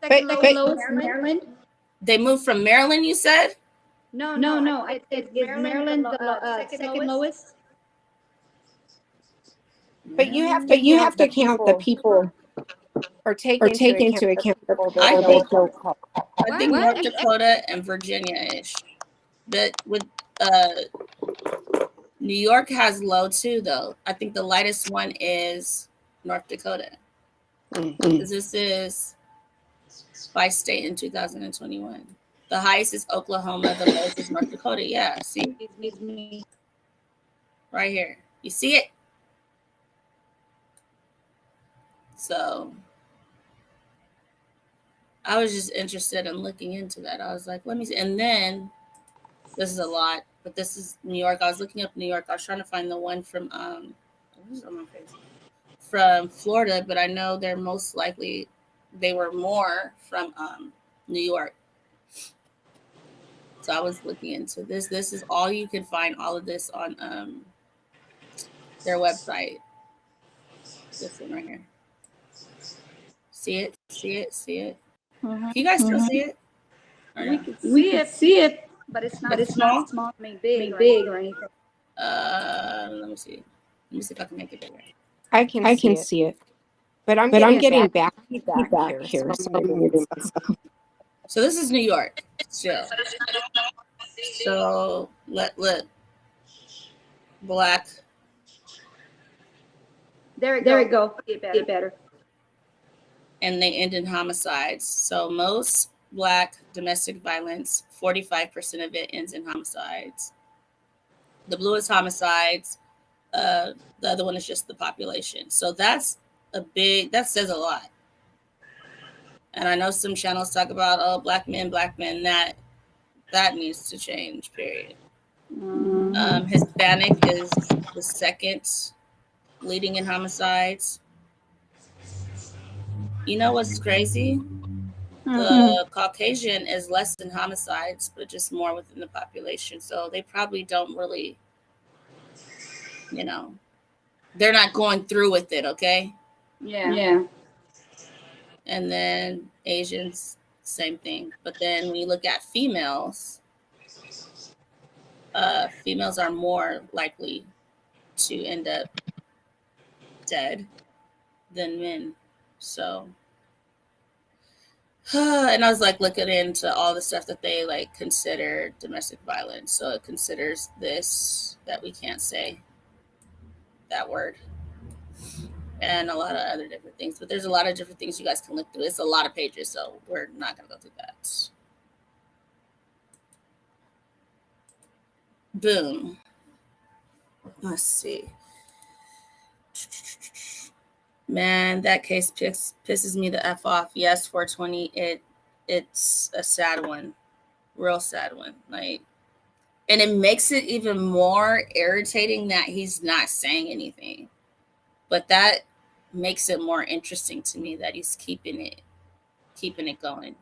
Maryland? They moved from Maryland, you said? No. Is Maryland the second lowest? But you have to count the people or take into account I think North Dakota and Virginia-ish. But with New York has low too, though. I think the lightest one is North Dakota. Because this is by state in 2021. The highest is Oklahoma. The lowest is North Dakota. Yeah, see? Right here. You see it? So I was just interested in looking into that. I was like, let me see. And then this is a lot, but this is New York. I was looking up New York. I was trying to find the one from from Florida, but I know they're most likely they were more from New York. So I was looking into this. This is all you can find, all of this on their website. This one right here. See it? See it? See it? Can you guys still see it? We can see it, but it's not small. I mean, big or anything. Let me see. Let me see if I can make it bigger. I can see it. But I'm getting back here. So this is New York still. So let black. There we go. Get better. And they end in homicides. So most black domestic violence, 45% of it ends in homicides. The blue is homicides. The other one is just the population. So that says a lot. And I know some channels talk about, oh, black men, that needs to change, period. Hispanic is the second leading in homicides. You know what's crazy? The Caucasian is less in homicides, but just more within the population. So they probably don't really, they're not going through with it, okay? Yeah. And then Asians, same thing. But then when you look at females, females are more likely to end up dead than men. So, and I was like looking into all the stuff that they like consider domestic violence. So it considers this, that we can't say that word, and a lot of other different things. But there's a lot of different things you guys can look through. It's a lot of pages, so we're not going to go through that. Boom. Let's see. Man, that case pisses me the F off. Yes, 420. It's a sad one. Real sad one. Like, and it makes it even more irritating that he's not saying anything. But that makes it more interesting to me that he's keeping it going.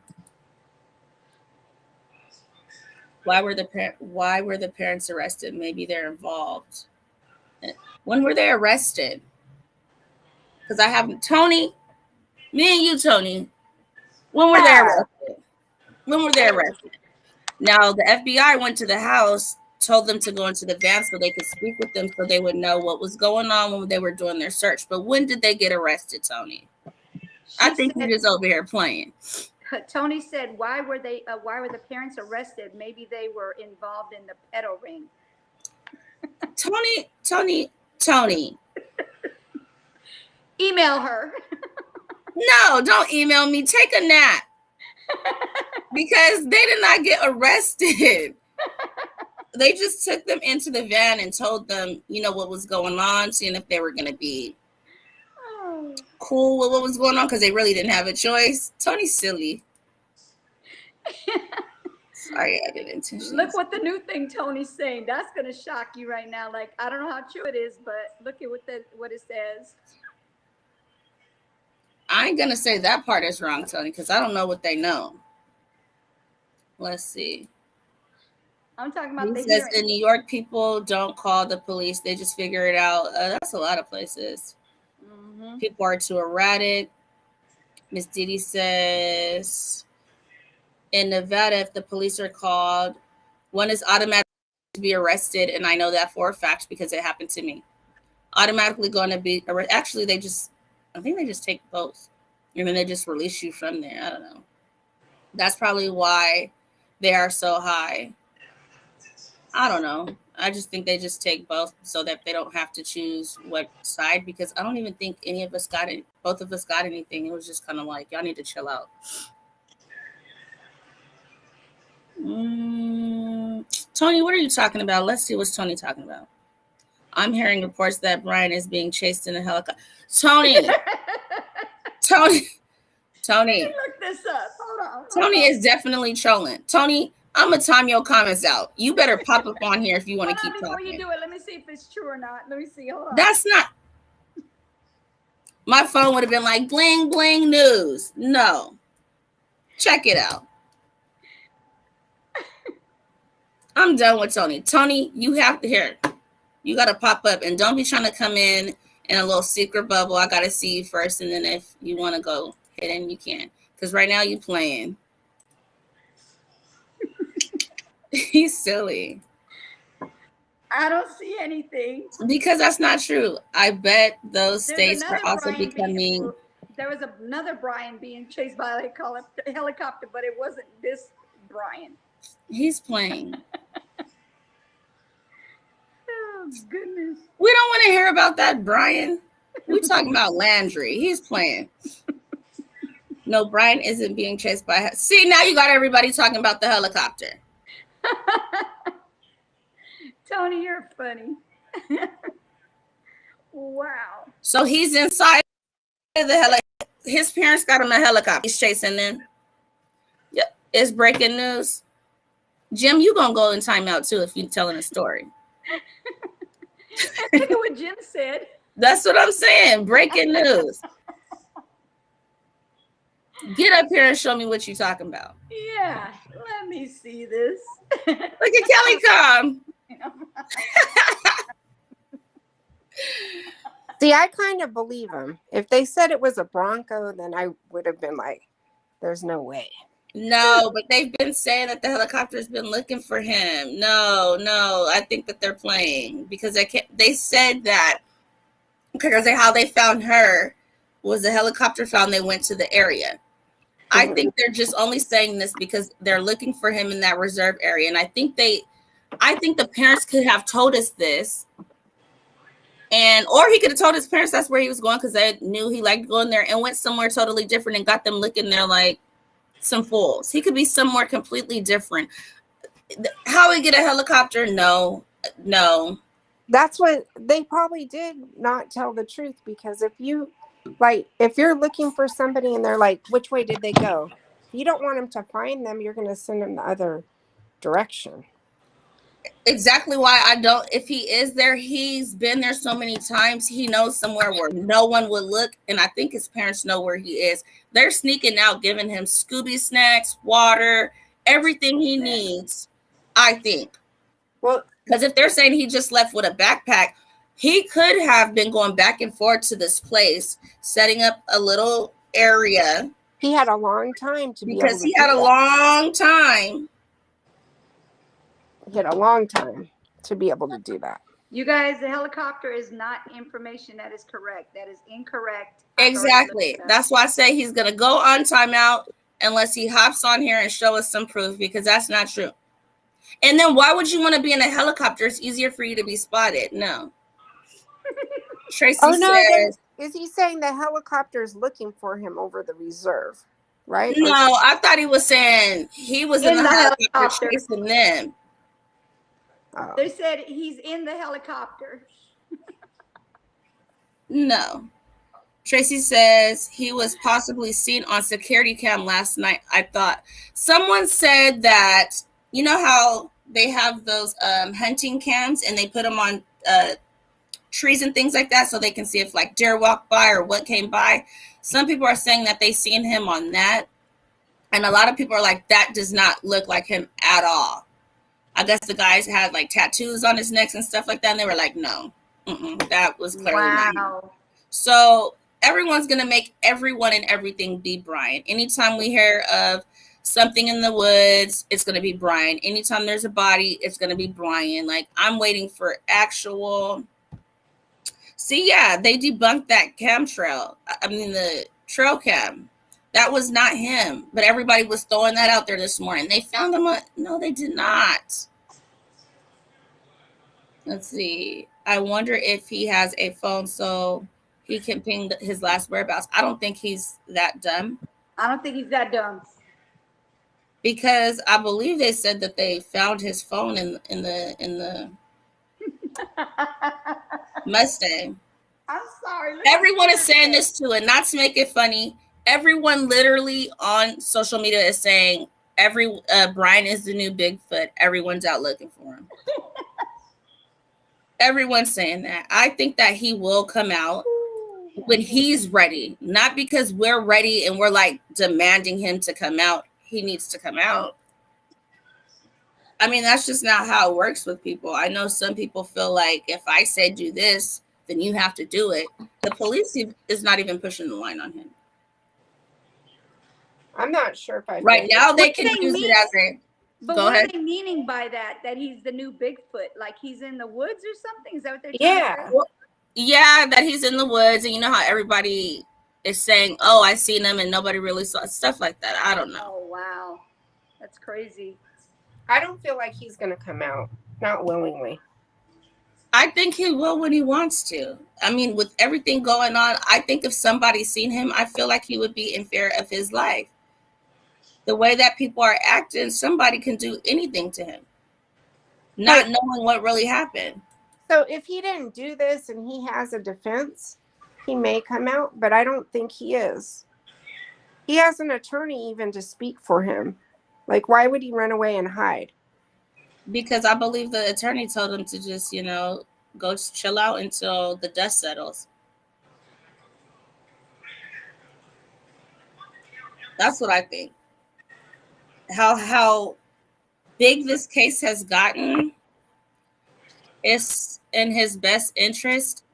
Why were the parents arrested? Maybe they're involved. When were they arrested? Because I haven't. Tony, me and you, Tony. When were they arrested? Now the FBI went to the house told them to go into the van so they could speak with them so they would know what was going on when they were doing their search. But when did they get arrested, Tony? I think you're just over here playing. Tony said, why were the parents arrested? Maybe they were involved in the pedo ring. Tony. Email her. No, don't email me. Take a nap. Because they did not get arrested. They just took them into the van and told them, what was going on, seeing if they were going to be cool with what was going on because they really didn't have a choice. Tony's silly. Sorry, I didn't intentionally. Look what the new thing Tony's saying. That's going to shock you right now. Like, I don't know how true it is, but look at what it says. I ain't going to say that part is wrong, Tony, because I don't know what they know. Let's see. I'm talking about He says in New York, people don't call the police. They just figure it out. That's a lot of places. Mm-hmm. People are too erratic. Miss Didi says, in Nevada, if the police are called, one is automatically to be arrested. And I know that for a fact because it happened to me. Automatically going to be arrested. Actually, I think they just take both. And then they just release you from there. I don't know. That's probably why they are so high. I don't know. I just think they just take both so that they don't have to choose what side, because I don't even think any of us got it. Both of us got anything. It was just kind of like, y'all need to chill out. Tony, what are you talking about? Let's see what's Tony talking about. I'm hearing reports that Brian is being chased in a helicopter. Tony. Look this up. Hold on. Tony is definitely trolling. Tony, I'm going to time your comments out. You better pop up on here if you want to keep talking. Before you do it, let me see if it's true or not. Let me see. Hold on. That's not. My phone would have been like, bling, bling news. No. Check it out. I'm done with Tony. Tony, you have to hear. You got to pop up and don't be trying to come in a little secret bubble. I got to see you first. And then if you want to go hidden, you can. Because right now you playing. He's silly. I don't see anything. Because that's not true. I bet those states are also becoming. There was another Brian being chased by a helicopter, but it wasn't this Brian. He's playing. Oh, goodness. We don't want to hear about that, Brian. We're talking about Landry. He's playing. No, Brian isn't being chased by. See, now you got everybody talking about the helicopter. Tony, you're funny. Wow. So he's inside the helicopter. His parents got him a helicopter. He's chasing them. Yep. It's breaking news. Jim, you gonna go in timeout too if you're telling a story. Look at what Jim said. That's what I'm saying. Breaking news. Get up here and show me what you're talking about. Yeah, let me see this. Look at Kelly come. See, I kind of believe him. If they said it was a Bronco, then I would have been like, there's no way. No, but they've been saying that the helicopter's been looking for him. No, I think that they're playing because they said that because how they found her was the helicopter found they went to the area. I think they're just only saying this because they're looking for him in that reserve area. And I think the parents could have told us this. Or he could have told his parents that's where he was going because they knew he liked going there and went somewhere totally different and got them looking there like some fools. He could be somewhere completely different. How he get a helicopter? No. That's what they probably did not tell the truth, because if you're looking for somebody and they're like, which way did they go? You don't want them to find them. You're going to send them the other direction. Exactly why I don't. If he is there, he's been there so many times. He knows somewhere where no one would look. And I think his parents know where he is. They're sneaking out, giving him Scooby snacks, water, everything he needs, I think. Well, because if they're saying he just left with a backpack, he could have been going back and forth to this place, setting up a little area. He had a long time to be because he had a long time. He had a long time. to be able to do that. You guys, the helicopter is not information that is correct. That is incorrect. Exactly. That's why I say he's going to go on timeout unless he hops on here and show us some proof, because that's not true. And then why would you want to be in a helicopter? It's easier for you to be spotted. No. Tracy says, is he saying the helicopter is looking for him over the reserve, right? No, I thought he was saying he was in the helicopter chasing them. They said he's in the helicopter. No. Tracy says he was possibly seen on security cam last night. I thought someone said that, you know how they have those hunting cams and they put them on trees and things like that so they can see if like deer walked by or what came by. Some people are saying that they seen him on that. And a lot of people are like, that does not look like him at all. I guess the guys had like tattoos on his necks and stuff like that. And they were like, no, that was clearly not him. So everyone's going to make everyone and everything be Brian. Anytime we hear of something in the woods, it's going to be Brian. Anytime there's a body, it's going to be Brian. Like, I'm waiting for actual. See, yeah, they debunked that the trail cam. That was not him, but everybody was throwing that out there this morning. They found him. No, they did not. Let's see. I wonder if he has a phone so he can ping his last whereabouts. I don't think he's that dumb. I don't think he's that dumb. Because I believe they said that they found his phone in the Mustang. I'm sorry. Everyone is saying this too, and not to make it funny. Everyone literally on social media is saying Brian is the new Bigfoot. Everyone's out looking for him. Everyone's saying that. I think that he will come out when he's ready, not because we're ready and we're like demanding him to come out. He needs to come out. I mean, that's just not how it works with people. I know some people feel like if I say do this, then you have to do it. The police is not even pushing the line on him. I'm not sure if I right now they can use it as a. But Go what ahead. are they meaning by that? That he's the new Bigfoot? Like he's in the woods or something? Is that what they're trying to say? Well, yeah, that he's in the woods, and you know how everybody is saying, "Oh, I seen him," and nobody really saw stuff like that. I don't know. Oh wow, that's crazy. I don't feel like he's going to come out, not willingly. I think he will when he wants to. I mean, with everything going on, I think if somebody seen him, I feel like he would be in fear of his life. The way that people are acting, somebody can do anything to him, not knowing what really happened. So if he didn't do this and he has a defense, he may come out, but I don't think he is. He has an attorney even to speak for him. Like, why would he run away and hide? Because I believe the attorney told him to just, go chill out until the dust settles. That's what I think. How big this case has gotten, it's in his best interest,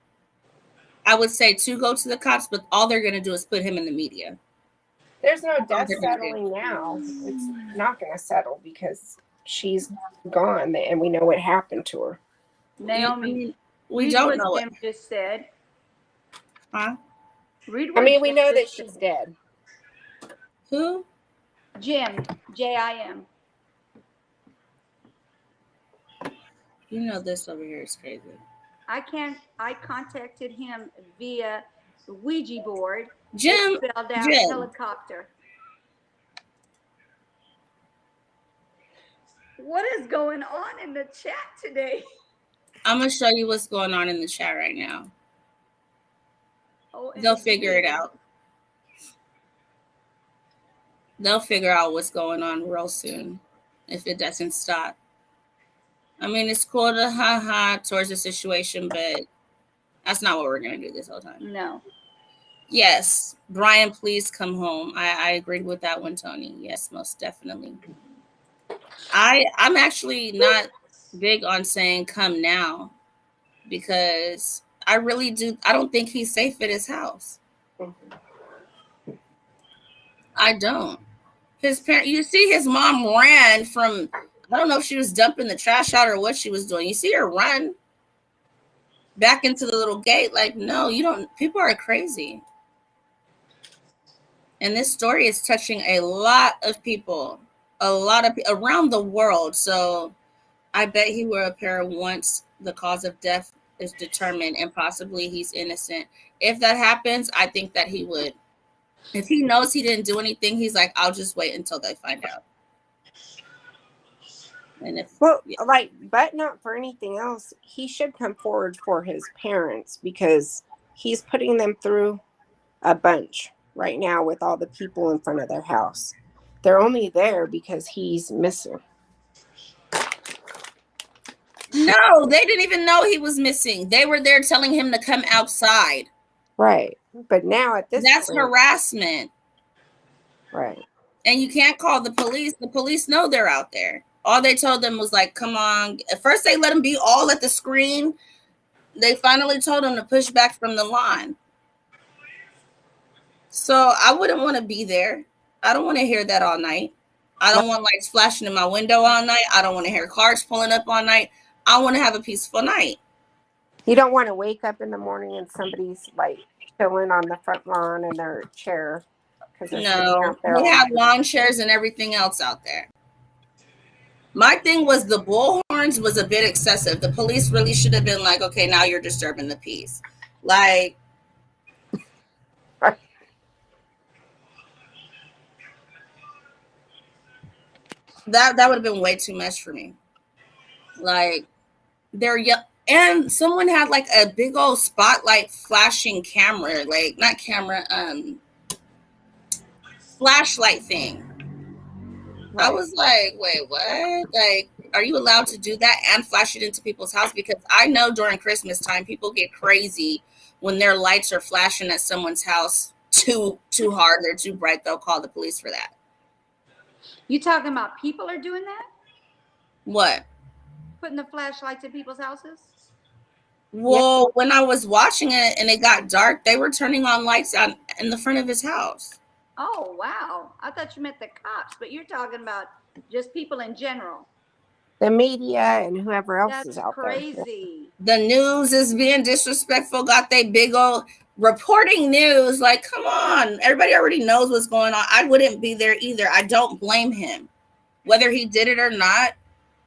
I would say, to go to the cops, but all they're going to do is put him in the media. There's no dust settling now. It's not going to settle because she's gone and we know what happened to her. Naomi, we don't know what Jim just said. Huh? We know that she's dead. Who? Jim, J-I-M. You know this over here is crazy. I contacted him via the Ouija board. Jim, spelled out helicopter. What is going on in the chat today? I'm going to show you what's going on in the chat right now. They'll figure it out. They'll figure out what's going on real soon if it doesn't stop. I mean, it's cool to ha-ha towards the situation, but that's not what we're going to do this whole time. No. Yes, Brian, please come home. I agreed with that one, Tony. Yes, most definitely. I'm actually not big on saying come now because I don't think he's safe at his house. I don't. His parent, you see his mom ran from I don't know if she was dumping the trash out or what she was doing. You see her run back into the little gate. Like, no, you don't. People are crazy. And this story is touching a lot of people, around the world. So I bet he will appear once the cause of death is determined and possibly he's innocent. If that happens, I think that he would. If he knows he didn't do anything, he's like, I'll just wait until they find out. And if but not for anything else, he should come forward for his parents because he's putting them through a bunch right now with all the people in front of their house. They're only there because he's missing. No, they didn't even know he was missing. They were there telling him to come outside. Right. But now at this That's point, harassment. Right. And you can't call the police. The police know they're out there. All they told them was like, come on. At first, they let them be all at the screen. They finally told them to push back from the line. So I wouldn't want to be there. I don't want to hear that all night. I don't want lights flashing in my window all night. I don't want to hear cars pulling up all night. I want to have a peaceful night. You don't want to wake up in the morning and somebody's like chilling on the front lawn in their chair. No, we have lawn chairs and everything else out there. My thing was the bullhorns was a bit excessive. The police really should have been like, okay, now you're disturbing the peace. Like, that would have been way too much for me. Like, they're young. And someone had like a big old spotlight flashing camera, like not camera, flashlight thing. Right. I was like, wait, what? Like, are you allowed to do that and flash it into people's house? Because I know during Christmas time, people get crazy when their lights are flashing at someone's house too hard. They're too bright. They'll call the police for that. You talking about people are doing that? What? Putting the flashlights in people's houses? Well, yeah. When I was watching it and it got dark, they were turning on lights out in the front of his house. Oh, wow. I thought you meant the cops, but you're talking about just people in general. The media and whoever else is out crazy. There. The news is being disrespectful, got they big old reporting news. Like, come on. Everybody already knows what's going on. I wouldn't be there either. I don't blame him. Whether he did it or not,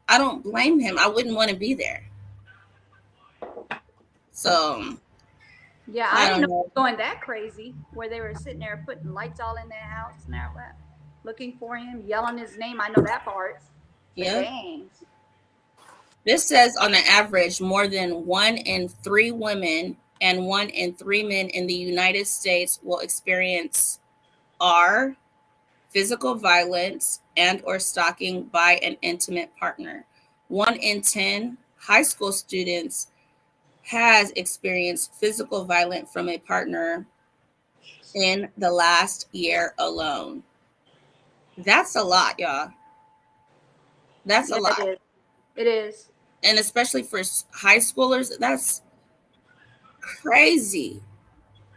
I don't blame him. I wouldn't want to be there. So... yeah, I didn't know it was going that crazy where they were sitting there putting lights all in their house and all that, looking for him, yelling his name. I know that part. Yeah. Dang. This says on an average, more than 1 in 3 women and 1 in 3 men in the United States will experience physical violence and or stalking by an intimate partner. 1 in 10 high school students has experienced physical violence from a partner in the last year alone. That's a lot, y'all. That's a lot. It is. And especially for high schoolers, that's crazy.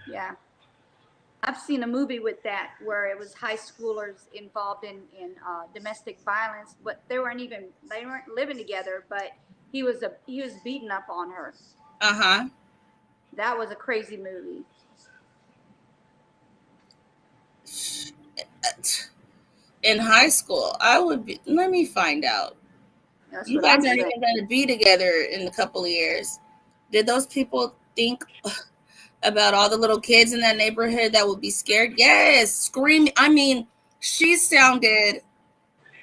Yeah. I've seen a movie with that where it was high schoolers involved in domestic violence, but they weren't living together, but he was beating up on her. Uh-huh. That was a crazy movie. In high school, I would be. Let me find out. That's you guys aren't even going to be together in a couple of years. Did those people think about all the little kids in that neighborhood that would be scared? Yes, screaming. I mean, she sounded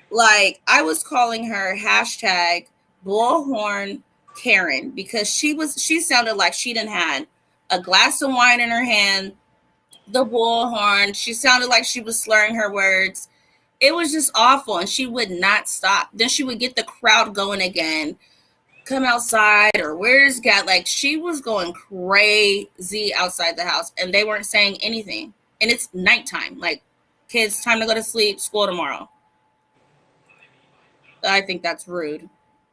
like I was calling her hashtag bullhorn Karen because she sounded like she done had a glass of wine in her hand, the bullhorn. She sounded like she was slurring her words. It was just awful, and she would not stop. Then she would get the crowd going again. Come outside, or where's God? Like, she was going crazy outside the house, and they weren't saying anything. And it's nighttime. Like, kids, time to go to sleep, school tomorrow. I think that's rude.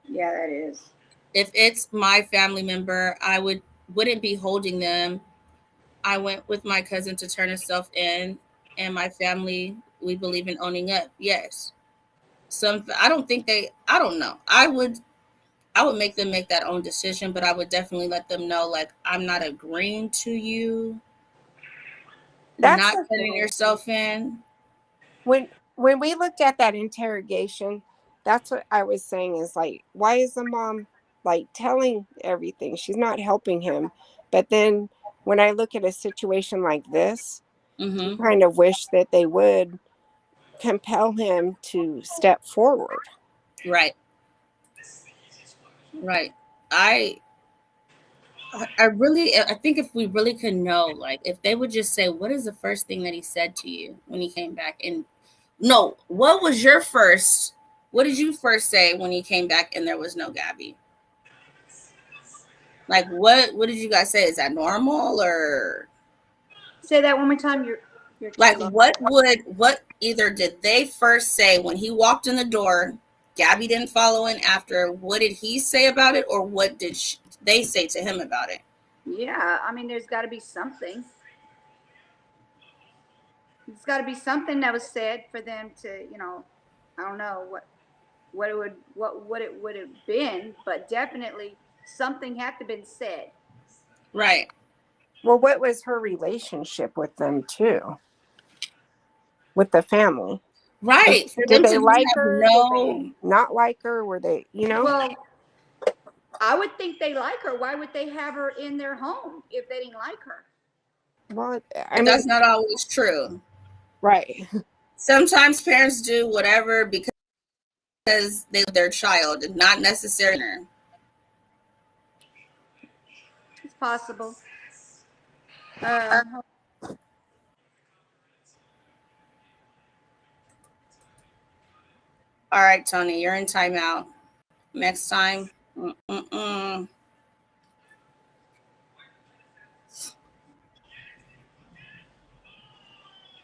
Yeah, that is. If it's my family member, I wouldn't be holding them. I went with my cousin to turn herself in, and my family, we believe in owning up. Yes. I don't think I don't know. I would make them make that own decision, but I would definitely let them know, like, I'm not agreeing to you That's not the putting thing. yourself in. When we looked at that interrogation, that's what I was saying is like, why is the mom like telling everything? She's not helping him. But then when I look at a situation like this, you kind of wish that they would compel him to step forward. Right. Right. I think if we really could know, like, if they would just say, what is the first thing that he said to you when he came back? And no, what did you first say when he came back and there was no Gabby? Like, what did you guys say? Is that normal? Or say that one more time? You're like, what either did they first say when he walked in the door, Gabby didn't follow in after? What did he say about it, or what did they say to him about it? Yeah, I mean, there's got to be something. There's got to be something that was said for them to, you know, I don't know what it would have been, but definitely something had to been said. Right. Well, what was her relationship with them too? With the family? Right. For Did them they to like have her? no, Did they not like her? Were they, you know? Well, I would think they like her. Why would they have her in their home if they didn't like her? Well, that's not always true. Right. Sometimes parents do whatever because they love their child, and not necessarily. It's possible. All right, Tony, you're in timeout. Next time.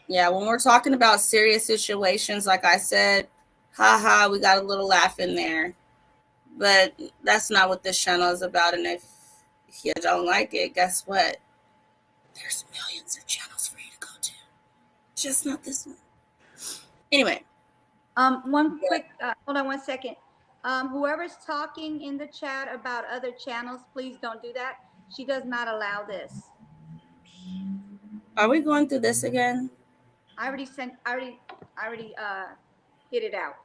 Yeah, when we're talking about serious situations, like I said, haha, we got a little laugh in there. But that's not what this channel is about. And if you don't like it, guess what? There's millions of channels for you to go to. Just not this one. Anyway. One quick, hold on one second. Whoever's talking in the chat about other channels, please don't do that. She does not allow this. Are we going through this again? I already hit it out.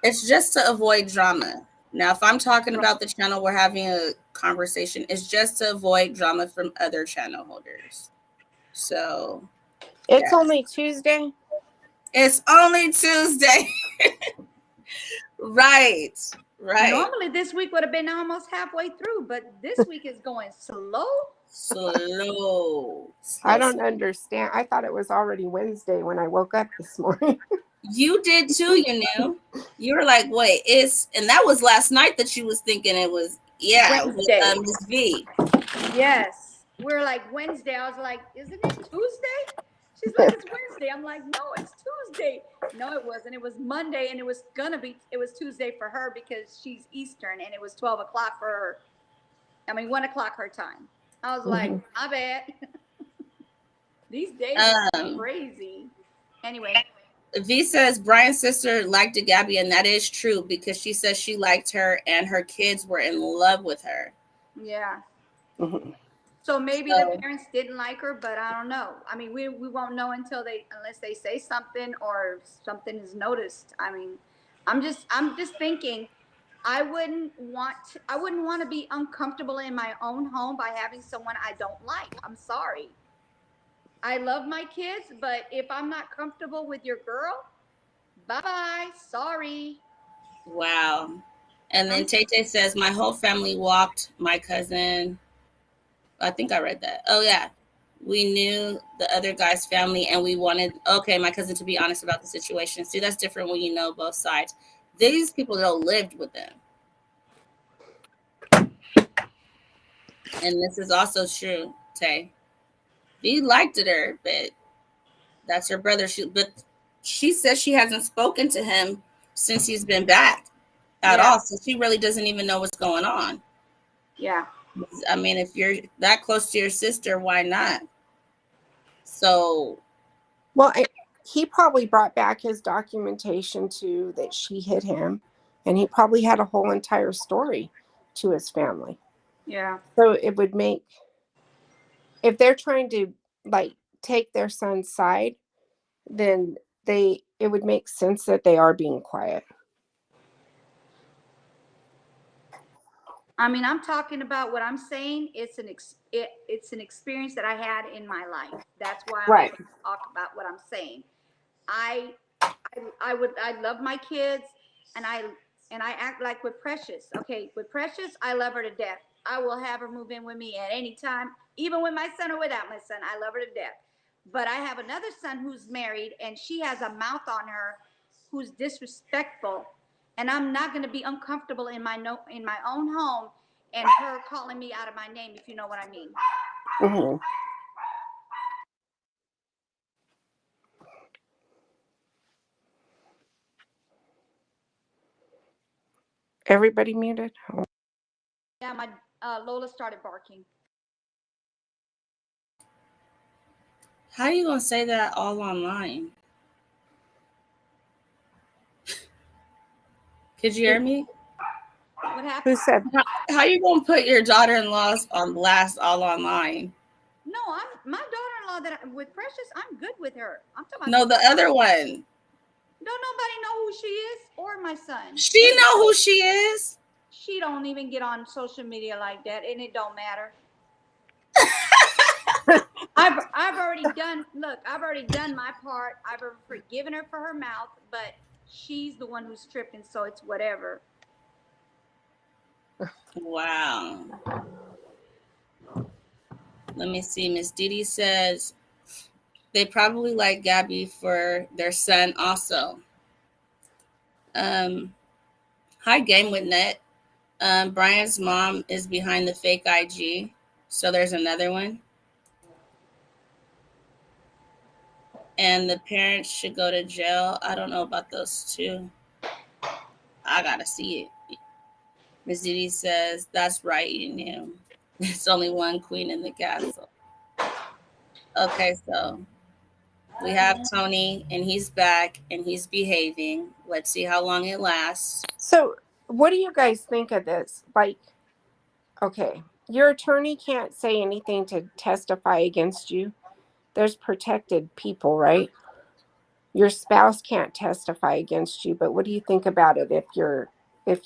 It's just to avoid drama. Now, if I'm talking about the channel, we're having a conversation. It's just to avoid drama from other channel holders. So it's only Tuesday. It's only Tuesday. Right. Normally this week would have been almost halfway through, but this week is going slow. I don't understand. I thought it was already Wednesday when I woke up this morning. You did too, you knew. You were like, wait, and that was last night that you was thinking it was, Wednesday. With Miss V. Yes. We're like Wednesday. I was like, isn't it Tuesday? She's like, it's Wednesday. I'm like, no, it's Tuesday. No, it wasn't. It was Monday, and it was Tuesday for her because she's Eastern, and it was 12 o'clock for her. 1 o'clock her time. I was like, my bad. These days are crazy. Anyway. V says Brian's sister liked Gabby, and that is true because she says she liked her and her kids were in love with her. Yeah. So maybe the parents didn't like her, but I don't know. I mean, we won't know unless they say something or something is noticed. I mean, I'm just thinking I wouldn't want to be uncomfortable in my own home by having someone I don't like. I'm sorry. I love my kids, but if I'm not comfortable with your girl, bye-bye. Sorry. Wow. And then Tay says, my whole family walked my cousin. I think I read that. Oh, yeah. We knew the other guy's family and we wanted, my cousin to be honest about the situation. See, that's different when you know both sides. These people don't live with them. And this is also true, Tay. He liked her, but that's her brother. But she says she hasn't spoken to him since he's been back at all. So she really doesn't even know what's going on. Yeah. I mean, if you're that close to your sister, why not? So. Well, he probably brought back his documentation too that she hit him, and he probably had a whole entire story to his family. Yeah. So it would make, if they're trying to like take their son's side, then it would make sense that they are being quiet. I mean, I'm talking about what I'm saying. It's an experience that I had in my life. That's why I'm Right. able to talk about what I'm saying. I love my kids, and I act like with Precious. Okay, with Precious, I love her to death. I will have her move in with me at any time, even with my son or without my son. I love her to death. But I have another son who's married, and she has a mouth on her who's disrespectful, and I'm not going to be uncomfortable in my own home and her calling me out of my name, if you know what I mean. Mm-hmm. Everybody muted? Oh. Yeah, my Lola started barking. How are you gonna say that all online? Could you hear me? What happened? Who said? How you gonna put your daughter-in-laws on blast all online? No, my daughter-in-law with Precious, I'm good with her. I'm talking about No, the other one. Don't nobody know who she is or my son. She know who she is. She don't even get on social media like that, and it don't matter. I've already done. Look, I've already done my part. I've forgiven her for her mouth, but she's the one who's tripping, so it's whatever. Wow. Let me see. Miss Didi says they probably like Gabby for their son also. Hi, Game with Net. Brian's mom is behind the fake IG. So there's another one. And the parents should go to jail. I don't know about those two. I gotta see it. Miss Didi says, that's right, you knew. There's only one queen in the castle. Okay, so we have Tony, and he's back, and he's behaving. Let's see how long it lasts. So what do you guys think of this? Like, okay, your attorney can't say anything to testify against you. There's protected people, right? Your spouse can't testify against you, but what do you think about it if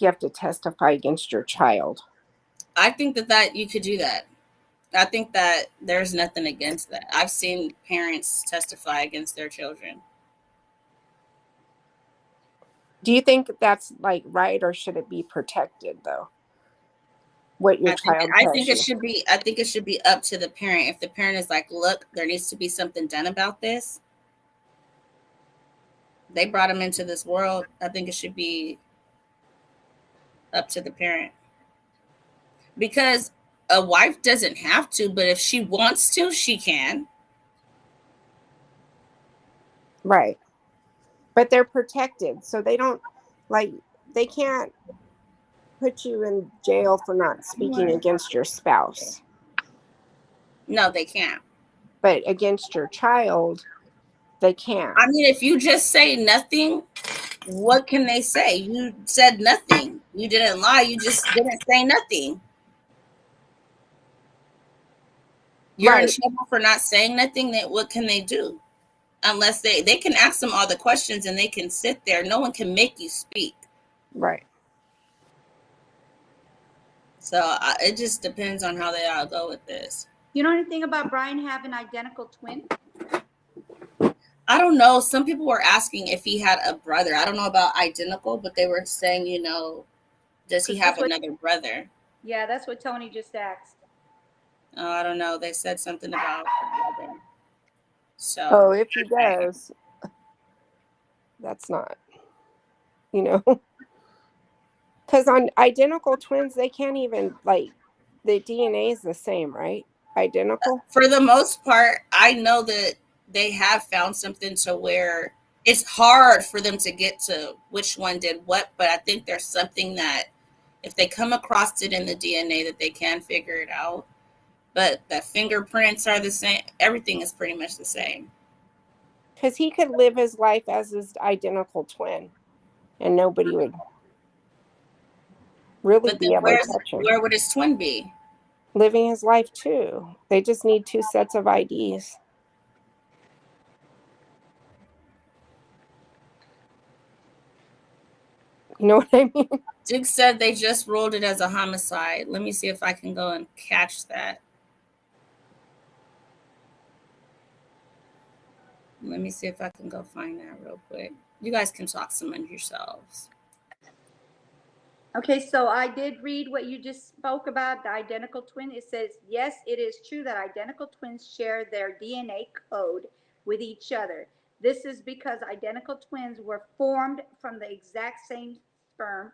you have to testify against your child? I think that you could do that. I think that there's nothing against that. I've seen parents testify against their children. Do you think that's like right, or should it be protected though? What your child I tells think you. I think it should be up to the parent. If the parent is like, look, there needs to be something done about this. They brought him into this world. I think it should be up to the parent. Because a wife doesn't have to, but if she wants to, she can. Right. But they're protected, so they don't, like, they can't put you in jail for not speaking against your spouse. No, they can't. But against your child, they can. I mean, if you just say nothing, what can they say? You said nothing. You didn't lie. You just didn't say nothing. You're in trouble for not saying nothing. Then what can they do? Unless they can ask them all the questions and they can sit there. No one can make you speak. Right. So it just depends on how they all go with this. You know anything about Brian having identical twin? I don't know. Some people were asking if he had a brother. I don't know about identical, but they were saying, does he have another brother? Yeah, that's what Tony just asked. Oh, I don't know. They said something about a brother. So. If he does, that's not, because on identical twins, they can't even, like, the DNA is the same, right? Identical? For the most part, I know that they have found something to where it's hard for them to get to which one did what, but I think there's something that if they come across it in the DNA that they can figure it out. But the fingerprints are the same. Everything is pretty much the same. Because he could live his life as his identical twin, and nobody would really But then be able to touch him. where would his twin be? Living his life too. They just need 2 sets of IDs. You know what I mean? Duke said they just ruled it as a homicide. Let me see if I can go and catch that. Let me see if I can go find that real quick. You guys can talk some among yourselves. Okay, so I did read what you just spoke about, the identical twin. It says, yes, it is true that identical twins share their DNA code with each other. This is because identical twins were formed from the exact same sperm,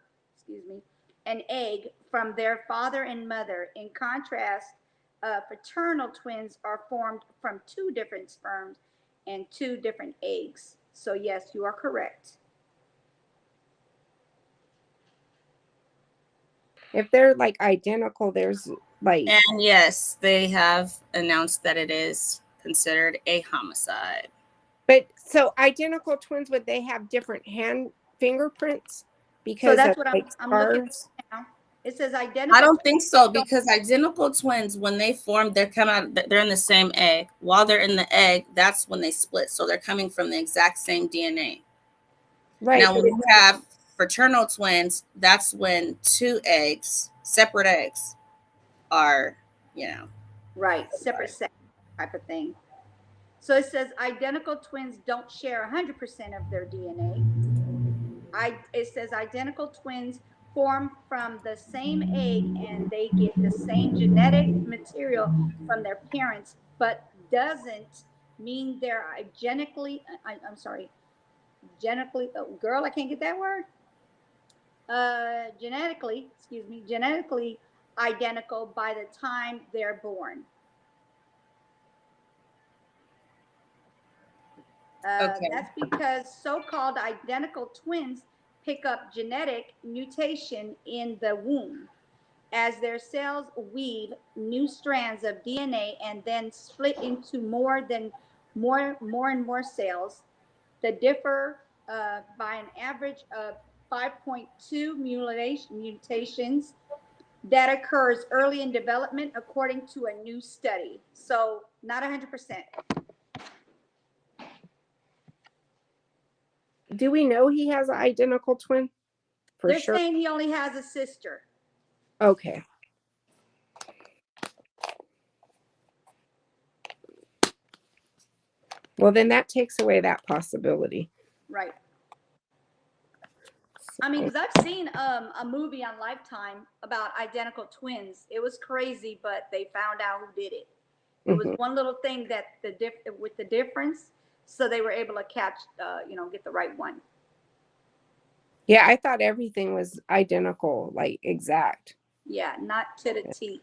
an egg from their father and mother. In contrast, fraternal twins are formed from 2 different sperms and 2 different eggs. So yes, you are correct. If they're like identical, there's like. And yes, they have announced that it is considered a homicide. But so identical twins, would they have different hand fingerprints? Because so that's of, what like, I'm looking scars? at now. It says identical. I don't think so, because identical twins, when they form, they're in the same egg. While they're in the egg, that's when they split. So they're coming from the exact same DNA. Right. Now, when you have fraternal twins, that's when 2 eggs, separate eggs, are, Right, separate sex type of thing. So it says identical twins don't share 100% of their DNA. It says identical twins form from the same egg and they get the same genetic material from their parents, but doesn't mean they're genetically, genetically, oh, girl, I can't get that word. Genetically identical by the time they're born. Okay. That's because so-called identical twins pick up genetic mutation in the womb as their cells weave new strands of DNA and then split into more and more cells that differ by an average of 5.2 mutations that occurs early in development, according to a new study. So not 100%. Do we know he has an identical twin? They're saying he only has a sister. Okay. Well, then that takes away that possibility. Right. I mean, because I've seen a movie on Lifetime about identical twins. It was crazy, but they found out who did it. It was one little thing that with the difference, so they were able to catch, get the right one. Yeah, I thought everything was identical, like exact. Yeah, not to the T.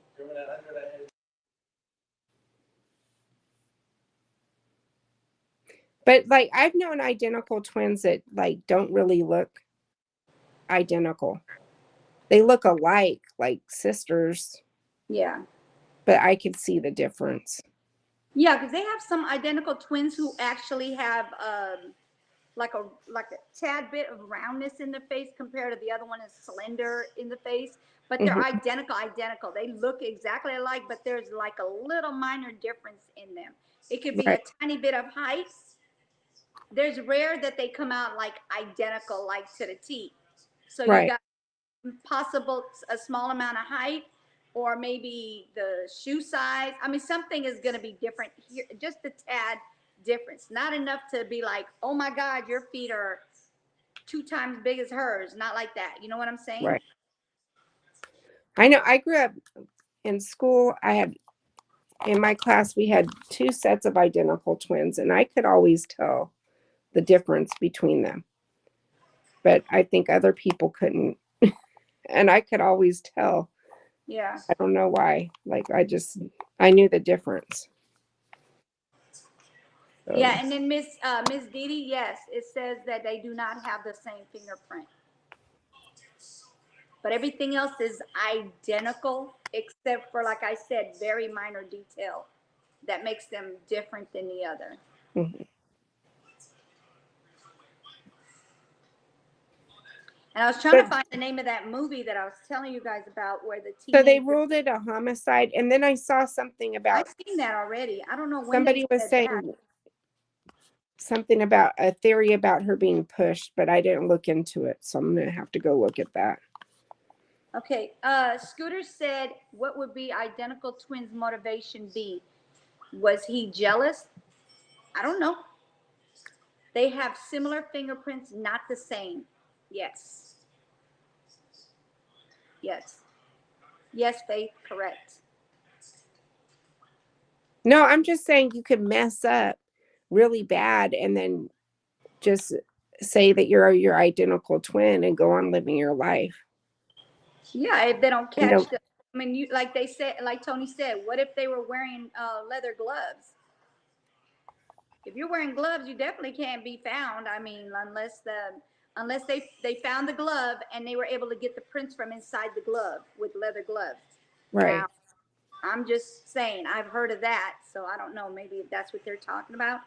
But like I've known identical twins that like don't really look identical. They look alike, like sisters. Yeah. But I could see the difference. Yeah, because they have some identical twins who actually have like a tad bit of roundness in the face compared to the other one is slender in the face. But they're identical. They look exactly alike, but there's like a little minor difference in them. It could be a tiny bit of height. There's rare that they come out like identical, like to the T. So you got possible a small amount of height, or maybe the shoe size. I mean, something is going to be different here, just a tad difference. Not enough to be like, oh my God, your feet are 2 times big as hers. Not like that. You know what I'm saying? Right. I know. I grew up in school. In my class, we had 2 sets of identical twins, and I could always tell the difference between them. But I think other people couldn't. And I could always tell. Yeah. I don't know why. Like, I knew the difference. So. Yeah, and then Miss Dee Dee, yes, it says that they do not have the same fingerprint. But everything else is identical, except for, like I said, very minor detail that makes them different than the other. And I was trying to find the name of that movie that I was telling you guys about where the So they teenager. ruled it a homicide, and then I saw something about I've seen that already. I don't know when somebody they was said saying that. something about a theory about her being pushed, but I didn't look into it, so I'm gonna have to go look at that. Okay, Scooter said, what would be identical twins' motivation be? Was he jealous? I don't know. They have similar fingerprints, not the same. Yes. Yes. Yes, Faith, correct. No, I'm just saying you could mess up really bad and then just say that you're your identical twin and go on living your life. Yeah, if they don't And catch the, I mean, you like they said, like Tony said, what if they were wearing leather gloves? If you're wearing gloves, you definitely can't be found. I mean, unless they found the glove and they were able to get the prints from inside the glove with leather gloves. Right. Now, I'm just saying, I've heard of that, so I don't know. Maybe if that's what they're talking about.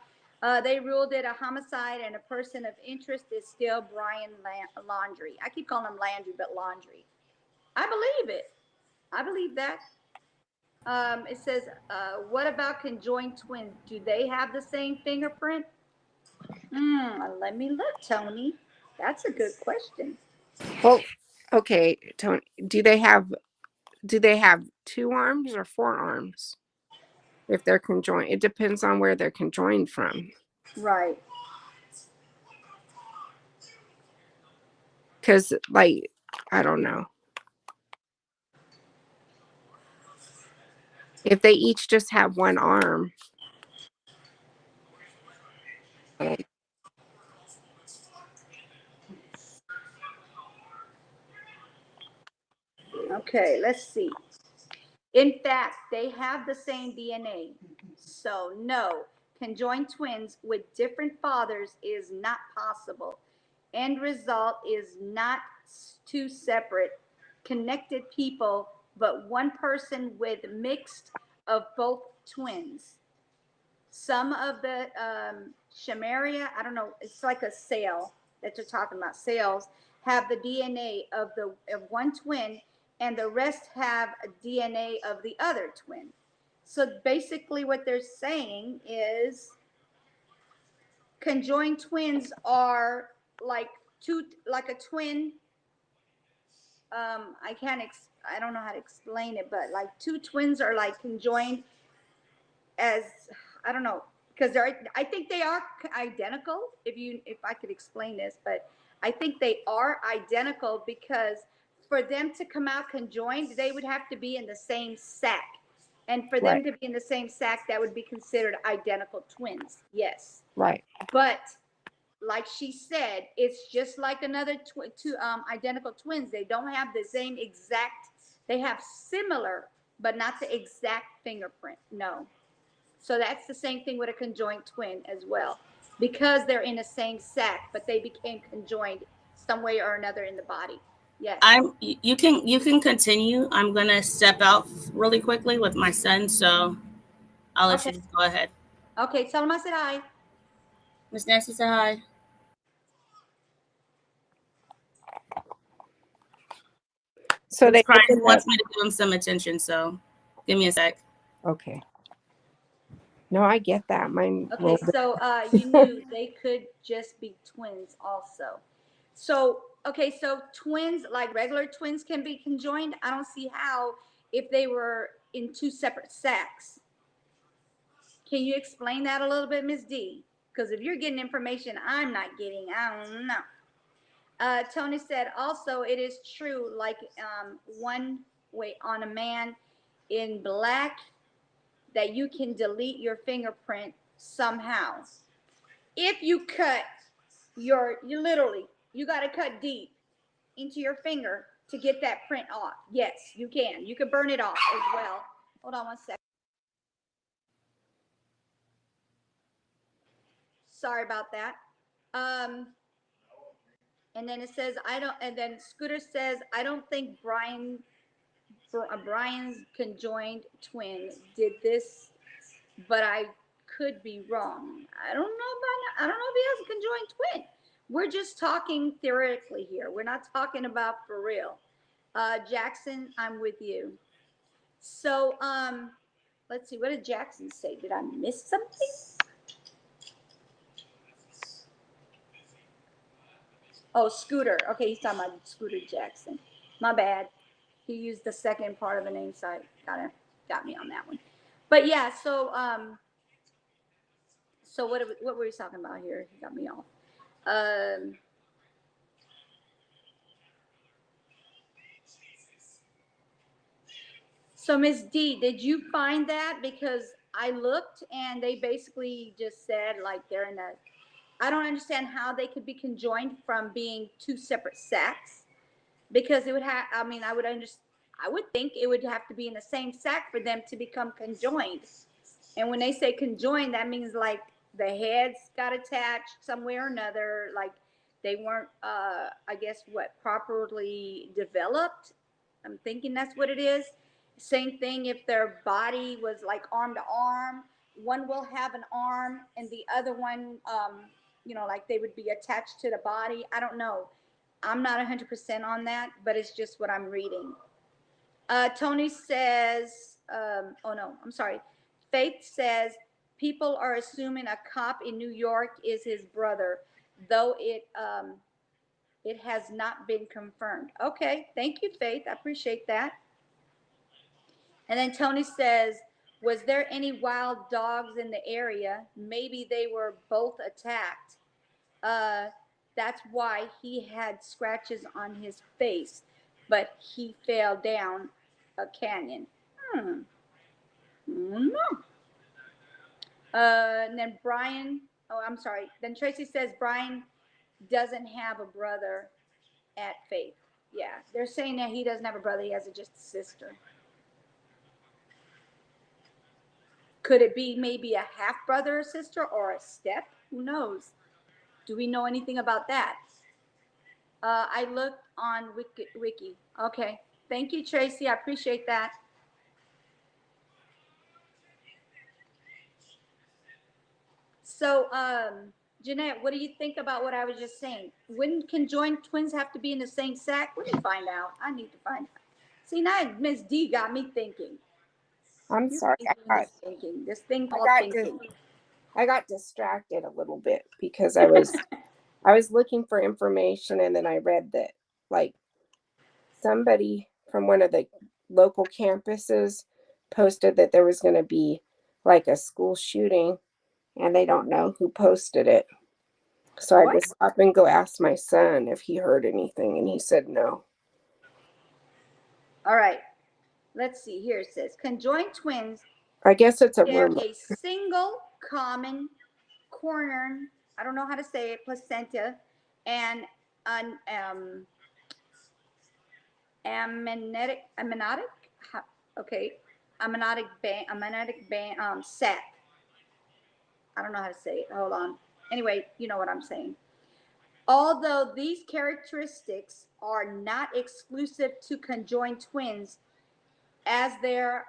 They ruled it a homicide, and a person of interest is still Brian Laundrie. I keep calling him Landry, but Laundrie. I believe it. I believe that. It says, what about conjoined twins? Do they have the same fingerprint? Let me look, Tony. That's a good question. Well, okay, Tony, do they have 2 arms or 4 arms? If they're conjoined, it depends on where they're conjoined from. Right. Because, like, I don't know. If they each just have 1 arm. Okay, let's see. In fact, they have the same DNA. So no, conjoined twins with different fathers is not possible. End result is not 2 separate, connected people, but one person with mixed of both twins. Some of the Shamaria, I don't know, it's like a cell that you're talking about, cells, have the DNA of one twin, and the rest have a DNA of the other twin. So basically what they're saying is conjoined twins are like a twin. I don't know how to explain it, but like 2 twins are like conjoined as, I don't know, because I think they are identical. If I could explain this, but I think they are identical because for them to come out conjoined, they would have to be in the same sac, and for them to be in the same sac, that would be considered identical twins. Yes. Right. But like she said, it's just like another two identical twins. They don't have the same exact. They have similar, but not the exact fingerprint. No. So that's the same thing with a conjoined twin as well, because they're in the same sac, but they became conjoined some way or another in the body. Yes. You can continue. I'm gonna step out really quickly with my son, so I'll let you just go ahead. Okay, tell him I said hi. Miss Nancy, say hi. So He's crying. He wants me to give him some attention, so give me a sec. Okay. No, I get that. Mine. Okay, so you knew they could just be twins also. So, okay, so twins, like regular twins can be conjoined. I don't see how if they were in 2 separate sacs. Can you explain that a little bit, Ms. D? Because if you're getting information I'm not getting, I don't know. Tony said, also, it is true, like one way on a man in black, that you can delete your fingerprint somehow. If you cut you literally, you got to cut deep into your finger to get that print off. Yes, you can. You can burn it off as well. Hold on one second. Sorry about that. And then it says, and then Scooter says, I don't think Brian's conjoined twin did this, but I could be wrong. I don't know if he has a conjoined twin. We're just talking theoretically here. We're not talking about for real. Jackson, I'm with you. So, let's see. What did Jackson say? Did I miss something? Oh, Scooter. Okay, he's talking about Scooter Jackson. My bad. He used the second part of the name, so I got me on that one. But yeah, so what were we talking about here? He got me off. So Miss D, did you find that? Because I looked and they basically just said like they're in a. I don't understand how they could be conjoined from being two separate sacs, because it would have. I mean, I would think it would have to be in the same sac for them to become conjoined. And when they say conjoined, that means like the heads got attached somewhere or another, like they weren't, I guess, properly developed. I'm thinking that's what it is. Same thing if their body was like arm to arm. One will have an arm and the other one, like they would be attached to the body. I don't know. I'm not 100% on that, but it's just what I'm reading. Tony says, oh no, I'm sorry. Faith says, people are assuming a cop in New York is his brother, though it has not been confirmed. Okay, thank you, Faith. I appreciate that. And then Tony says, was there any wild dogs in the area? Maybe they were both attacked. That's why he had scratches on his face, but he fell down a canyon. No. And then Brian, oh, I'm sorry. Then Tracy says Brian doesn't have a brother at Faith. Yeah, they're saying that he doesn't have a brother. He has just a sister. Could it be maybe a half brother or sister or a step? Who knows? Do we know anything about that? I looked on Wiki. Okay. Thank you, Tracy. I appreciate that. So, Jeanette, what do you think about what I was just saying? Wouldn't conjoined twins have to be in the same sac? Let me find out. I need to find out. See, now Miss D got me thinking. I'm sorry. This thing called thinking. I got distracted a little bit because I was looking for information, and then I read that like somebody from one of the local campuses posted that there was going to be like a school shooting, and they don't know who posted it. So I just up and go ask my son if he heard anything, and he said no. All right. Let's see. Here it says conjoined twins. I guess it's a rumor. A single common corner. I don't know how to say it. Placenta and an amniotic. Okay. Amniotic band. Sac. I don't know how to say it. Hold on. Anyway, you know what I'm saying. Although these characteristics are not exclusive to conjoined twins, as there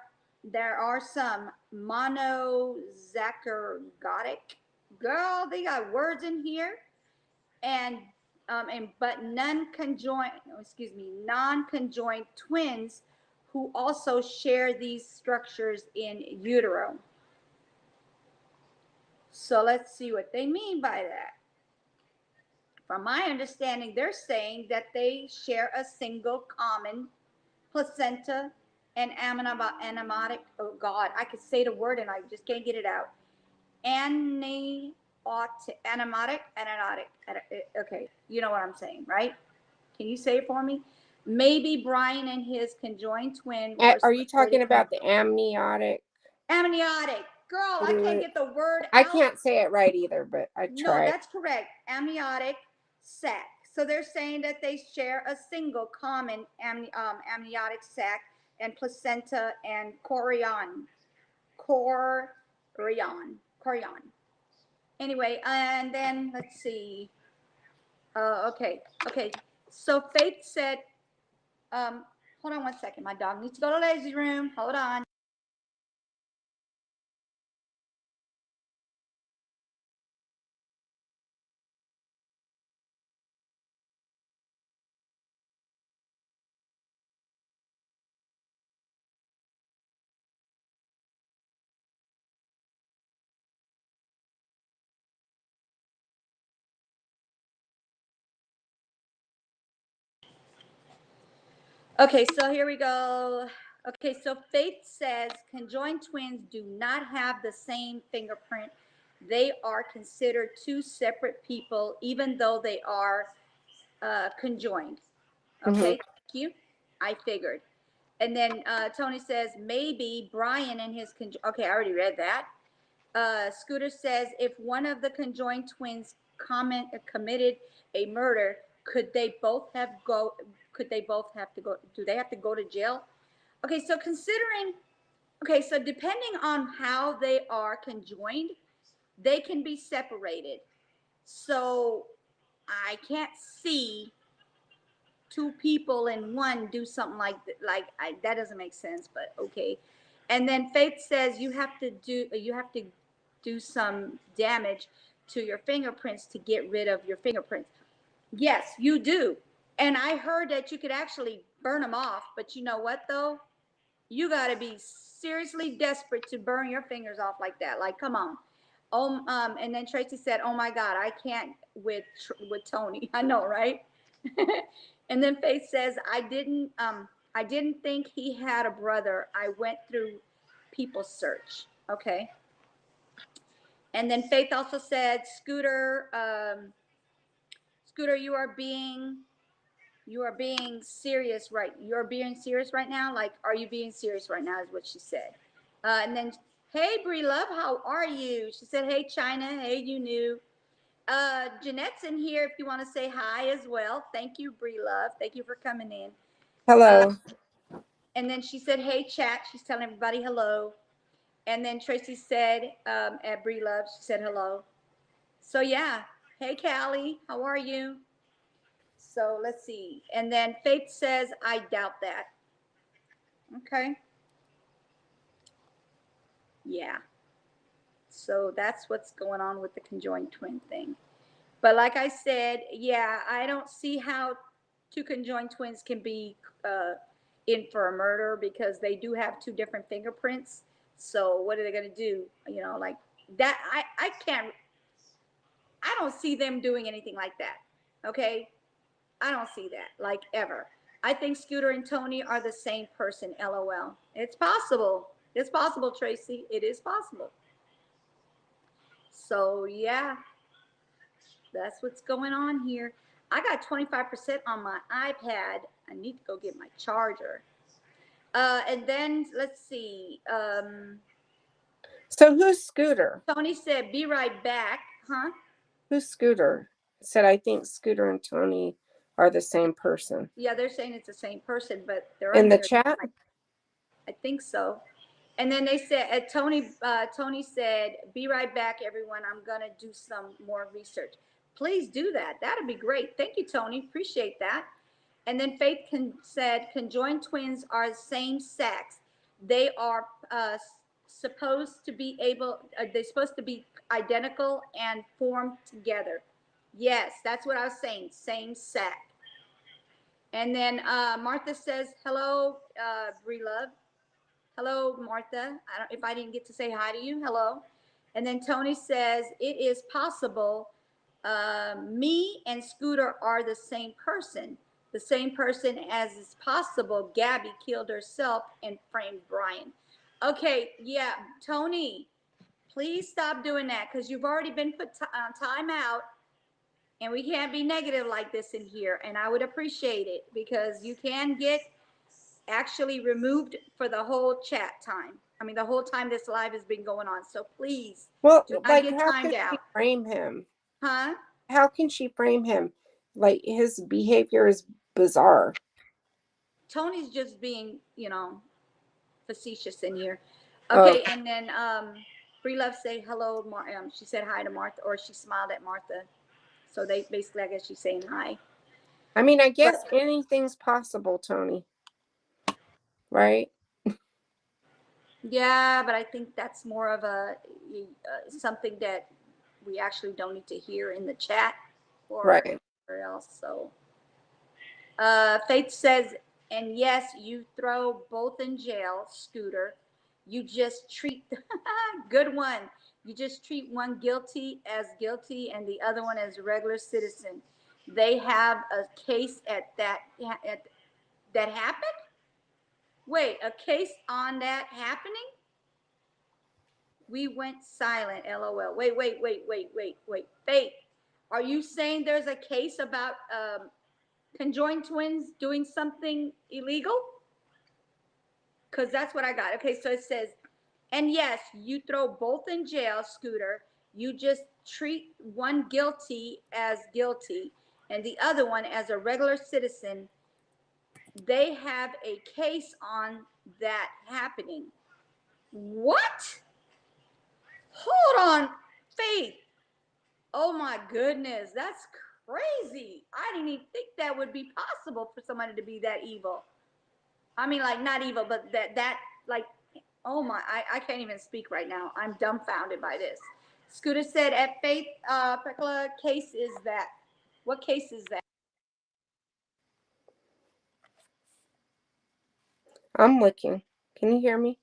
are some monozygotic. Girl, they got words in here, but non-conjoined twins who also share these structures in utero. So let's see what they mean by that. From my understanding, they're saying that they share a single common placenta and amniotic. Oh God, I could say the word and I just can't get it out. Amniotic. Okay, you know what I'm saying, right? Can you say it for me? Maybe Brian and his conjoined twin. Are you talking about the amniotic? Amniotic. Girl, I can't get the word out. I can't say it right either, but I tried. No, that's correct. Amniotic sac. So they're saying that they share a single common amniotic sac and placenta and chorion. Anyway, and then let's see. Okay. So Faith said, hold on one second. My dog needs to go to the lazy room. Hold on. Okay, so here we go. Okay, so Faith says conjoined twins do not have the same fingerprint. They are considered two separate people, even though they are conjoined. Okay, thank you. I figured. And then Tony says maybe Brian and his okay, I already read that. Scooter says if one of the conjoined twins committed a murder, could they both have to go? Do they have to go to jail? Okay, so so depending on how they are conjoined, they can be separated. So I can't see two people in one do something like that. That doesn't make sense, but okay. And then Faith says you have to do some damage to your fingerprints to get rid of your fingerprints. Yes, you do. And I heard that you could actually burn them off, but you know what though? You got to be seriously desperate to burn your fingers off like that. Like, come on. And then Tracy said, "Oh my God, I can't with Tony." I know, right? And then Faith says, I didn't think he had a brother. I went through people's search." Okay. And then Faith also said, Scooter, Scooter, you are being serious, right? You're being serious right now. Like, are you being serious right now? Is what she said. And then, hey, Bree Love, how are you? She said, hey, China. Hey, you new. Jeanette's in here if you want to say hi as well. Thank you, Bree Love. Thank you for coming in. Hello. And then she said, hey, chat. She's telling everybody hello. And then Tracy said, at Bree Love, she said hello. So, yeah. Hey, Callie, how are you? So, let's see. And then Faith says, I doubt that. Okay. Yeah. So, that's what's going on with the conjoined twin thing. But like I said, yeah, I don't see how two conjoined twins can be in for a murder because they do have two different fingerprints. So what are they going to do? You know, like that. I don't see them doing anything like that. Okay. I don't see that like ever. I think Scooter and Tony are the same person. LOL. It's possible. It's possible, Tracy. It is possible. So yeah. That's what's going on here. I got 25% on my iPad. I need to go get my charger. And then let's see. So who's Scooter? Tony said, be right back. Huh? Who's Scooter? Said, I think Scooter and Tony are the same person. Yeah, they're saying it's the same person, but they're in the chat. I think so. And then they said, Tony said, be right back, everyone. I'm going to do some more research. Please do that. That'd be great. Thank you, Tony. Appreciate that. And then Faith said, conjoined twins are same sex. They are supposed to be they're supposed to be identical and formed together. Yes, that's what I was saying. Same sex. And then Martha says, hello, Bree Love. Hello, Martha. If I didn't get to say hi to you, hello. And then Tony says, it is possible me and Scooter are the same person. The same person as is possible Gabby killed herself and framed Brian. Okay, yeah, Tony, please stop doing that because you've already been put on time out and we can't be negative like this in here. And I would appreciate it because you can get actually removed for the whole chat time. I mean, the whole time this live has been going on. So please, well, do not like, get how timed can out. she frame him? Huh? How can she frame him? Like, his behavior is bizarre. Tony's just being, facetious in here. Okay, and then Bree Love say hello. She said hi to Martha, or she smiled at Martha. So they basically, I guess she's saying hi. I mean, I guess anything's possible, Tony. Right? Yeah, but I think that's more of a something that we actually don't need to hear in the chat or anywhere else. So Faith says, and yes, you throw both in jail, Scooter. You just treat good one. You just treat one guilty as guilty and the other one as a regular citizen. They have a case at that that happened? Wait, a case on that happening? We went silent, LOL. Wait. Faith, are you saying there's a case about conjoined twins doing something illegal? Because that's what I got. Okay, so it says, and yes, you throw both in jail, Scooter. You just treat one guilty as guilty and the other one as a regular citizen. They have a case on that happening. What? Hold on, Faith. Oh my goodness, that's crazy. I didn't even think that would be possible for somebody to be that evil. I mean, like, not evil, but that like, oh my, I can't even speak right now. I'm dumbfounded by this. Scooter said, at Faith Pekla case is that? What case is that? I'm looking. Can you hear me?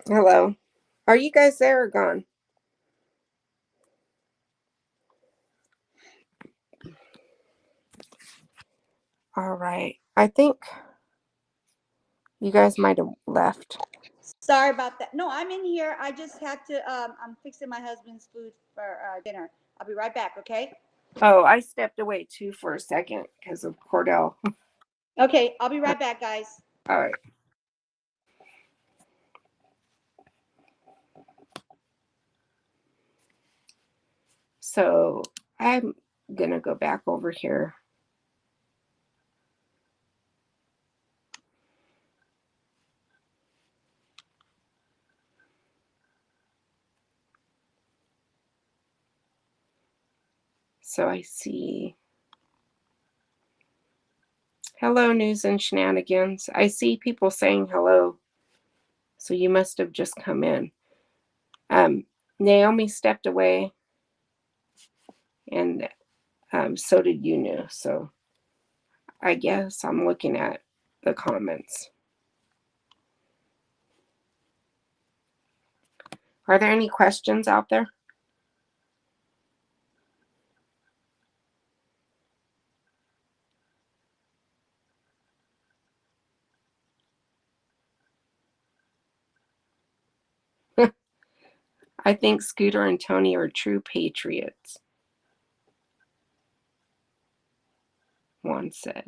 Hello. Are you guys there or gone? All right. I think you guys might have left. Sorry about that. No, I'm in here. I just had to, I'm fixing my husband's food for dinner. I'll be right back, okay? Oh, I stepped away too for a second because of Cordell. Okay, I'll be right back, guys. All right. So I'm going to go back over here. So I see, hello, news and shenanigans. I see people saying hello. So you must have just come in. Naomi stepped away, and so did Yunu. So I guess I'm looking at the comments. Are there any questions out there? I think Scooter and Tony are true patriots, one said.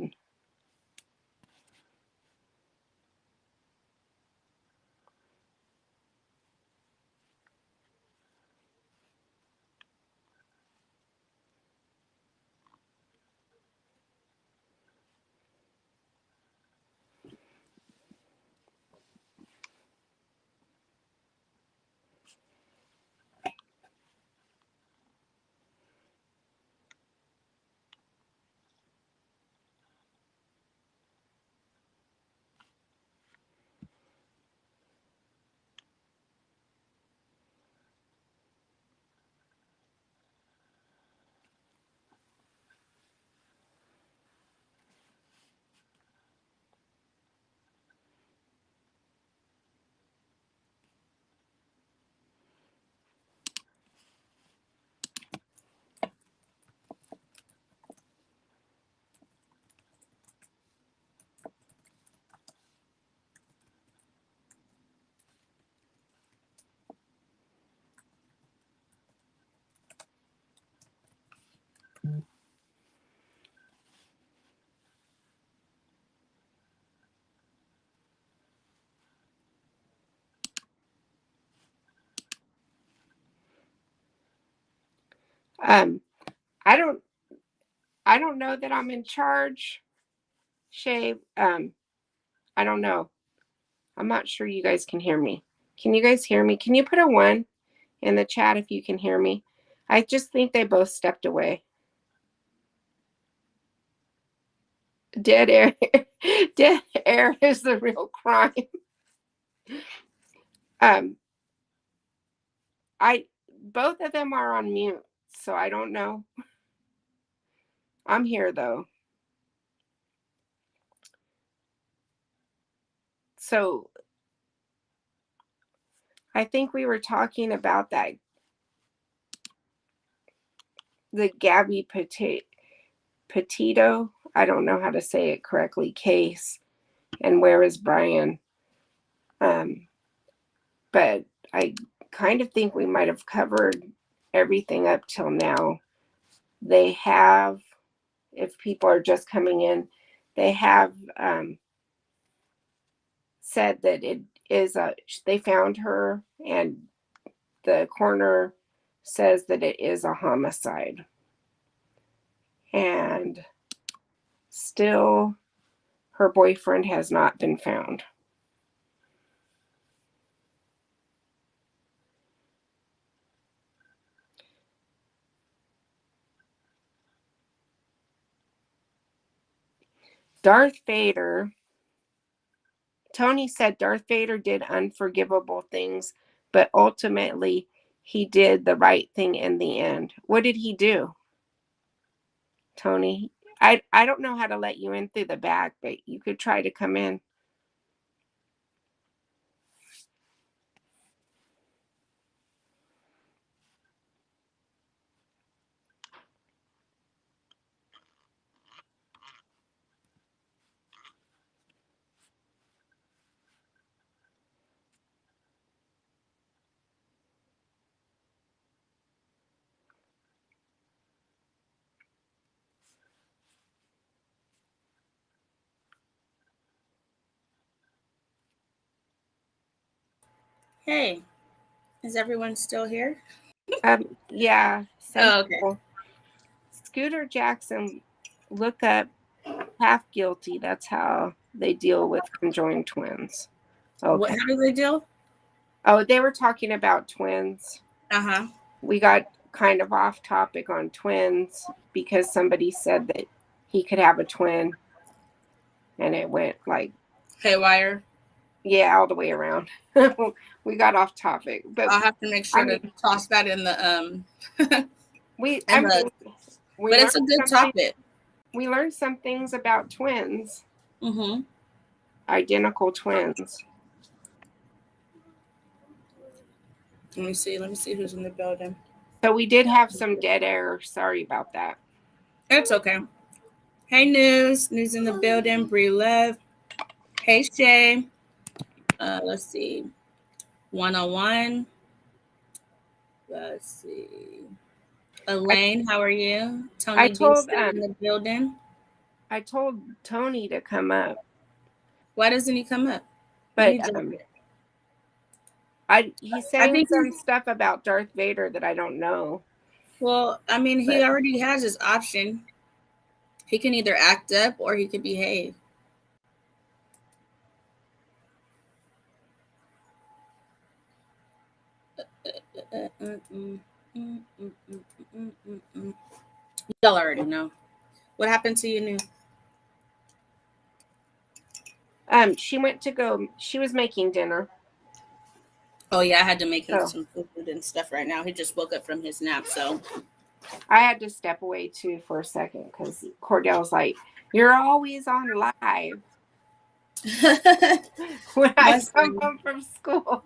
I don't know that I'm in charge, Shay. I don't know. I'm not sure you guys can hear me. Can you guys hear me? Can you put a 1 in the chat if you can hear me? I just think they both stepped away. Dead air. Dead air is the real crime. Both of them are on mute, so I don't know. I'm here though. So I think we were talking about that, the Gabby Petito, I don't know how to say it correctly, case, and where is Brian? But I kind of think we might have covered everything up till now. They have, if people are just coming in, they have said that it is they found her, and the coroner says that it is a homicide. And still, her boyfriend has not been found. Darth Vader, Tony said Darth Vader did unforgivable things, but ultimately he did the right thing in the end. What did he do, Tony? I don't know how to let you in through the back, but you could try to come in. Hey, is everyone still here? Yeah. Oh, okay. Scooter Jackson, look up half guilty. That's how they deal with conjoined twins. Okay. How do they deal? Oh, they were talking about twins. Uh-huh. We got kind of off topic on twins because somebody said that he could have a twin, and it went like haywire. Yeah, all the way around. We got off topic, but I'll have to make sure to toss that in the but it's a good topic. We learned some things about twins. Mm-hmm. Identical twins. Let me see who's in the building. So we did have some dead air. Sorry about that. It's okay. Hey, News in the building. Bree Lev. Hey, Shay. Let's see. 101. Let's see. Elaine, how are you? Tony I told in the building. I told Tony to come up. Why doesn't he come up? But he's saying some stuff about Darth Vader that I don't know. Well, I mean, he already has his option. He can either act up or he could behave. Y'all already know. What happened to you, New? She went to go. She was making dinner. Oh yeah, I had to make him some food and stuff right now. He just woke up from his nap, so I had to step away too for a second because Cordell's like, "You're always on live." When I come home from school.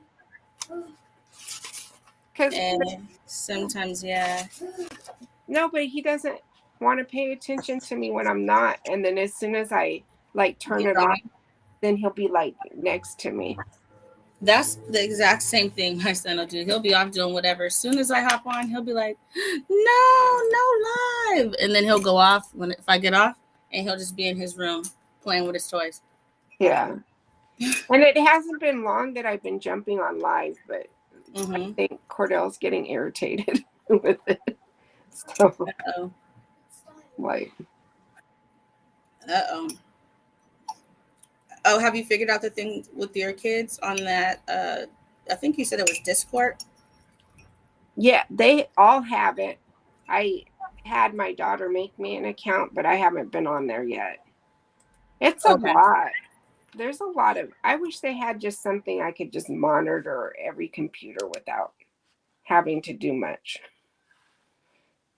And sometimes, yeah. No, but he doesn't want to pay attention to me when I'm not. And then as soon as I turn it on, then he'll be next to me. That's the exact same thing my son will do. He'll be off doing whatever. As soon as I hop on, he'll be like, no live. And then he'll go off if I get off, and he'll just be in his room playing with his toys. Yeah. And it hasn't been long that I've been jumping on live, but I think Cordell's getting irritated with it. So, Uh-oh. like, Uh-oh. Oh, have you figured out the thing with your kids on that? I think you said it was Discord. yeah, they all have it. I had my daughter make me an account, but I haven't been on there yet. It's a Okay. lot. There's a lot of, I wish they had just something I could just monitor every computer without having to do much.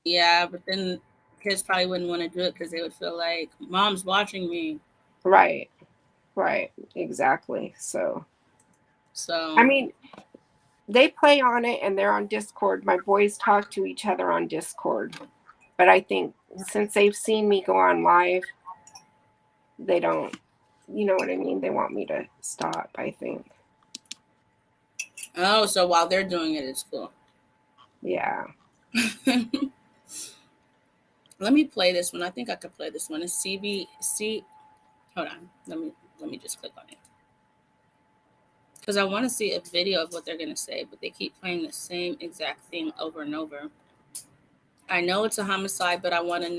Yeah, but then kids probably wouldn't want to do it because they would feel like mom's watching me. Right. Right. Exactly. So, So I mean, they play on it and they're on Discord. My boys talk to each other on Discord. But I think since they've seen me go on live, they don't, you know what I mean? They want me to stop, I think. oh, so while they're doing it, it's cool. Yeah. Let me play this one. I think I could play this one. It's CBC. Hold on. Let me just click on it. Because I want to see a video of what they're going to say, but they keep playing the same exact thing over and over. I know it's a homicide, but I want to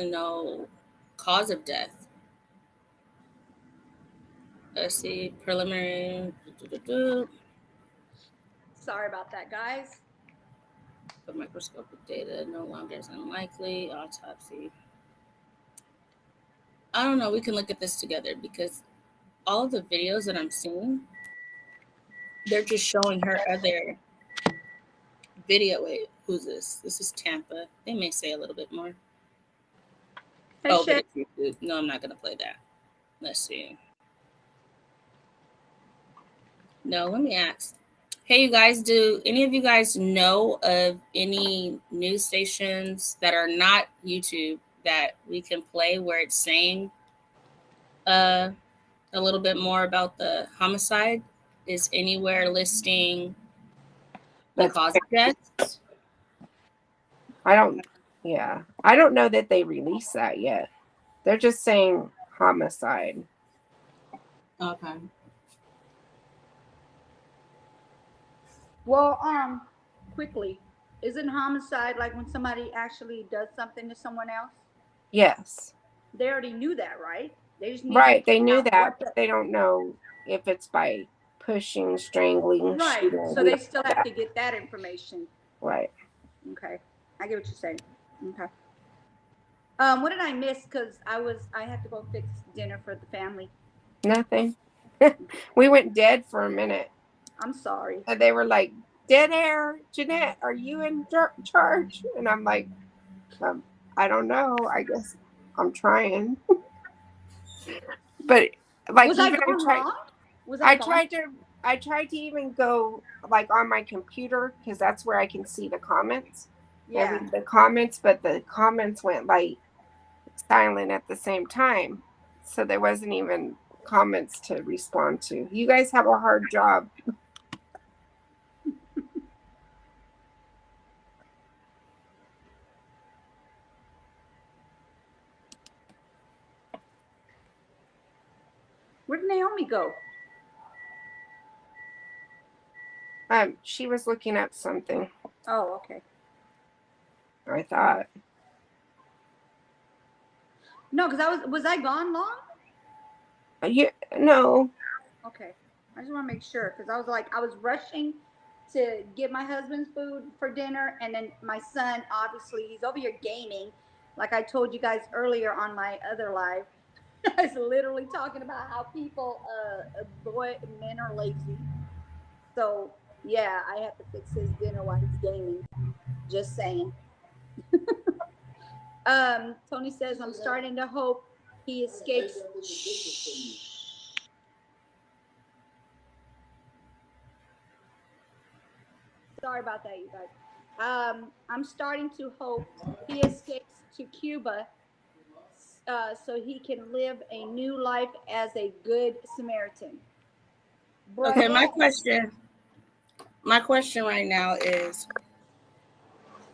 know cause of death. Let's see. Preliminary. Sorry about that, guys. The microscopic data no longer is unlikely. Autopsy. I don't know. We can look at this together because all of the videos that I'm seeing, they're just showing her other video. Wait, who's this? This is Tampa. They may say a little bit more. Hey, Oh, but Shay. it's YouTube. No, I'm not going to play that. Let's see. No, let me ask. Hey, you guys, do any of you guys know of any news stations that are not YouTube that we can play where it's saying a little bit more about the homicide? Is anywhere listing the cause of death? I don't know that they released that yet. They're just saying homicide. Okay. Well, quickly, isn't homicide like when somebody actually does something to someone else? Yes. They already knew that, right? They just need Right. to They knew out that, what but they don't know if it's by pushing, strangling, right. shooting. So We they don't still know have that. to get that information. Right. Okay, I get what you're saying. Okay. What did I miss? Because I had to go fix dinner for the family. Nothing. We went dead for a minute. I'm sorry. And they were like, dead air, Jeanette, are you in charge? And I'm like, I don't know. I guess I'm trying. But like, Was I gone wrong? Was I gone? I tried to even go like on my computer because that's where I can see the comments. Yeah. And read the comments, but the comments went like silent at the same time. So there wasn't even comments to respond to. You guys have a hard job. Where did Naomi go? She was looking at something, Oh, okay. I thought. No, because was I gone long? No. Okay. I just want to make sure because I was rushing to get my husband's food for dinner, and then my son, obviously, he's over here gaming. Like I told you guys earlier on my other live, I was literally talking about how men are lazy. So yeah, I have to fix his dinner while he's gaming. Just saying. Tony says I'm starting to hope he escapes. Sorry about that, you guys. I'm starting to hope he escapes to Cuba so he can live a new life as a good Samaritan. Okay, my question right now is,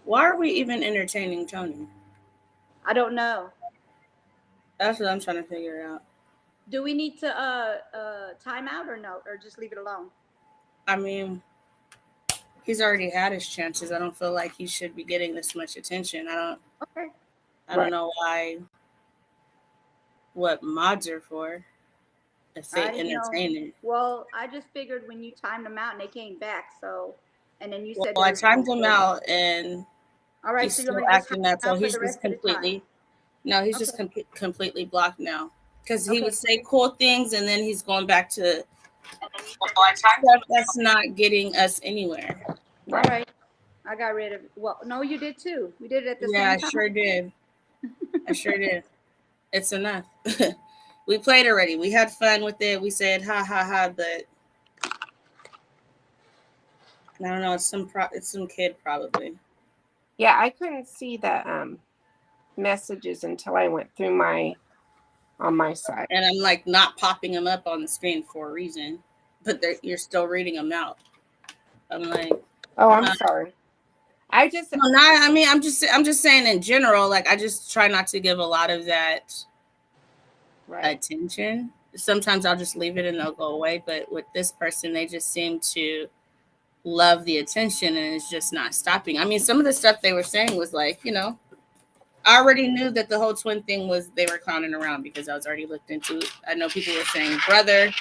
why are we even entertaining Tony? I don't know. That's what I'm trying to figure out. Do we need to time out or no, or just leave it alone? I mean, He's already had his chances. I don't feel like he should be getting this much attention. Okay. I don't know why. What mods are for? If they I didn't know. entertain it. Well, I just figured when you timed them out and they came back, so, and then you said. Well, I timed him out and all right, he's so still you want acting that. So for he's the just rest of the time? completely. No, he's just completely blocked now. Because he would say cool things and then he's going back to stuff that's not getting us anywhere. All right. I got rid of. Well, no, you did too. We did it at the same time. Yeah, I sure did. I sure did. It's enough. We played already. We had fun with it. We said ha ha ha, but I don't know. It's some kid probably. Yeah, I couldn't see the messages until I went through on my side. And I'm like not popping them up on the screen for a reason, but you're still reading them out. I'm like, oh, I'm sorry. I just no, not. I mean, I'm just saying in general. Like, I just try not to give a lot of that attention. Sometimes I'll just leave it and they'll go away. But with this person, they just seem to love the attention and it's just not stopping. I mean, some of the stuff they were saying was like, I already knew that the whole twin thing was they were clowning around because I was already looked into it. I know people were saying brother,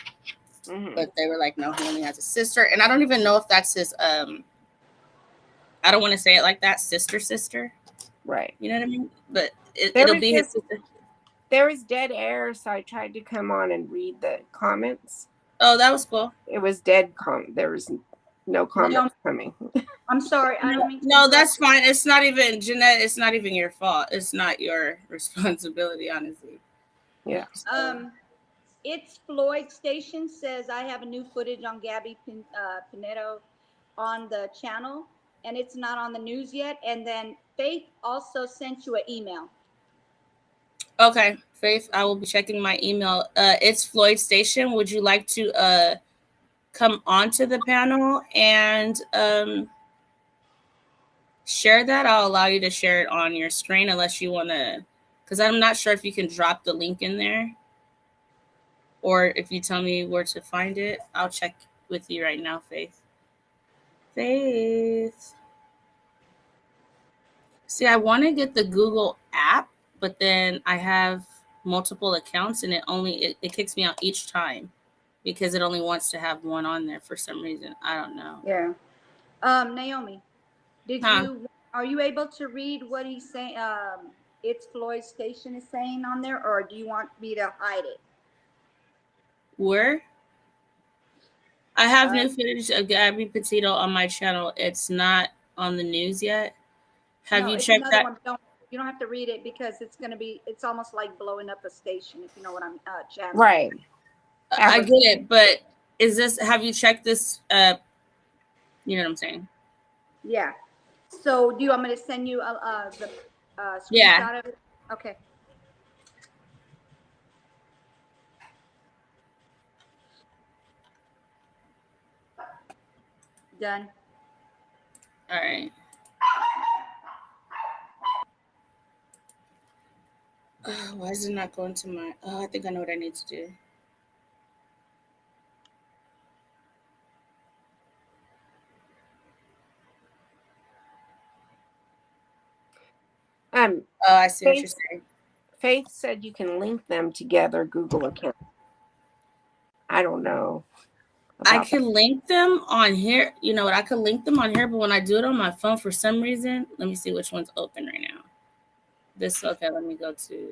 but they were like, no, he only has a sister. And I don't even know if that's his, I don't want to say it like that, sister. Right. You know what I mean? But it'll be his sister. There was dead air, so I tried to come on and read the comments. Oh, that was cool. It was dead. There was no comments coming. I'm sorry. I don't mean to no, that's fine. It's not even, Jeanette, it's not even your fault. It's not your responsibility, honestly. Yeah. It's Floyd Station says I have a new footage on Gabby Petito on the channel, and it's not on the news yet. And then Faith also sent you an email. Okay, Faith, I will be checking my email. It's Floyd Station. Would you like to come onto the panel and share that? I'll allow you to share it on your screen unless you want to, because I'm not sure if you can drop the link in there or if you tell me where to find it. I'll check with you right now, Faith. Faith. See, I want to get the Google app, but then I have multiple accounts and it kicks me out each time because it only wants to have one on there for some reason. I don't know. Yeah. Naomi, are you able to read what he's saying? It's Floyd Station is saying on there, or do you want me to hide it? Where? I have new footage of Gabby Petito on my channel. It's not on the news yet. Have you checked that? You don't have to read it because it's almost like blowing up a station, if you know what I'm channel. Right. I get it, but have you checked this? You know what I'm saying? Yeah. So do you want me to send you the screenshot of it? Okay. Done. All right. Why is it not going to my... Oh, I think I know what I need to do. I see what you're saying. Faith said you can link them together, Google account. I don't know. I can link them on here. You know what? I could link them on here, but when I do it on my phone, for some reason, let me see which one's open right now. Okay, let me go to...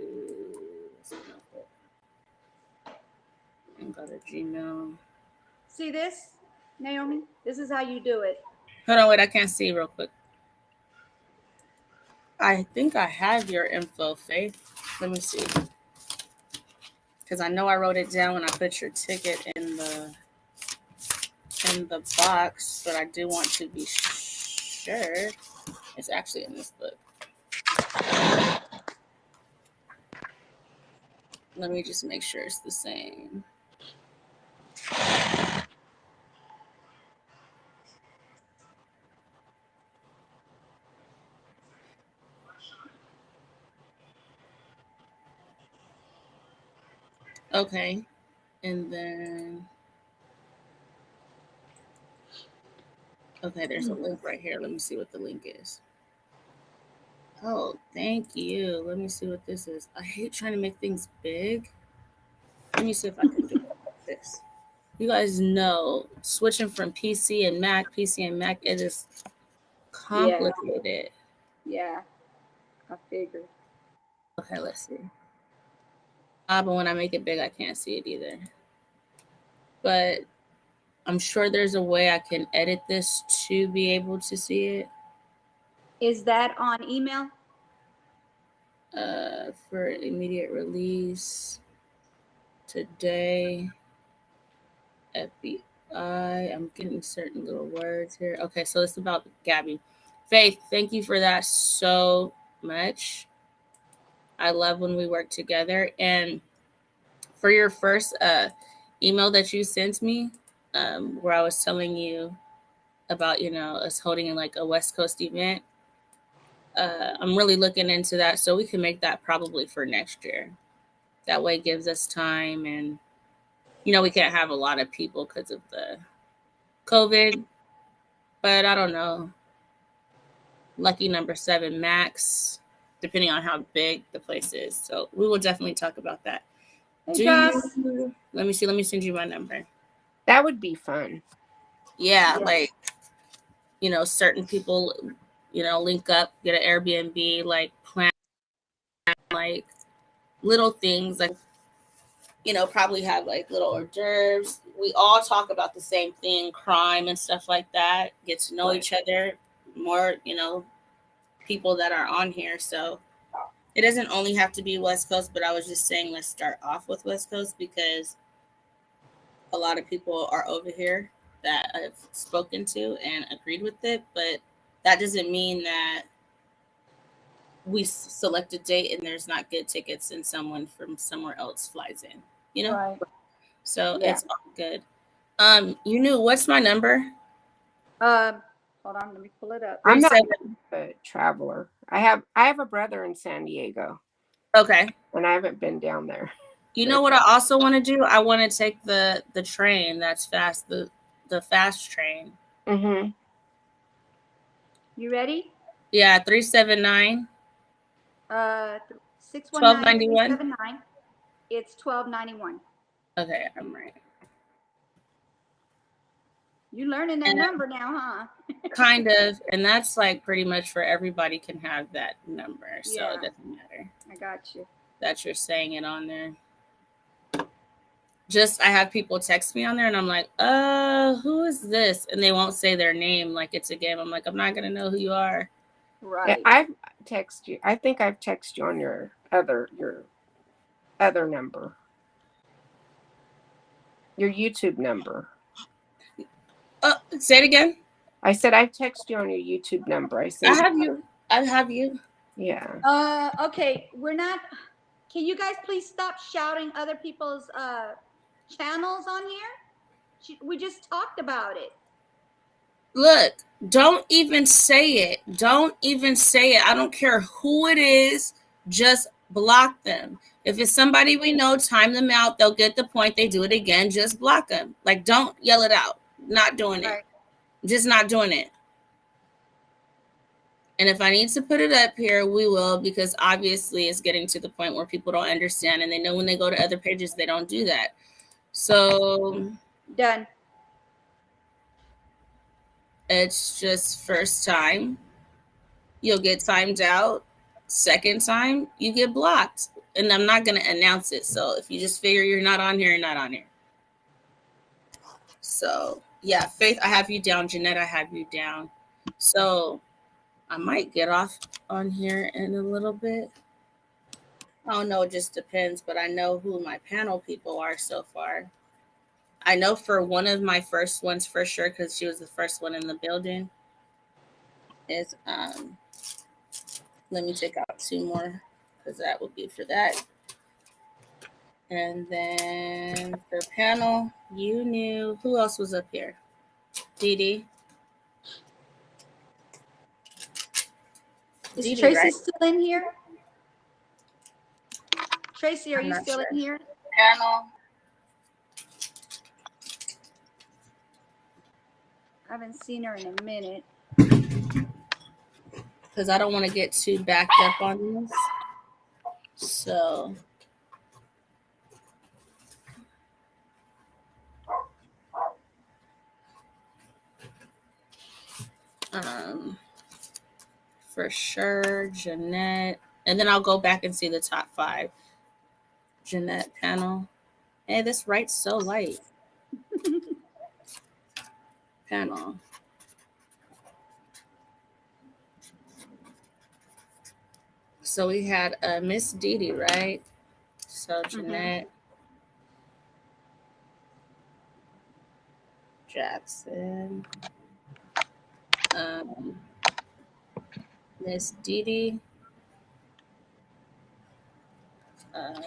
And go to Gmail. See this, Naomi? This is how you do it. Hold on, wait, I can't see real quick. I think I have your info, Faith. Let me see. Because I know I wrote it down when I put your ticket in the box, but I do want to be sure it's actually in this book. Let me just make sure it's the same. Okay, and then Okay, there's a link right here. Let me see what the link is. Oh, thank you. Let me see what this is. I hate trying to make things big. Let me see if I can do this. You guys know switching from PC and Mac, it is complicated. Yeah, I figured. Okay, let's see. But when I make it big, I can't see it either. But I'm sure there's a way I can edit this to be able to see it. Is that on email? For immediate release today. FBI. I'm getting certain little words here. Okay, so it's about Gabby. Faith, thank you for that so much. I love when we work together. And for your first email that you sent me, where I was telling you about, us holding like a West Coast event, I'm really looking into that, so we can make that probably for next year. That way it gives us time, and we can't have a lot of people because of the COVID, but I don't know. Lucky number 7 max, depending on how big the place is. So we will definitely talk about that. Hey, Joss. Let me see. Let me send you my number. That would be fun. Yeah, like, certain people, link up, get an Airbnb, like plan, like little things, like, probably have like little hors d'oeuvres. We all talk about the same thing, crime and stuff like that. Get to know each other more, people that are on here. So it doesn't only have to be West Coast, but I was just saying let's start off with West Coast because a lot of people are over here that I've spoken to and agreed with it, but that doesn't mean that we select a date and there's not good tickets and someone from somewhere else flies in, Right. So it's all good. What's my number? Hold on, let me pull it up. I'm not a traveler. I have a brother in San Diego. Okay. And I haven't been down there. You know what I also want to do? I want to take the train that's fast, the fast train. Mm-hmm. You ready? Yeah, 379. 619-379. It's 1291. Okay, I'm right. You learning that number now, huh? Kind of, and that's like pretty much for everybody can have that number, so it doesn't matter. I got you. That you're saying it on there. Just I have people text me on there, and I'm like, who is this? And they won't say their name, like it's a game. I'm like, I'm not gonna know who you are. Right. Yeah, I've texted you. I think I've texted you on your other number. Your YouTube number. Say it again. I said I've texted you on your YouTube number. I have you. Yeah. Okay. We're not. Can you guys please stop shouting other people's channels on here? We just talked about it. Look, don't even say it. Don't even say it. I don't care who it is. Just block them. If it's somebody we know, time them out. They'll get the point. They do it again. Just block them. Like, don't yell it out. Not doing it. Just not doing it. And if I need to put it up here, we will, because obviously it's getting to the point where people don't understand, and they know when they go to other pages, they don't do that. So done. It's just first time, you'll get timed out. Second time, you get blocked. And I'm not going to announce it. So if you just figure you're not on here, you're not on here. So yeah, Faith, I have you down. Jeanette, I have you down. So I might get off on here in a little bit. I don't know, it just depends, but I know who my panel people are so far. I know for one of my first ones for sure, because she was the first one in the building, is let me take out 2 more, because that would be for that. And then for panel, you knew who else was up here? Dee Dee. Is Tracy still in here? Tracy, are you still in here? Panel. haven't seen her in a minute. Because I don't want to get too backed up on this. So for sure, Jeanette. And then I'll go back and see the top 5. Jeanette panel. Hey, this writes so light. Panel. So we had Miss Dee Dee, right? So Jeanette Jackson. Miss Dee Dee.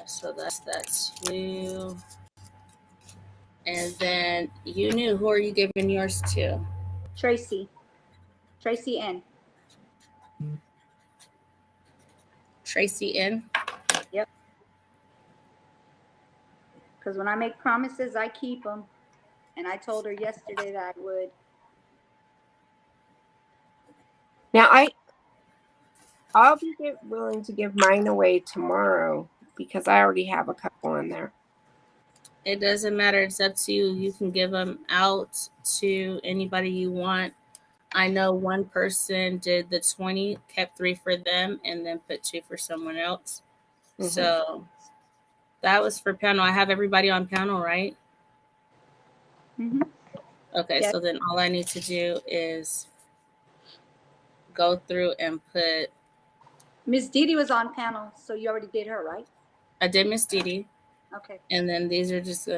So that's you. And then you knew, who are you giving yours to? Tracy N. Tracy N. Yep. Because when I make promises, I keep them. And I told her yesterday that I would. Now I'll be willing to give mine away tomorrow because I already have a couple in there. It doesn't matter. It's up to you. You can give them out to anybody you want. I know one person did the 20, kept 3 for them, and then put 2 for someone else. So that was for panel. I have everybody on panel, right? Okay, Yes. so then all I need to do is go through and put. Miss Dee Dee was on panel, so you already did her, right? I did Miss Dee Dee. Okay. And then these are just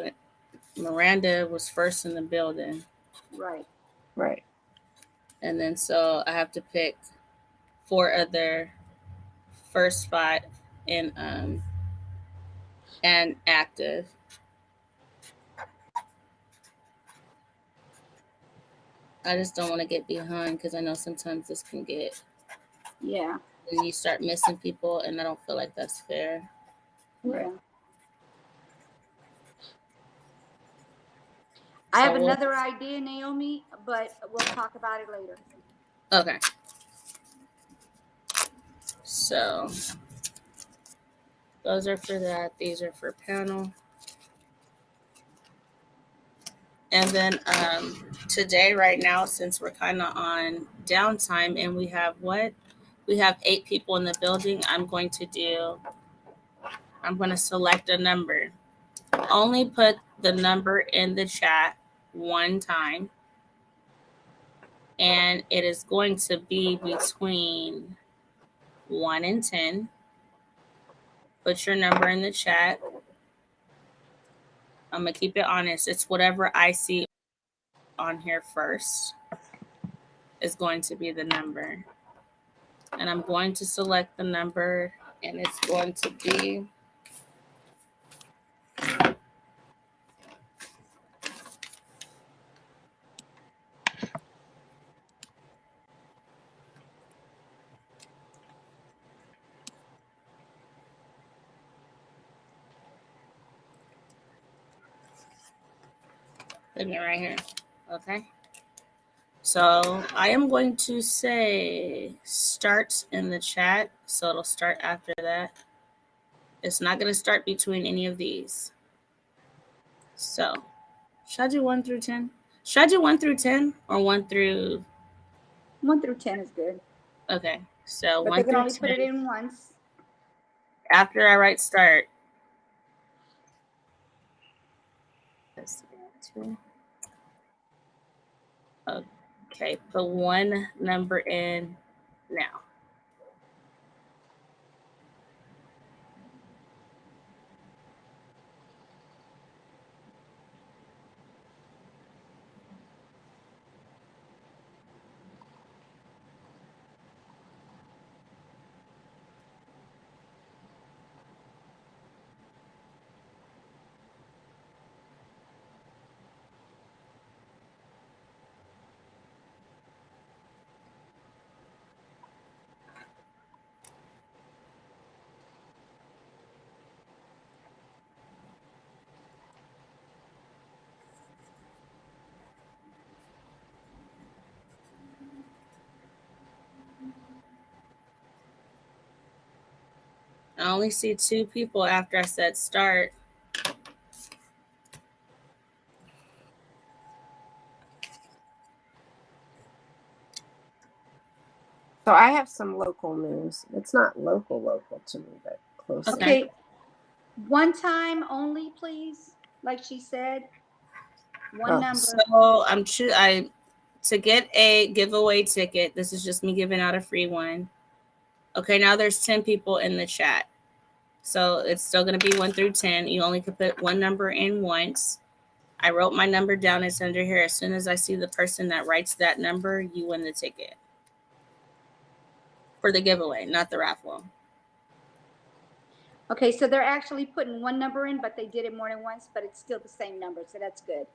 Miranda was first in the building. Right. Right. And then so I have to pick 4 other first 5 in and active. I just don't want to get behind because I know sometimes this can get, and you start missing people, and I don't feel like that's fair. Right. I have another idea, Naomi, but we'll talk about it later. Okay. So those are for that. These are for panel. And then today, right now, since we're kind of on downtime and we have 8 people in the building, I'm going to select a number. Only put the number in the chat one time. And it is going to be between 1 and 10. Put your number in the chat. I'm going to keep it honest. It's whatever I see on here first is going to be the number. And I'm going to select the number, and it's going to be right here. Okay. So I am going to say start in the chat. So it'll start after that. It's not going to start between any of these. So should I do 1 through 10? Should I do 1 through 10 or 1 through? 1 through 10 is good. Okay. So but 1 they can through only 10. put it in once. After I write start. Let's see, 2. Okay, put 1 number in now. I only see 2 people after I said start. So I have some local news. It's not local to me, but close. Okay. One time only, please. Like she said. One number. So to get a giveaway ticket, this is just me giving out a free one. Okay, now there's 10 people in the chat. So it's still going to be 1 through 10. You only can put one number in once. I wrote my number down. It's under here. As soon as I see the person that writes that number, you win the ticket. For the giveaway, not the raffle. Okay, so they're actually putting one number in, but they did it more than once, but it's still the same number. So that's good.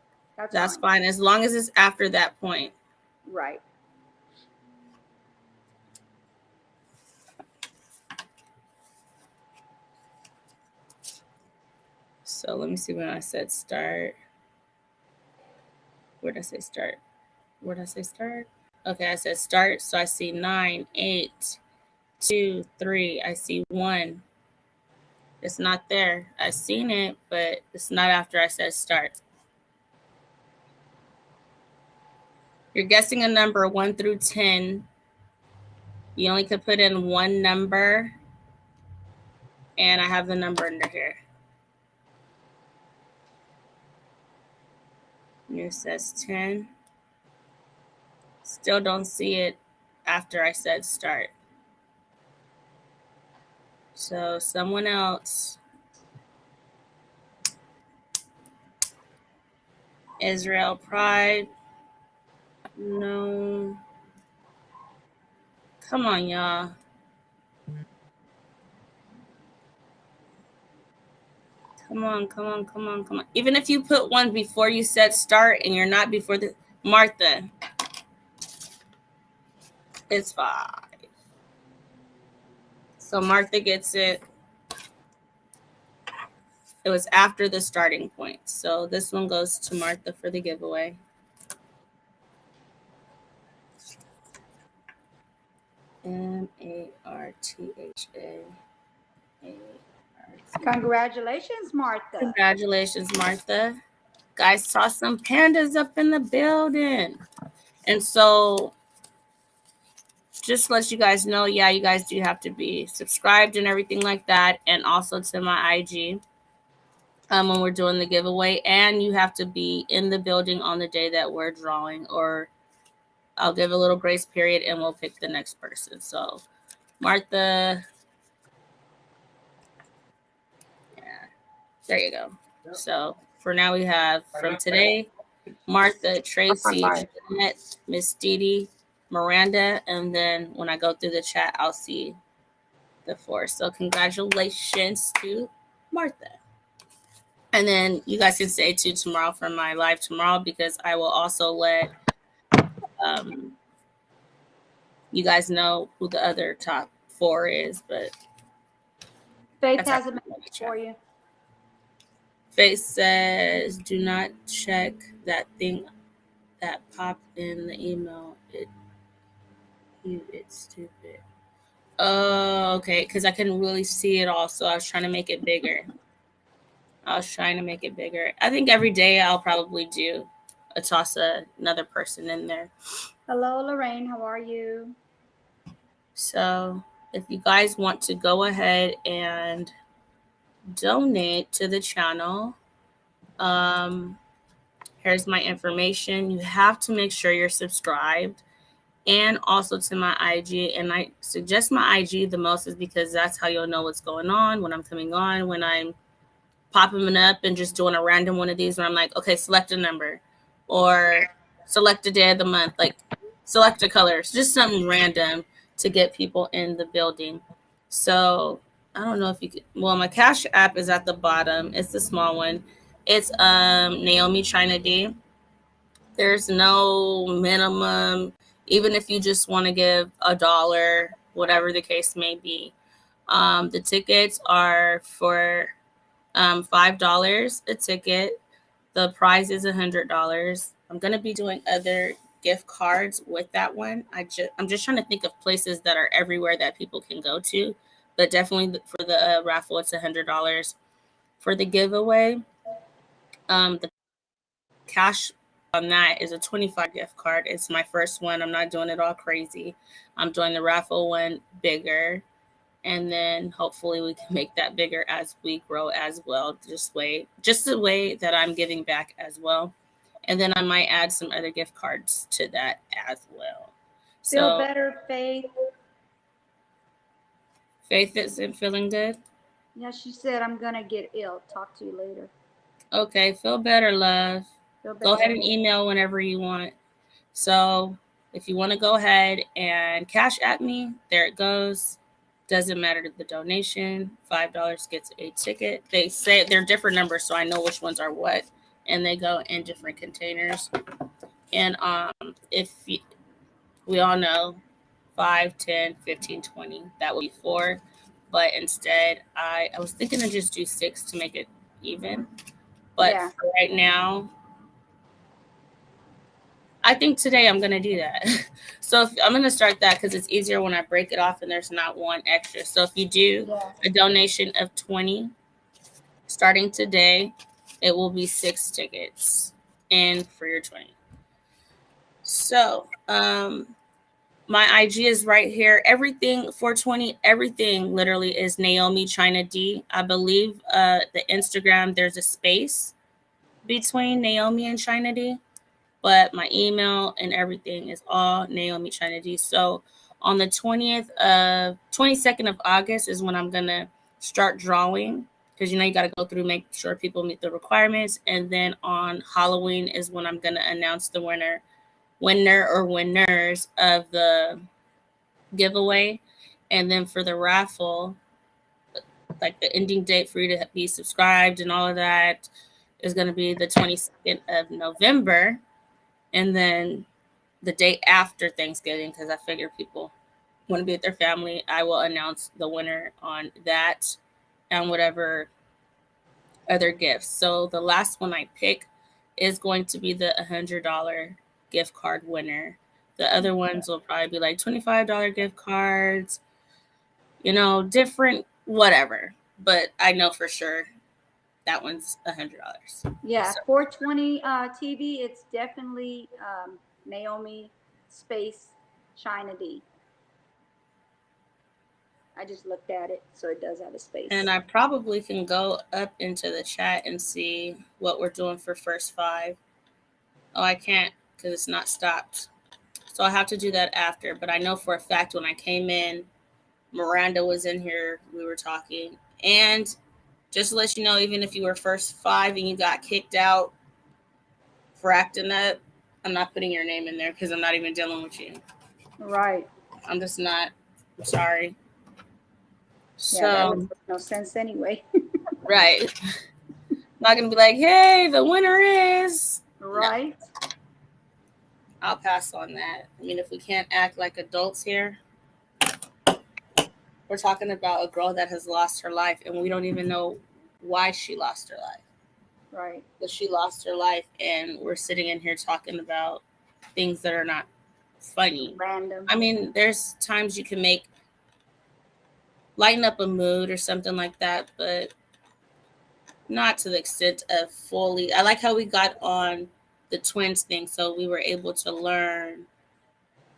That's fine. As long as it's after that point. Right. So let me see when I said start. Where did I say start? Where did I say start? Okay, I said start. So I see 9, 8, 2, 3. I see 1. It's not there. I seen it, but it's not after I said start. You're guessing a number 1 through 10. You only could put in one number. And I have the number under here. And it says 10. Still don't see it after I said start. So someone else. Israel Pride. No. Come on, y'all. Come on. Even if you put one before you said start and you're not before the Martha. It's 5. So Martha gets it. It was after the starting point. So this one goes to Martha for the giveaway. MARTHA. Congratulations, Martha. Congratulations, Martha. Guys, saw some pandas up in the building. And so just to let you guys know, yeah, you guys do have to be subscribed and everything like that. And also to my IG when we're doing the giveaway. And you have to be in the building on the day that we're drawing, or I'll give a little grace period and we'll pick the next person. So Martha, yeah, there you go. So for now we have from today, Martha, Tracy, Jeanette, Miss Dee, Miranda, and then when I go through the chat, I'll see the 4. So congratulations to Martha. And then you guys can stay tuned tomorrow for my live tomorrow, because I will also let you guys know who the other top 4 is. But Faith has a message for you. Faith says, do not check that thing that popped in the email. It's stupid. Oh, okay. Because I couldn't really see it all. So I was trying to make it bigger. I think every day I'll probably do toss another person in there. Hello, Lorraine. How are you? So if you guys want to go ahead and donate to the channel, here's my information. You have to make sure you're subscribed, and also to my IG. And I suggest my IG the most is because that's how you'll know what's going on when I'm coming on, when I'm popping it up and just doing a random one of these where I'm like, okay, select a number or select a day of the month, like select a color. It's just something random to get people in the building. So I don't know if you could, well, my Cash App is at the bottom. It's the small one. It's Naomi China D. There's no minimum, even if you just want to give $1, whatever the case may be. The tickets are for $5 a ticket. The prize is $100. I'm gonna be doing other gift cards with that one. I'm just trying to think of places that are everywhere that people can go to, but definitely for the raffle, it's $100. For the giveaway, the cash on that is a $25 gift card. It's my first one. I'm not doing it all crazy. I'm doing the raffle one bigger, and then hopefully we can make that bigger as we grow as well. Just the way that I'm giving back as well. And then I might add some other gift cards to that as well. Feel better, Faith? Faith isn't feeling good? Yeah, she said, I'm going to get ill. Talk to you later. Okay, feel better, love. Feel better. Go ahead and email whenever you want. So if you want to go ahead and cash at me, there it goes. Doesn't matter the donation. $5 gets a ticket. They say they're different numbers, so I know which ones are what, and they go in different containers. And we all know 5, 10, 15, 20, that would be 4. But instead, I was thinking to just do 6 to make it even. But for right now, I think today I'm going to do that. So I'm going to start that because it's easier when I break it off and there's not one extra. So if you do a donation of 20 starting today, it will be 6 tickets in for your 20. So my IG is right here. Everything 420, everything literally is Naomi China D. I believe the Instagram, there's a space between Naomi and China D. But my email and everything is all Naomi China D. So on the 22nd of August is when I'm going to start drawing, because, you got to go through, make sure people meet the requirements. And then on Halloween is when I'm going to announce the winner or winners of the giveaway. And then for the raffle, like the ending date for you to be subscribed and all of that is going to be the 22nd of November. And then the day after Thanksgiving, because I figure people want to be with their family, I will announce the winner on that and whatever other gifts. So the last one I pick is going to be the $100 gift card winner. The other ones will probably be like $25 gift cards, different, whatever. But I know for sure that one's $100. Yeah, so 420 TV, it's definitely Naomi space China D. I just looked at it, so it does have a space. And I probably can go up into the chat and see what we're doing for first 5. Oh, I can't because it's not stopped. So I'll have to do that after. But I know for a fact when I came in, Miranda was in here, we were talking. And just to let you know, even if you were first 5 and you got kicked out for acting up, I'm not putting your name in there because I'm not even dealing with you. Right. I'm just not. I'm sorry. Yeah, that makes no sense anyway. Right. I'm not going to be like, hey, the winner is. Right. No. I'll pass on that. I mean, if we can't act like adults here, we're talking about a girl that has lost her life and we don't even know why she lost her life. Right. But she lost her life and we're sitting in here talking about things that are not funny. Random. I mean, there's times you can lighten up a mood or something like that, but not to the extent of fully. I like how we got on the twins thing, so we were able to learn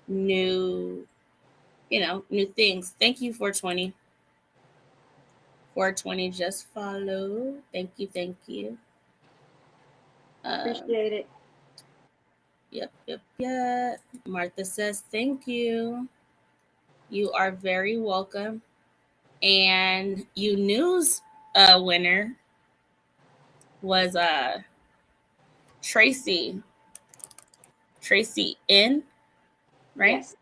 new things. Thank you, 420. 420, just follow. Thank you. Appreciate it. Yep. Martha says, thank you. You are very welcome. And you news winner was Tracy N, right? Yes,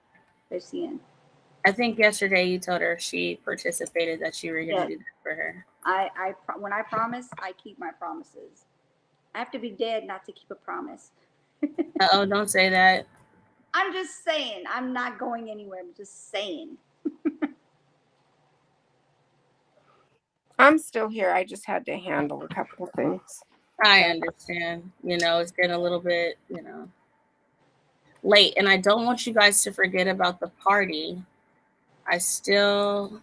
Tracy N. I think yesterday you told her she participated that you were going to do that for her. When I promise, I keep my promises. I have to be dead not to keep a promise. Oh, don't say that. I'm just saying. I'm not going anywhere. I'm just saying. I'm still here. I just had to handle a couple of things. I understand. It's getting a little bit, late. And I don't want you guys to forget about the party. I still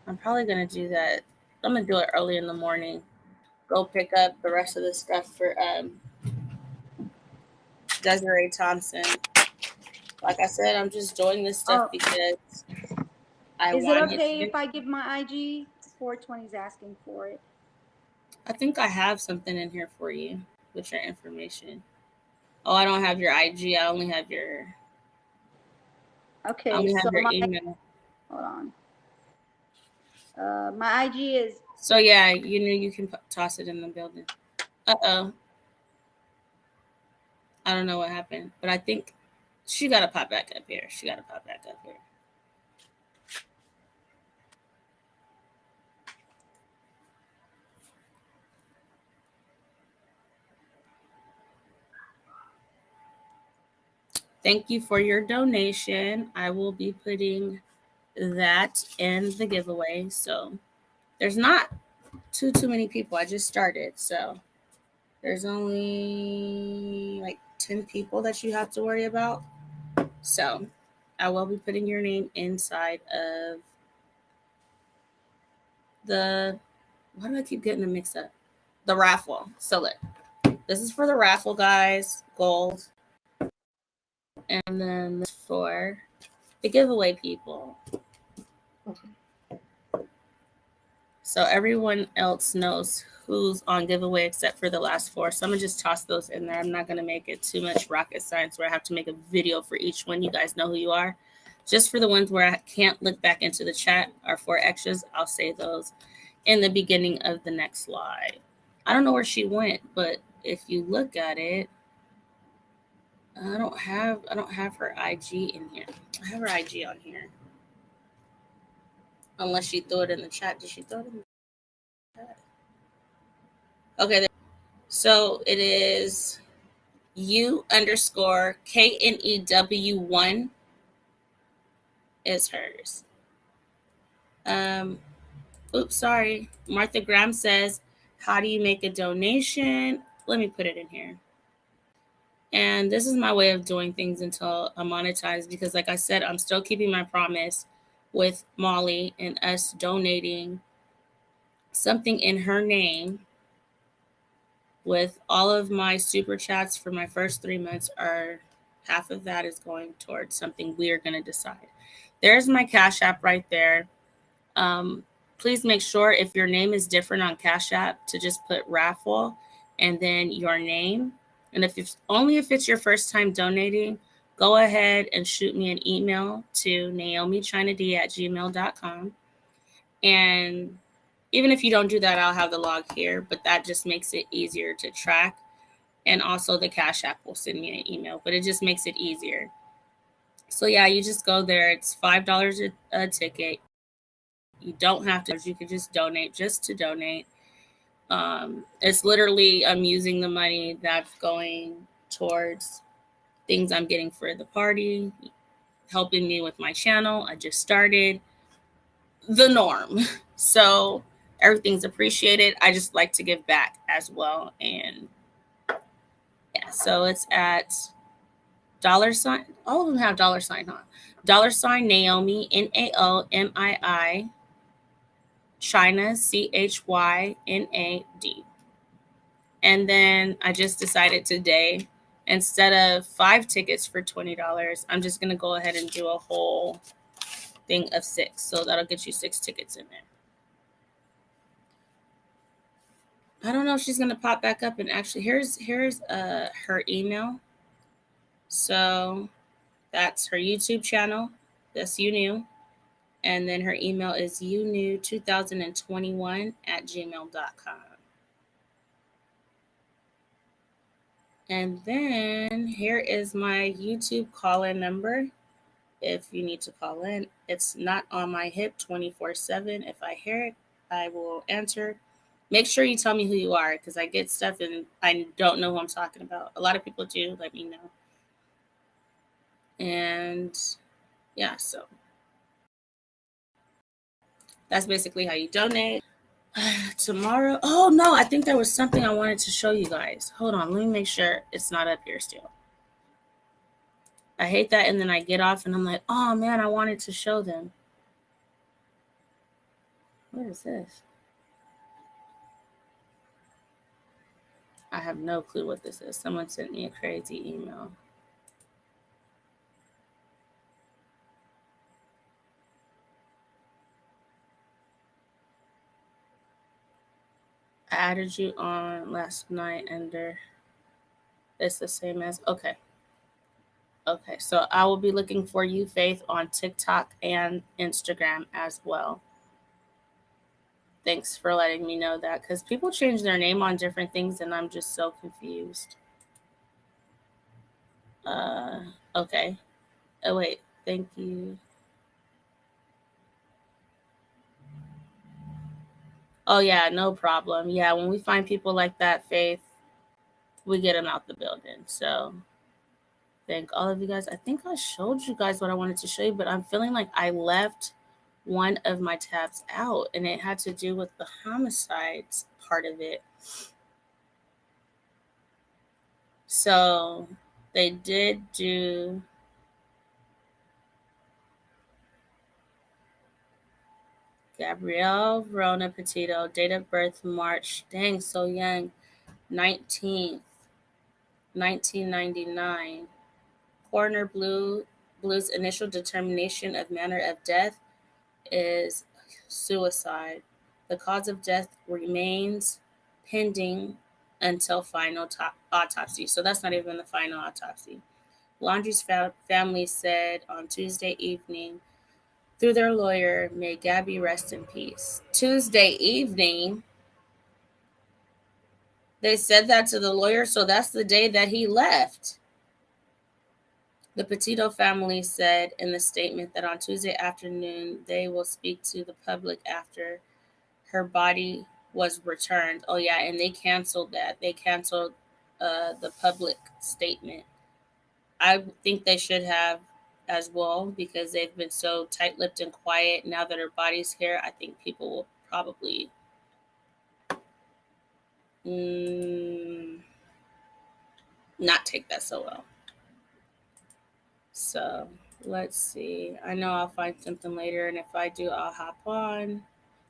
I'm probably going to do that. I'm going to do it early in the morning. Go pick up the rest of the stuff for Desiree Thompson. Like I said, I'm just doing this stuff because I Is it wanted okay to. if I give my IG? 420 is asking for it. I think I have something in here for you with your information. Oh, I don't have your IG. I only have your. Okay, I only have so your email. hold on. My IG is. So yeah, you know you can toss it in the building. Uh-oh. I don't know what happened, but I think she got to pop back up here. She got to pop back up here. Thank you for your donation. I will be putting that in the giveaway. So there's not too many people. I just started. So there's only like 10 people that you have to worry about. So I will be putting your name inside of the, why do I keep getting them mixed up? The raffle. So look, this is for the raffle, guys. Gold. And then this for the giveaway people. So everyone else knows who's on giveaway except for the last four. So I'm going to just toss those in there. I'm not going to make it too much rocket science where I have to make a video for each one. You guys know who you are. Just for the ones where I can't look back into the chat, our 4 extras, I'll say those in the beginning of the next slide. I don't know where she went, but if you look at it, I don't have her IG in here. I have her IG on here. Unless she threw it in the chat. Did she throw it in the chat? Okay. So it is U_KNEW1 is hers. Oops, sorry. Martha Graham says, how do you make a donation? Let me put it in here. And this is my way of doing things until I'm monetized because like I said, I'm still keeping my promise with Molly and us donating something in her name with all of my super chats for my first 3 months are half of that is going towards something we are going to decide. There's my Cash App right there. Please make sure if your name is different on Cash App to just put raffle and then your name. And if it's only if it's your first time donating, go ahead and shoot me an email to naomiChinaD@gmail.com. And even if you don't do that, I'll have the log here, but that just makes it easier to track. And also the Cash App will send me an email, but it just makes it easier. So yeah, you just go there. It's $5 a ticket. You don't have to, you could just donate just to donate. It's literally, I'm using the money that's going towards things I'm getting for the party, helping me with my channel. I just started the norm. So everything's appreciated. I just like to give back as well. And yeah, so it's at $, all of them have $, huh? $, Naomi, NAOMII, China, CHYNAD. And then I just decided today, instead of 5 tickets for $20, I'm just going to go ahead and do a whole thing of 6. So that'll get you 6 tickets in there. I don't know if she's going to pop back up. And actually, here's her email. So that's her YouTube channel. That's YouKnew. And then her email is youknew2021@gmail.com. And then here is my YouTube call-in number. If you need to call in, it's not on my hip 24/7. If I hear it, I will answer. Make sure you tell me who you are because I get stuff and I don't know who I'm talking about. A lot of people do. Let me know. And yeah, so that's basically how you donate. Tomorrow. Oh, no, I think there was something I wanted to show you guys. Hold on. Let me make sure it's not up here still. I hate that. And then I get off and I'm like, oh, man, I wanted to show them. What is this? I have no clue what this is. Someone sent me a crazy email. I added you on last night, Ender. It's the same as, okay. Okay, so I will be looking for you, Faith, on TikTok and Instagram as well. Thanks for letting me know that, because people change their name on different things and I'm just so confused. Okay. Oh, wait. Thank you. Oh, yeah, no problem. Yeah, when we find people like that, Faith, we get them out the building. So thank all of you guys. I think I showed you guys what I wanted to show you, but I'm feeling like I left one of my tabs out, and it had to do with the homicides part of it. So they did do Gabrielle Verona Petito, date of birth March, dang, so young, 19th, 1999. Coroner Blue's initial determination of manner of death is suicide. The cause of death remains pending until final autopsy. So that's not even the final autopsy. Laundrie's family said on Tuesday evening, through their lawyer, may Gabby rest in peace. Tuesday evening, they said that to the lawyer, so that's the day that he left. The Petito family said in the statement that on Tuesday afternoon, they will speak to the public after her body was returned. Oh, yeah, and they canceled that. They canceled the public statement. I think they should have as well, because they've been so tight-lipped and quiet. Now that her body's here, I think people will probably not take that so well. So let's see. I know I'll find something later, and if I do, I'll hop on.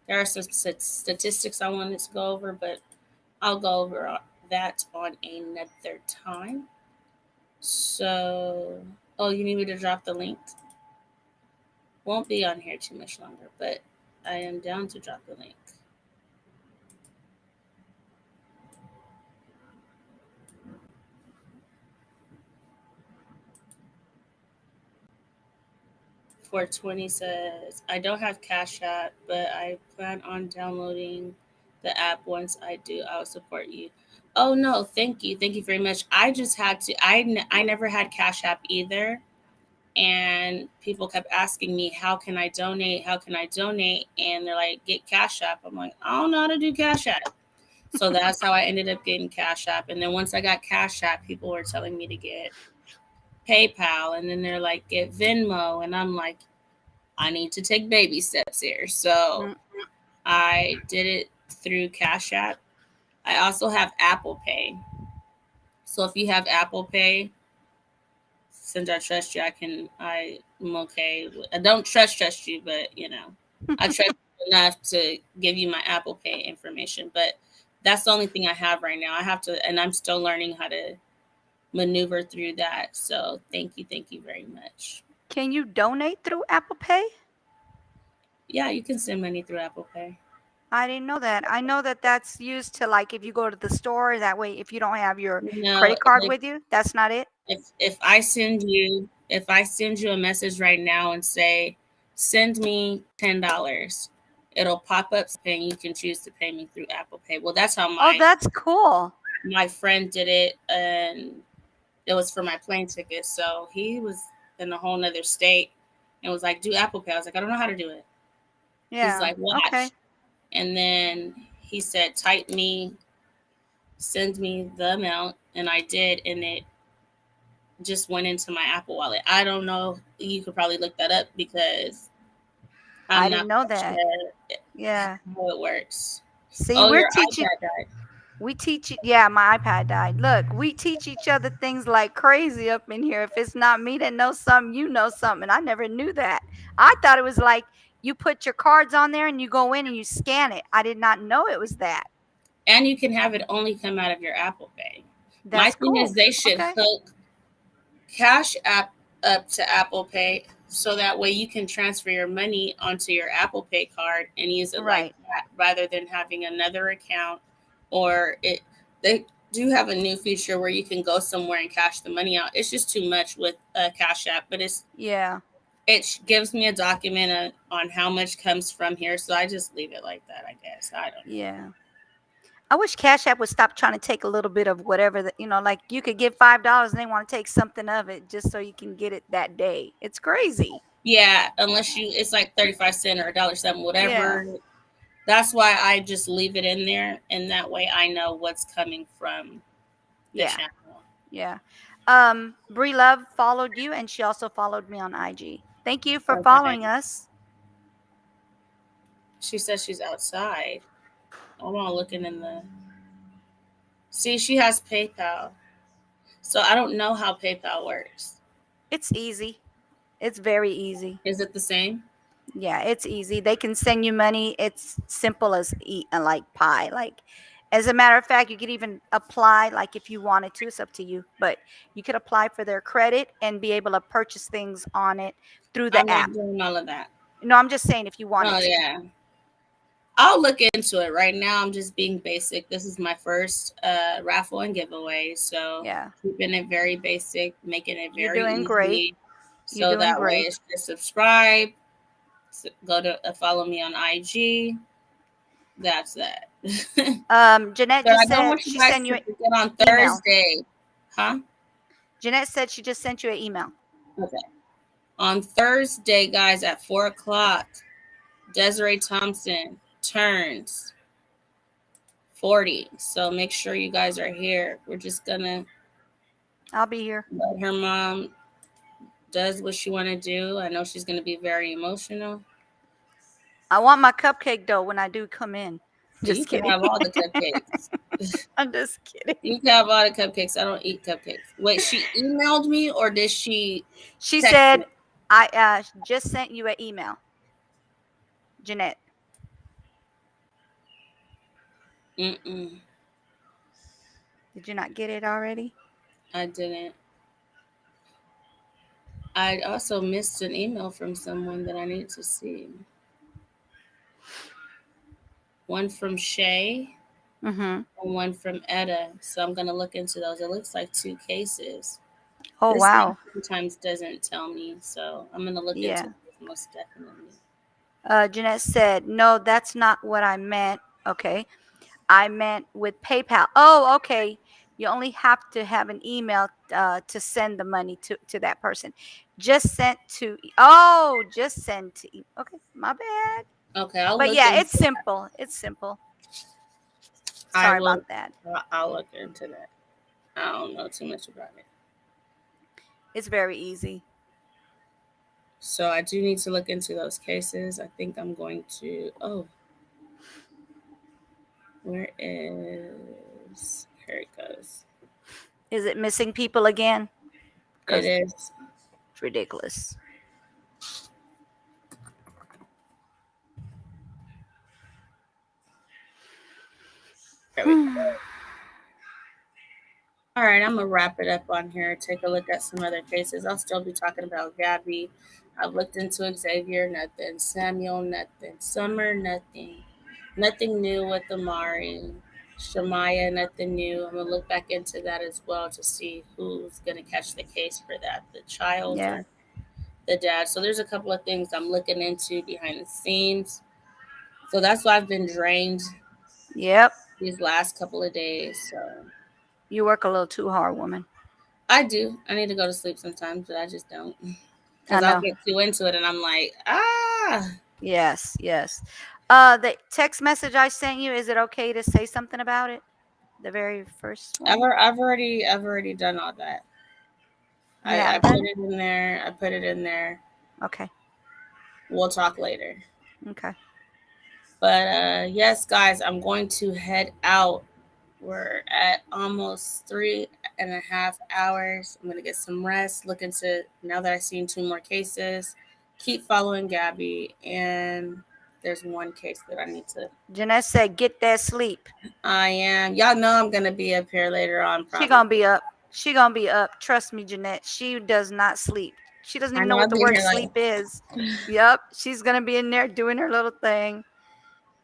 There are some statistics I wanted to go over, but I'll go over that on another time. So, oh, you need me to drop the link? Won't be on here too much longer, but I am down to drop the link. .420 says, I don't have Cash App, but I plan on downloading the app. Once I do, I'll support you. Oh, no, thank you. Thank you very much. I just had to, I never had Cash App either. And people kept asking me, how can I donate? How can I donate? And they're like, get Cash App. I'm like, I don't know how to do Cash App. So that's how I ended up getting Cash App. And then once I got Cash App, people were telling me to get PayPal. And then they're like, get Venmo. And I'm like, I need to take baby steps here. So I did it through Cash App. I also have Apple Pay. So if you have Apple Pay, since I trust you, I'm okay. I don't trust you, but you know, I trust you enough to give you my Apple Pay information. But that's the only thing I have right now. I have to, and I'm still learning how to maneuver through that. So thank you very much. Can you donate through Apple Pay? Yeah, you can send money through Apple Pay. I didn't know that. I know that that's used to, like, if you go to the store, that way if you don't have your credit card with you, that's not it. If I send you a message right now and say, send me $10, it'll pop up saying you can choose to pay me through Apple Pay. Well, that's how that's cool. My friend did it, and it was for my plane ticket. So he was in a whole nother state and was like, do Apple Pay. I was like, I don't know how to do it. Yeah. He's like, watch. Okay. And then he said, type me, send me the amount. And I did, and it just went into my Apple Wallet. I don't know. You could probably look that up because I didn't know that. Yeah. How it works. See, we're teaching. We teach it. Yeah, my iPad died. Look, we teach each other things like crazy up in here. If it's not me that knows something, you know something. I never knew that. I thought it was like you put your cards on there and you go in and you scan it. I did not know it was that. And you can have it only come out of your Apple Pay. That's My thing cool. is they should hook Cash App up to Apple Pay so that way you can transfer your money onto your Apple Pay card and use it like that rather than having another account. Or they do have a new feature where you can go somewhere and cash the money out. It's just too much with Cash App, but it gives me a document on how much comes from here, so I just leave it like that, I guess. I don't know. Yeah. I wish Cash App would stop trying to take a little bit of whatever, like you could give $5 and they want to take something of it just so you can get it that day. It's crazy. Yeah, unless it's like 35 cents or $1.07, whatever. Yeah. That's why I just leave it in there, and that way I know what's coming from the channel. Yeah. Bree Love followed you, and she also followed me on IG. Thank you for following us. She says she's outside. I'm all looking in the... See, she has PayPal. So I don't know how PayPal works. It's easy. It's very easy. Is it the same? Yeah, it's easy. They can send you money. It's simple as like pie. Like, as a matter of fact, you could even apply, like if you wanted to. It's up to you. But you could apply for their credit and be able to purchase things on it through the app. I'm not doing all of that. No, I'm just saying if you wanted to. Yeah. I'll look into it. Right now, I'm just being basic. This is my first raffle and giveaway. So keeping it very basic, making it very You're doing easy. Great. So You're that doing way it's just subscribe. Go to follow me on IG. That's that. Jeanette just said she sent you an on Thursday. Huh? Jeanette said she just sent you an email. Okay. On Thursday, guys, at 4:00, Desiree Thompson turns 40. So make sure you guys are here. We're just gonna... I'll be here. Let her mom does what she want to do. I know she's gonna be very emotional. I want my cupcake though when I do come in. Just kidding. You can have all the cupcakes. I'm just kidding. You can have all the cupcakes. I don't eat cupcakes. Wait, she emailed me or did she? She said, me? I just sent you an email. Jeanette. Mm-mm. Did you not get it already? I didn't. I also missed an email from someone that I need to see. One from Shay and one from Etta. So I'm going to look into those. It looks like 2 cases. Oh, wow. Sometimes doesn't tell me. So I'm going to look into it most definitely. Jeanette said, no, that's not what I meant. Okay. I meant with PayPal. Oh, okay. You only have to have an email to send the money to that person. Just send to... just send to... Okay, my bad. Okay, but yeah, it's simple. It's simple. Sorry about that. I'll look into that. I don't know too much about it. It's very easy. So I do need to look into those cases. I think I'm going to... Oh. Where is... Here it goes. Is it missing people again? It is. It's ridiculous. There we go. All right, I'm going to wrap it up on here. Take a look at some other cases. I'll still be talking about Gabby. I've looked into Xavier, nothing. Samuel, nothing. Summer, nothing. Nothing new with Amari. Shamaya, nothing new. I'm going to look back into that as well to see who's going to catch the case for that. The child or the dad. So there's a couple of things I'm looking into behind the scenes. So that's why I've been drained. Yep. These last couple of days. So you work a little too hard, woman. I do. I need to go to sleep sometimes, but I just don't. Because I'll get too into it and I'm like, Yes, yes. The text message I sent you, is it okay to say something about it? The very first one? I've already done all that. I put it in there. I put it in there. Okay. We'll talk later. Okay. But yes, guys, I'm going to head out. We're at almost 3.5 hours. I'm going to get some rest. Look into, now that I've seen 2 more cases, keep following Gabby. And there's one case that I need to. Jeanette said, "Get that sleep." I am. Y'all know I'm gonna be up here later on. Probably. She gonna be up. She gonna be up. Trust me, Jeanette. She does not sleep. She doesn't even know what the word sleep is. Yep, she's gonna be in there doing her little thing.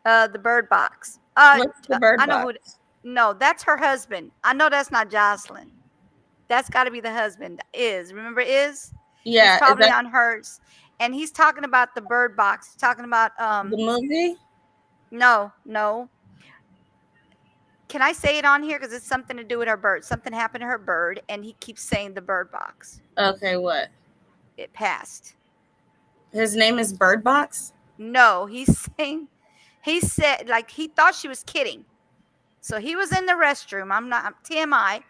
The bird box. What's the bird I know box? No, that's her husband. I know that's not Jocelyn. That's got to be the husband. Remember Is? Yeah, he's probably on hers, and he's talking about the bird box. He's talking about the movie. No. Can I say it on here because it's something to do with her bird? Something happened to her bird, and he keeps saying the bird box. Okay, what? It passed. His name is Bird Box? No, he's saying, he said, like, he thought she was kidding. So he was in the restroom. I'm TMI,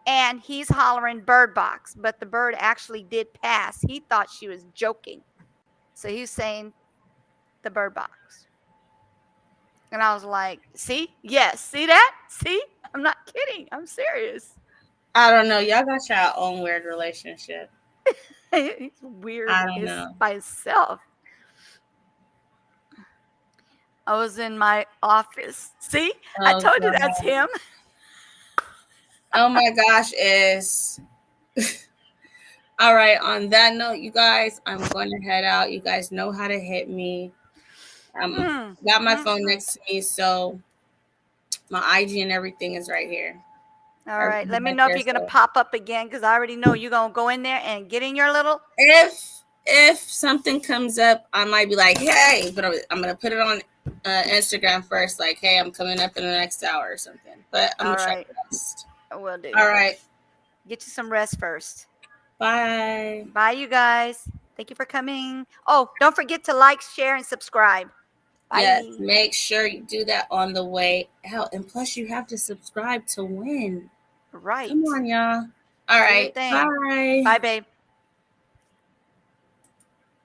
and he's hollering bird box, but the bird actually did pass. He thought she was joking. So he was saying the bird box. And I was like, see? Yes. See that? See? I'm not kidding. I'm serious. I don't know. Y'all got your own weird relationship. It's weird. I don't know. By itself. I was in my office. See? I told you that's him. Oh my gosh, Is. All right. On that note, you guys, I'm going to head out. You guys know how to hit me. Got my phone next to me, so my IG and everything is right here. All right. Let me know if you're going to pop up again, because I already know you're going to go in there and get in your little. If something comes up, I might be like, hey, but I'm going to put it on Instagram first, like, hey, I'm coming up in the next hour or something. But I'm going to try to rest. Will do. All right. Get you some rest first. Bye. Bye, you guys. Thank you for coming. Oh, don't forget to like, share, and subscribe. Bye. Yes, make sure you do that on the way out. And plus, you have to subscribe to win. Right. Come on, y'all. All right. Bye. Bye, babe.